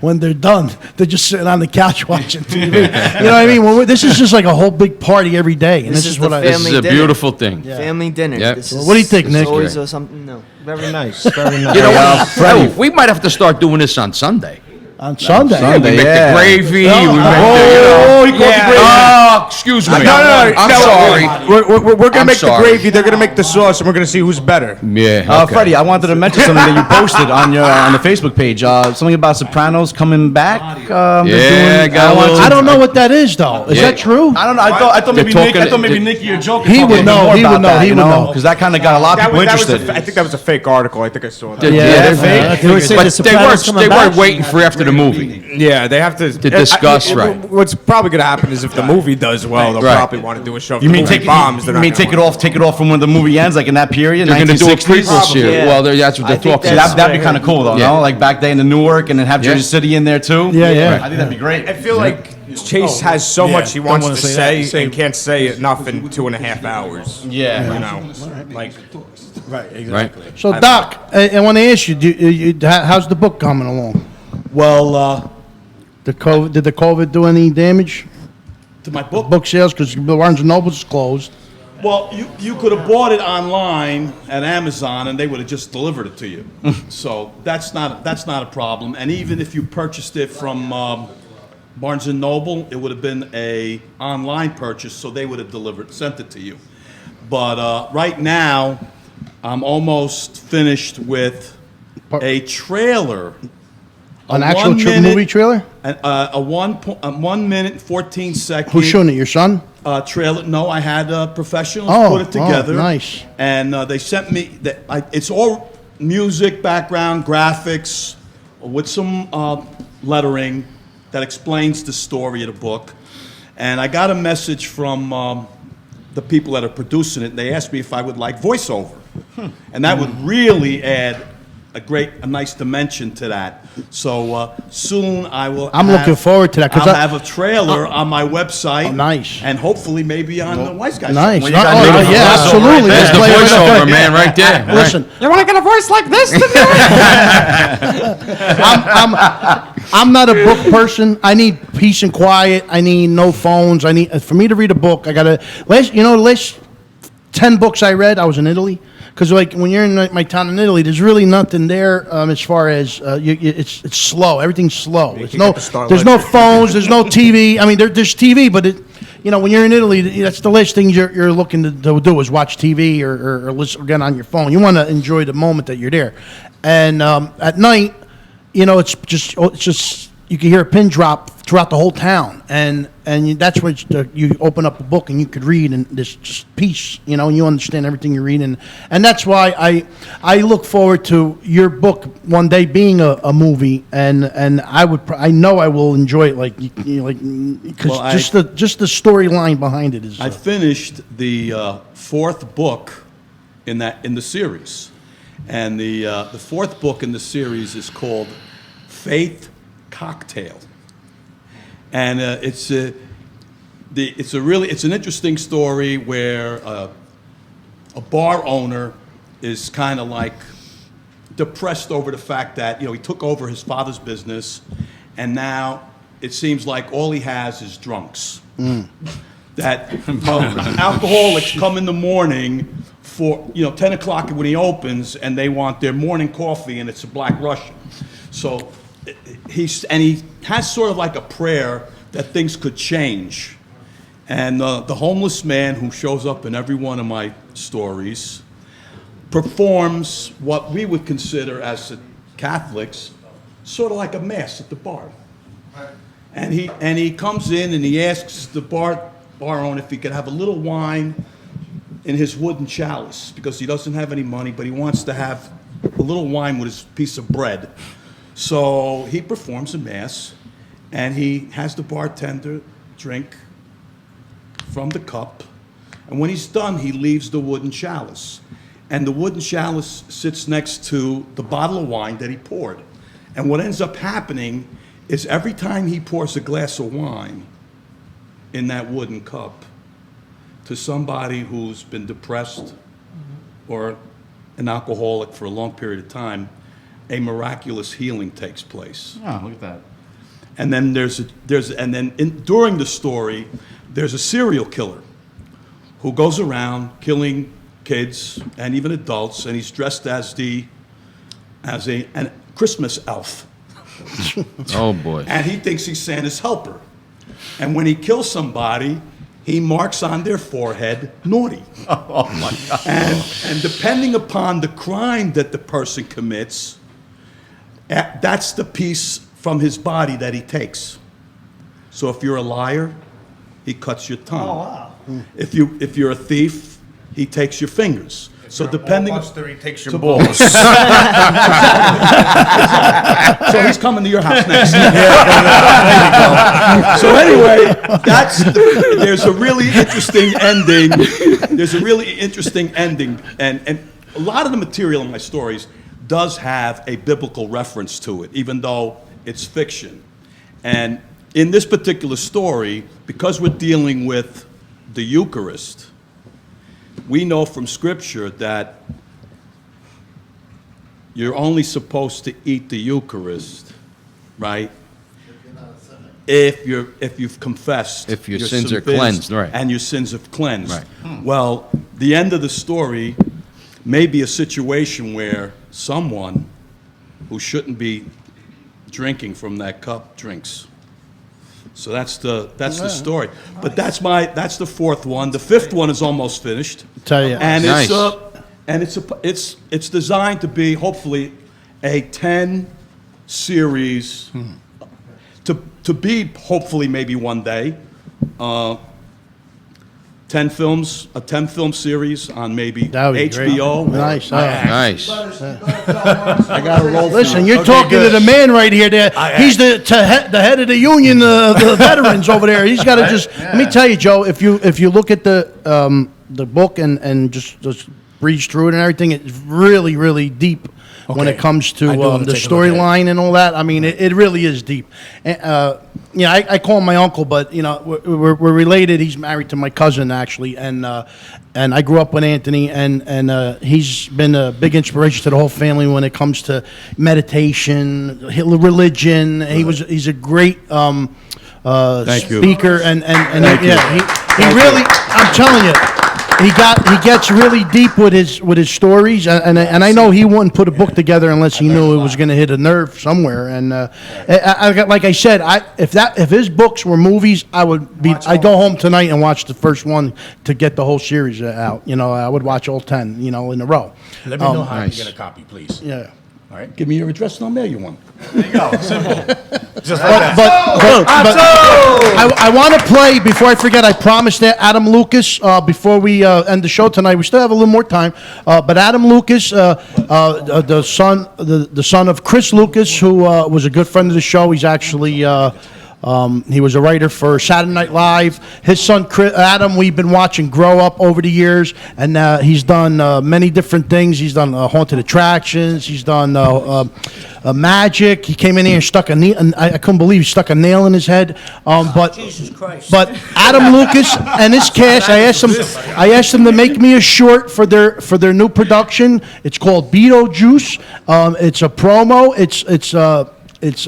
when they're done, they're just sitting on the couch watching TV. You know what I mean? This is just like a whole big party every day, and this is what This is a beautiful thing. Family dinner. Yep. This is, What do you think, Nick? Always something new. Very nice. Very nice. You know what? Freddie, we might have to start doing this on Sunday. On Sunday. We make the gravy. Oh, we make he called the gravy. Oh, excuse me. I'm sorry. We're gonna I'm make sorry. the gravy. They're gonna make the sauce, and we're gonna see who's better. Yeah. Okay. Freddie, I wanted to mention something that you posted on the Facebook page. Something about Sopranos coming back. I don't know what that is, though. Is that true? I don't know. I thought maybe Nicky or Joe could He talk would a little know. more He about would know. that, He you would know. because that kind of got a lot of people interested. I think that was a fake article. I think I saw that. Yeah, They were saying the Sopranos coming they back. weren't waiting for after the movie. Yeah, they have to discuss, right. What's probably going to happen is if the movie does well, they'll Right. probably want to do a show. If You the mean movie take bombs? You mean take it off from when the movie ends, like in that period? They're going to do a 1960s? prequel series. Yeah. Well, that's what they're talking See, about. that'd be kind of cool, though, Yeah. no? Like back then in Newark, and then have Jersey Yeah. City in there too. Yeah. I think that'd be great. I feel like Chase has so much he wants to say and can't say enough in 2.5 hours. Yeah. You know, like. Right, exactly. So, Doc, I want to ask you, how's the book coming along? Well, Did the COVID do any damage to my book? Book sales, because Barnes & Noble's is closed. Well, you could have bought it online at Amazon, and they would have just delivered it to you. So that's not a problem. And even if you purchased it from Barnes & Noble, it would have been a online purchase, so they would have sent it to you. But right now, I'm almost finished with a trailer. An actual movie trailer? A 1 minute, 14 second. Who's showing it, your son? Trailer. No, I had professionals put it Oh, together. nice. And they sent me. It's all music, background, graphics, with some lettering that explains the story of the book. And I got a message from the people that are producing it. They asked me if I would like voiceover, and that would really add a nice dimension to that. So soon I will. I'm looking forward to that, 'cause I'll I- have a trailer on my website. Oh, nice. And hopefully maybe on the Wiseguyz Show. Nice. When you guys make a Yeah, voiceover. absolutely. There's Let's the play it right voiceover, up. man, right there. Right. Listen, You want to get a voice like this? I'm not a book person. I need peace and quiet. I need no phones. I need for me to read a book. I gotta last 10 books I read, I was in Italy. Because like when you're in my town in Italy, there's really nothing there as far as it's slow. Everything's slow. There's no phones. There's no TV. I mean, there's TV, but when you're in Italy, that's the last thing you're looking to do is watch TV or listen again on your phone. You want to enjoy the moment that you're there. And at night, it's just you can hear a pin drop throughout the whole town, and that's when you open up a book and you could read, and there's just peace, and you understand everything you're reading, and that's why I look forward to your book one day being a movie, and I know I will enjoy it because just the storyline behind it is. I finished the fourth book in the series, and the fourth book in the series is called Faith Cocktail, and it's an interesting story where a bar owner is kind of like depressed over the fact that he took over his father's business, and now it seems like all he has is drunks. That alcoholics come in the morning for 10 o'clock when he opens, and they want their morning coffee, and it's a Black Russian. So he has sort of like a prayer that things could change. And the homeless man who shows up in every one of my stories performs what we would consider as Catholics sort of like a mass at the bar. And he comes in and he asks the bar owner if he could have a little wine in his wooden chalice, because he doesn't have any money, but he wants to have a little wine with his piece of bread. So he performs a mass, and he has the bartender drink from the cup, And when he's done, he leaves the wooden chalice. And the wooden chalice sits next to the bottle of wine that he poured. And what ends up happening is every time he pours a glass of wine in that wooden cup to somebody who's been depressed or an alcoholic for a long period of time, a miraculous healing takes place. Oh, look at that. And then during the story, there's a serial killer who goes around killing kids and even adults, and he's dressed as a Christmas elf. Oh boy. And he thinks he's Santa's helper. And when he kills somebody, he marks on their forehead naughty. Oh my God. And depending upon the crime that the person commits, that's the piece from his body that he takes. So if you're a liar, he cuts your tongue. Oh, wow. If you're a thief, he takes your fingers. So depending, He takes your So- balls. So he's coming to your house next. So anyway, there's a really interesting ending. There's a really interesting ending, and a lot of the material in my stories does have a biblical reference to it, even though it's fiction. And in this particular story, because we're dealing with the Eucharist, we know from Scripture that you're only supposed to eat the Eucharist, right? If you've confessed, If your sins are cleansed, right. and your sins have cleansed. Right. Well, the end of the story may be a situation where someone who shouldn't be drinking from that cup drinks. So that's the story. But that's the fourth one. The fifth one is almost finished. Tell you. And Nice. it's designed to be hopefully a 10 series to be hopefully maybe one day 10 films, a 10-film series on maybe That would be great. HBO. Nice. Nice. I got to roll. Listen, you're Okay, talking good. to the man right here. He's the head of the union, the veterans over there. He's got to just. Let me tell you, Joe. If you look at the book and just breeze through it and everything, it's really, really deep when Okay. it comes to I do wanna the take a look at it. storyline and all that. I mean, it really is deep. I call him my uncle, but we're related. He's married to my cousin actually, and I grew up with Anthony, and he's been a big inspiration to the whole family when it comes to meditation, religion. He's a great Thank you. speaker, and Thank you. he really. I'm telling you. He gets really deep with his stories, and I know he wouldn't put a book together unless he knew it was going to hit a nerve somewhere. And like I said, if his books were movies, I'd go home tonight and watch the first one to get the whole series out. I would watch all 10, in a row. Let me know how Nice. you get a copy, please. Yeah. All right. Give me your address and I'll mail you one. There you go. Simple. Just But I want to play, before I forget, I promised that Adam Lucas, before we end the show tonight, we still have a little more time, but Adam Lucas, the son of Chris Lucas, who was a good friend of the show, he's actually... he was a writer for Saturday Night Live. His son, Adam, we've been watching grow up over the years, and he's done many different things. He's done haunted attractions. He's done magic. He came in here and stuck a nail, and I couldn't believe he stuck a nail in his head. But Jesus Christ. But Adam Lucas and his cast, I asked them to make me a short for their new production. It's called Beetlejuice. It's a promo. It's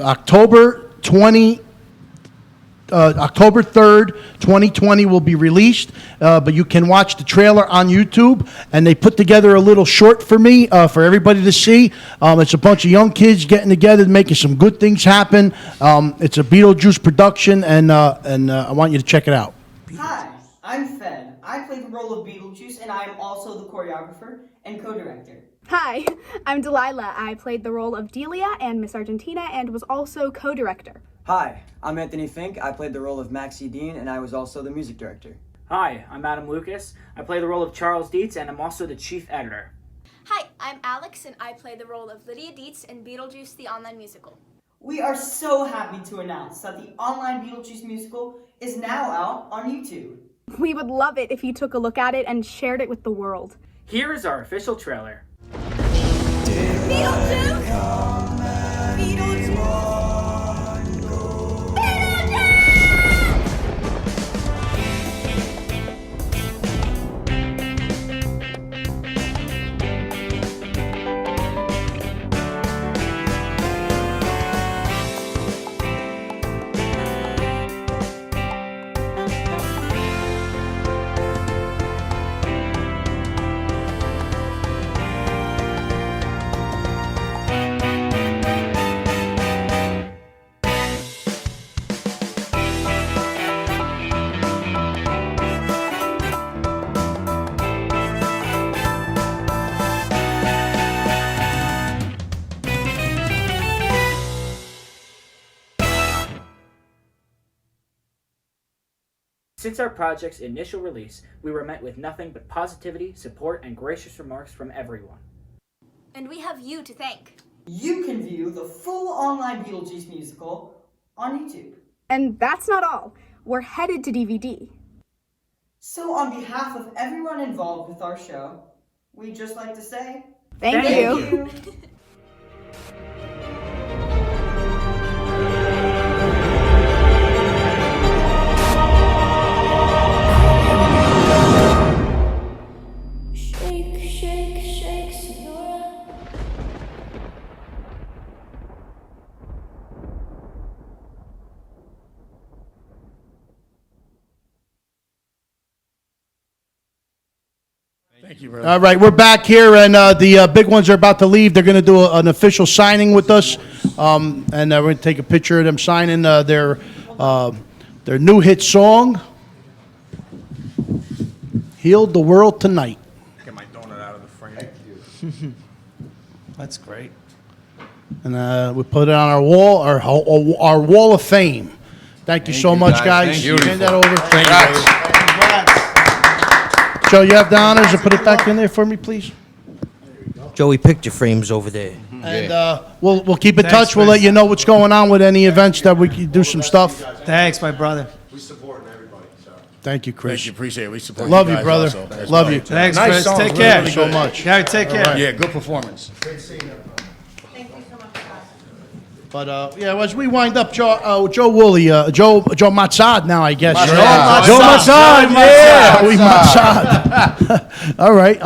October 3rd, 2020 will be released, but you can watch the trailer on YouTube, and they put together a little short for me, for everybody to see. It's a bunch of young kids getting together, making some good things happen. It's a Beetlejuice production, and I want you to check it out. Hi, I'm Fed. I play the role of Beetlejuice, and I am also the choreographer and co-director. Hi, I'm Delilah. I played the role of Delia and Miss Argentina and was also co-director. Hi, I'm Anthony Fink. I played the role of Maxie Dean, and I was also the music director. Hi, I'm Adam Lucas. I play the role of Charles Dietz, and I'm also the chief editor. Hi, I'm Alex, and I play the role of Lydia Dietz in Beetlejuice, the online musical. We are so happy to announce that the online Beetlejuice musical is now out on YouTube. We would love it if you took a look at it and shared it with the world. Here is our official trailer. Since our project's initial release, we were met with nothing but positivity, support, and gracious remarks from everyone. And we have you to thank. You can view the full online Beetlejuice musical on YouTube. And that's not all. We're headed to DVD. So on behalf of everyone involved with our show, we'd just like to say Thank you. Shake, shake, shake, senora. Thank you, brother. All right, we're back here, and the big ones are about to leave. They're going to do an official signing with us, and we're going to take a picture of them signing their new hit song, "Healed the World Tonight." Get my donut out of the frame. That's great. And we put it on our wall, our wall of fame. Thank you so much, guys. Thank you. Hand that over. Thank you, brother. Joe, you have the honors to put it back in there for me, please. Joey picture frames over there. And we'll keep in Thanks, touch. We'll Chris. let you know what's going on with any events that we can do some stuff. Thanks, my brother. We supporting everybody, so. Thank you, Chris. Thank you, appreciate it. We support Love you, guys brother. also as Love well. you. Thanks, Nice Chris. song, Take really, care. really so good. much. Yeah, take care. Yeah, good performance. But as we wind up, Joe Wolley, Joe Matsad now, I guess. Matsad. Right? Joe Matsad, yeah. Joey Matsad. All right.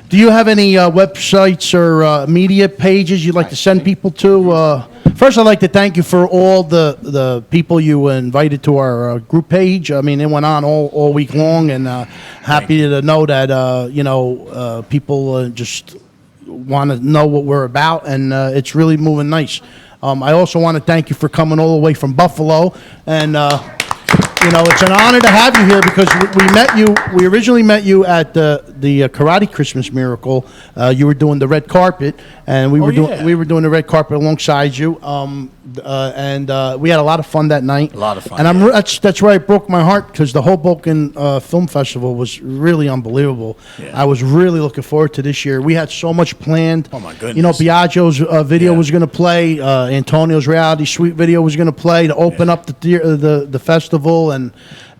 Do you have any websites or media pages you'd like to send people to? First, I'd like to thank you for all the people you invited to our group page. I mean, it went on all week long, and happy to know that people just want to know what we're about, and it's really moving nice. I also want to thank you for coming all the way from Buffalo, and it's an honor to have you here because we met you. We originally met you at the Karate Christmas Miracle. You were doing the red carpet, and we were doing the red carpet alongside you. And we had a lot of fun that night. A lot of fun. And that's where it broke my heart because the Hoboken Film Festival was really unbelievable. Yeah. I was really looking forward to this year. We had so much planned. Oh my goodness. Biagio's video was going to play. Antonio's Reality Suite video was going to play to open up the festival, and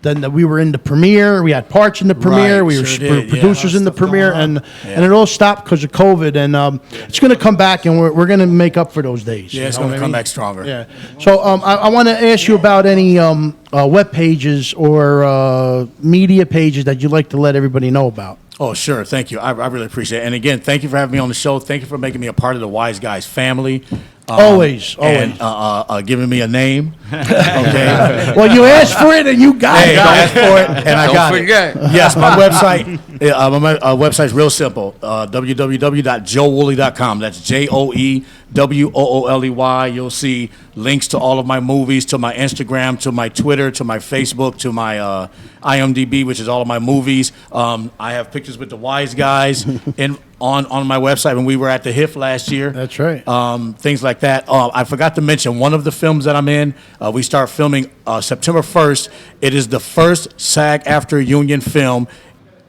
then we were in the premiere. We had parts in the premiere. Right, We sure were did, producers in the premiere, and it all stopped because of COVID. And it's going to come back, and we're going to make up for those days. Yeah, it's going to come back stronger. Yeah. So I want to ask you about any web pages or media pages that you'd like to let everybody know about. Oh, sure. Thank you. I really appreciate it. And again, thank you for having me on the show. Thank you for making me a part of the Wiseguyz family. Always. And giving me a name. Okay. Well, you asked for it and you got it. I asked for it and I got forget. it. Yes, my website. My website's real simple. www.joewooley.com. That's JOEWOOLEY. You'll see links to all of my movies, to my Instagram, to my Twitter, to my Facebook, to my IMDb, which is all of my movies. I have pictures with the Wiseguyz on my website when we were at the HIF last year. That's right. Things like that. I forgot to mention one of the films that I'm in. We start filming September 1st. It is the first SAG-AFTRA union film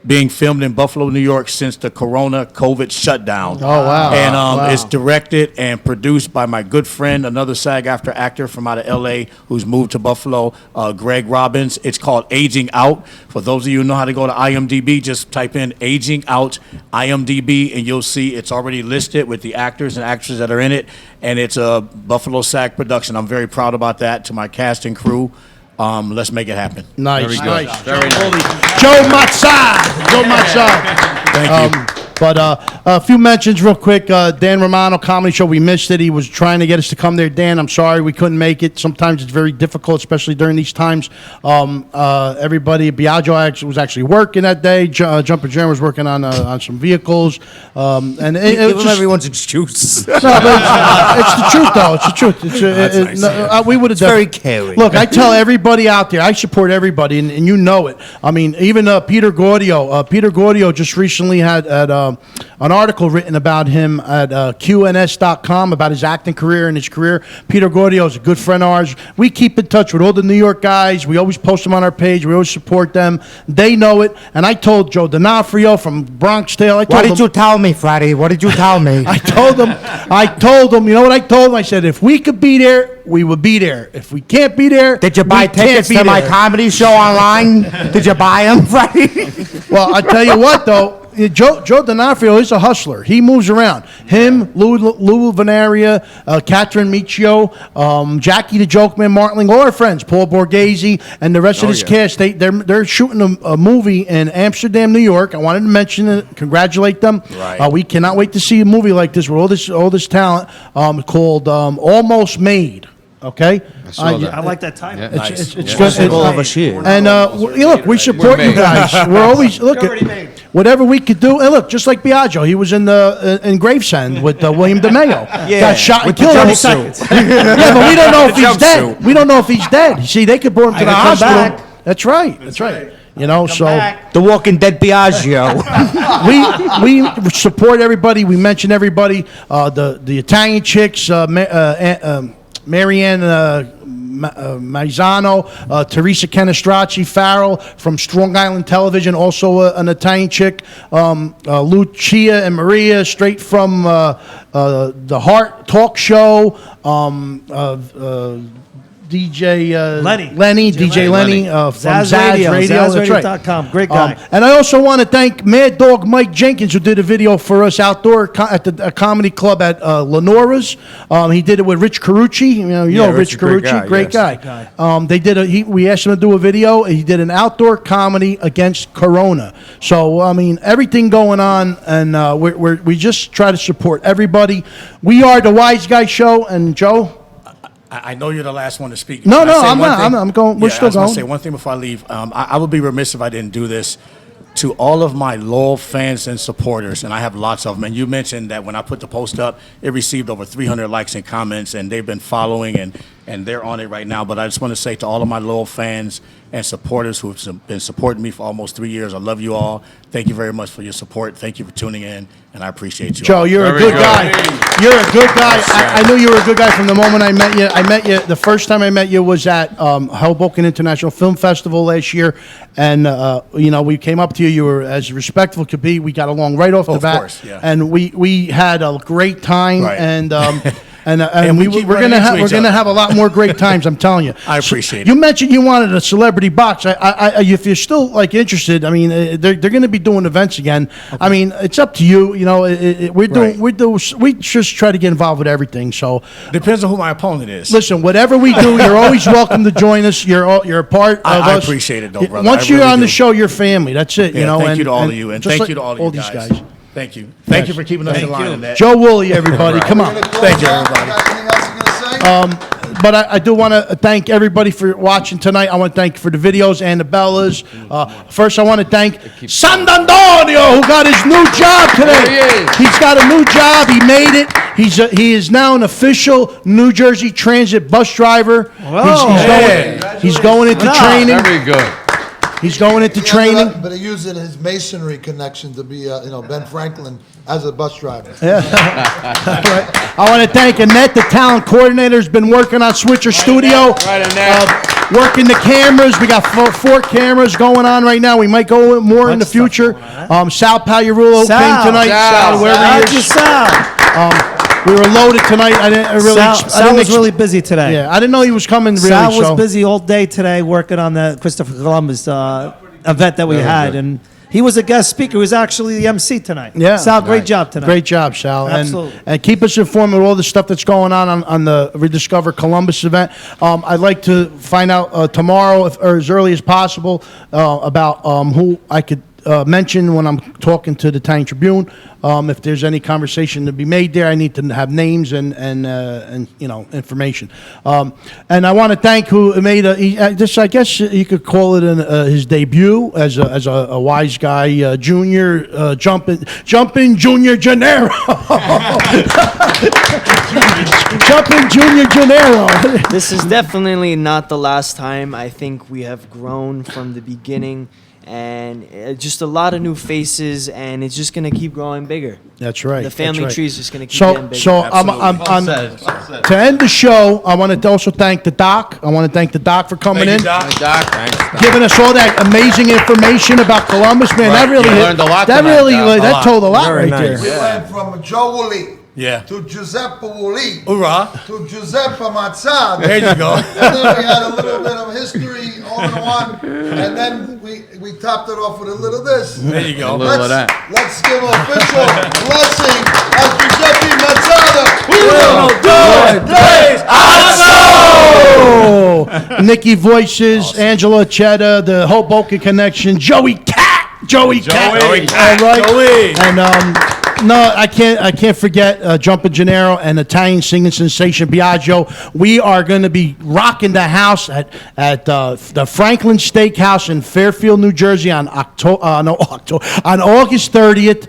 being filmed in Buffalo, New York since the Corona COVID shutdown. Oh, wow. And Wow. it's directed and produced by my good friend, another SAG-AFTRA actor from out of L.A. who's moved to Buffalo, Greg Robbins. It's called Aging Out. For those of you who know how to go to IMDb, just type in Aging Out IMDb, and you'll see it's already listed with the actors and actresses that are in it. And it's a Buffalo SAG production. I'm very proud about that. To my cast and crew, let's make it happen. Nice, Very good. nice. Very nice. Joe Mazzad. Joe Mazzad. Thank you. But a few mentions real quick. Dan Romano Comedy Show, we missed it. He was trying to get us to come there. Dan, I'm sorry we couldn't make it. Sometimes it's very difficult, especially during these times. Everybody, Biagio was actually working that day. Jumper Jam was working on some vehicles. And it Give was him just, everyone's excuse. no, but it's the truth, though. It's the truth. We would have very caring. Look, I tell everybody out there, I support everybody, and you know it. I mean, even Peter Gordio. Peter Gordio just recently had an article written about him at QNS.com about his acting career and his career. Peter Gordio is a good friend of ours. We keep in touch with all the New York guys. We always post them on our page. We always support them. They know it. And I told Joe D'Onofrio from Bronx Tale. What did you tell me, Friday? What did you tell me? I told him, you know what I told him? I said, if we could be there, we would be there. If we can't be there, Did you buy we can't tickets be to my there. comedy show online? Did you buy them, Friday? Well, I tell you what, though, Joe D'Onofrio is a hustler. He moves around. Him, Lou Venaria, Catherine Michio, Jackie the Joke Man, Martling, all our friends, Paul Borghese, and the rest of this cast. They're shooting a movie in Amsterdam, New York. I wanted to mention it, congratulate them. Right. We cannot wait to see a movie like this with all this talent called Almost Made. Okay, I like that title. Yeah. It's Nice. good. All of us here. And look, we support you made. guys. We're always look You're already at made. whatever we could do. And look, just like Biagio, he was in Gravesend with William DeMeo. Got shot and with the killed every jumpsuit. second. Yeah, but we don't know if The he's dead. jumpsuit. We don't know if he's dead. You see, they could bring him to the could come hospital. back. That's right. That's right. You know, so The Walking Dead Biagio. we support everybody. We mention everybody. The Italian chicks, Marianne Maizano, Teresa Canestracci, Farrell from Strong Island Television, also an Italian chick, Lucia and Maria, straight from the Heart Talk Show, DJ Lenny, DJ Lenny from Zaz Radio. That's right. ZazRadio.com. Great guy. And I also want to thank Mad Dog Mike Jenkins, who did a video for us outdoor at the comedy club at Lenora's. He did it with Rich Carucci. You know Rich Rich, great Carucci, guy, great yes. guy. They did we asked him to do a video. He did an outdoor comedy against Corona. So I mean, everything going on, and we just try to support everybody. We are the Wiseguyz Show, and Joe. I know you're the last one to speak. No, Can I no, say I'm one not. thing? I'm going. We're still I was gonna going. say one thing before I leave. I would be remiss if I didn't do this. To all of my loyal fans and supporters, and I have lots of them, and you mentioned that when I put the post up, it received over 300 likes and comments, and they've been following, and they're on it right now. But I just want to say to all of my loyal fans and supporters who've been supporting me for almost 3 years, I love you all. Thank you very much for your support. Thank you for tuning in, and I appreciate you Joe, all. you're a good guy. You're a good guy. I knew you were a good guy from the moment I met you. I met you, the first time I met you was at Hoboken International Film Festival last year. And, we came up to you. You were as respectful could be. We got along right off the bat. Of course, yeah. And we had a great time. Right. And we we're keep gonna running into each gonna other. have a lot more great times. I'm telling you. I appreciate it. You mentioned you wanted a celebrity box. If you're still interested, I mean, they're going to be doing events again. Okay. I mean, it's up to you. You know, we just try to get involved with everything. So depends on who my opponent is. Listen, whatever we do, you're always welcome to join us. You're a part of us. I appreciate it, though, brother. Once I you're really on the do. show, you're family. That's it. Yeah, thank and, you to all and of you, and just thank like you to all all you these guys. guys. Thank you. Thank you for keeping us in line on that. Joe Wooley, everybody, come on. Thank you, everybody. Anything else you're going to say? But I do want to thank everybody for watching tonight. I want to thank for the videos and the Bellas. First, I want to thank Sant'Antonio, who got his new job today. There he is. He's got a new job. He made it. He is now an official New Jersey Transit bus driver. He's going into training. Very good. He's going into training. But he used his masonry connection to be, Ben Franklin as a bus driver. Yeah. I want to thank Annette, the talent coordinator, has been working on Switcher Studio. Right, Annette. working the cameras. We got four cameras going on right now. We might go more in the future. Sal Pagliarulo came tonight. Sal, wherever he is. We were loaded tonight. Sal was really busy today. Yeah, I didn't know he was coming. Really, Sal was busy all day today working on the Christopher Columbus event that we had, and he was a guest speaker. He was actually the MC tonight. Yeah, Sal, great job tonight. Great job, Sal. Absolutely. And keep us informed with all the stuff that's going on the Rediscover Columbus event. I'd like to find out tomorrow, or as early as possible, about who I could mention when I'm talking to the Italian Tribune. If there's any conversation to be made there, I need to have names and information. And I want to thank who made this. I guess you could call it his debut as a wise guy junior, jumping Junior Gennaro. Jumping Junior Gennaro. This is definitely not the last time. I think we have grown from the beginning. And just a lot of new faces, and it's just going to keep growing bigger. That's right. The family tree is just going to keep getting bigger. So to end the show, I want to also thank the doc. I want to thank the doc for coming in. Thanks, Doc. Giving us all that amazing information about Columbus, man. That really learned a lot tonight, that told a lot Very right nice. there. We went from Joe Wolley to Giuseppe Wolley to Giuseppe Mazzada. There you go. And then we had a little bit of history all in one, and then we topped it off with a little this. There you go. A little of that. Let's give an official blessing as Giuseppe Mazzada. We will do it. Oh, Nikki Voices, Angela Chetta, the Hoboken Connection, Joey Cat. All right. Joey. And no, I can't forget Jumpin' Gennaro and Italian singing sensation Biagio. We are going to be rocking the house at the Franklin Steakhouse in Fairfield, New Jersey on August 30th.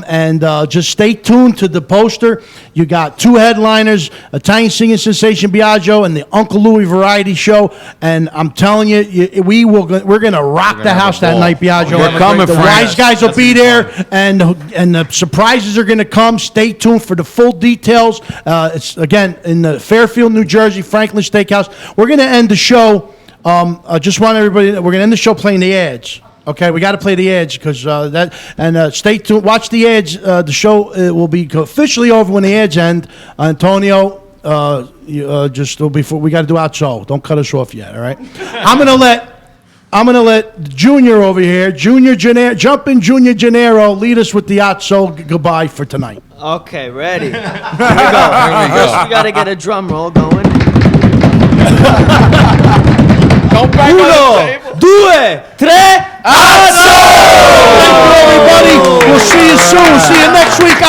And just stay tuned to the poster. You got two headliners: Italian singing sensation Biagio and the Uncle Louie Variety Show. And I'm telling you, we're going to rock the house that night, Biagio. We're coming, The Frank. Wise Guys will be there, and the surprises are going to come. Stay tuned for the full details. It's again in the Fairfield, New Jersey, Franklin Steakhouse. We're going to end the show. I just want everybody. We're going to end the show playing the ads. Okay, we got to play the ads because stay tuned. Watch the ads. The show will be officially over when the ads end. Antonio, before we got to do our show. Don't cut us off yet. All right. I'm gonna let Junior over here, Jumpin' Junior Gennaro, lead us with the Atso goodbye for tonight. Okay, ready. Here we go. First, we got to get a drum roll going. Don't bang on the table. 2, 3, Atso! Thank you, everybody. We'll see you soon. See you next week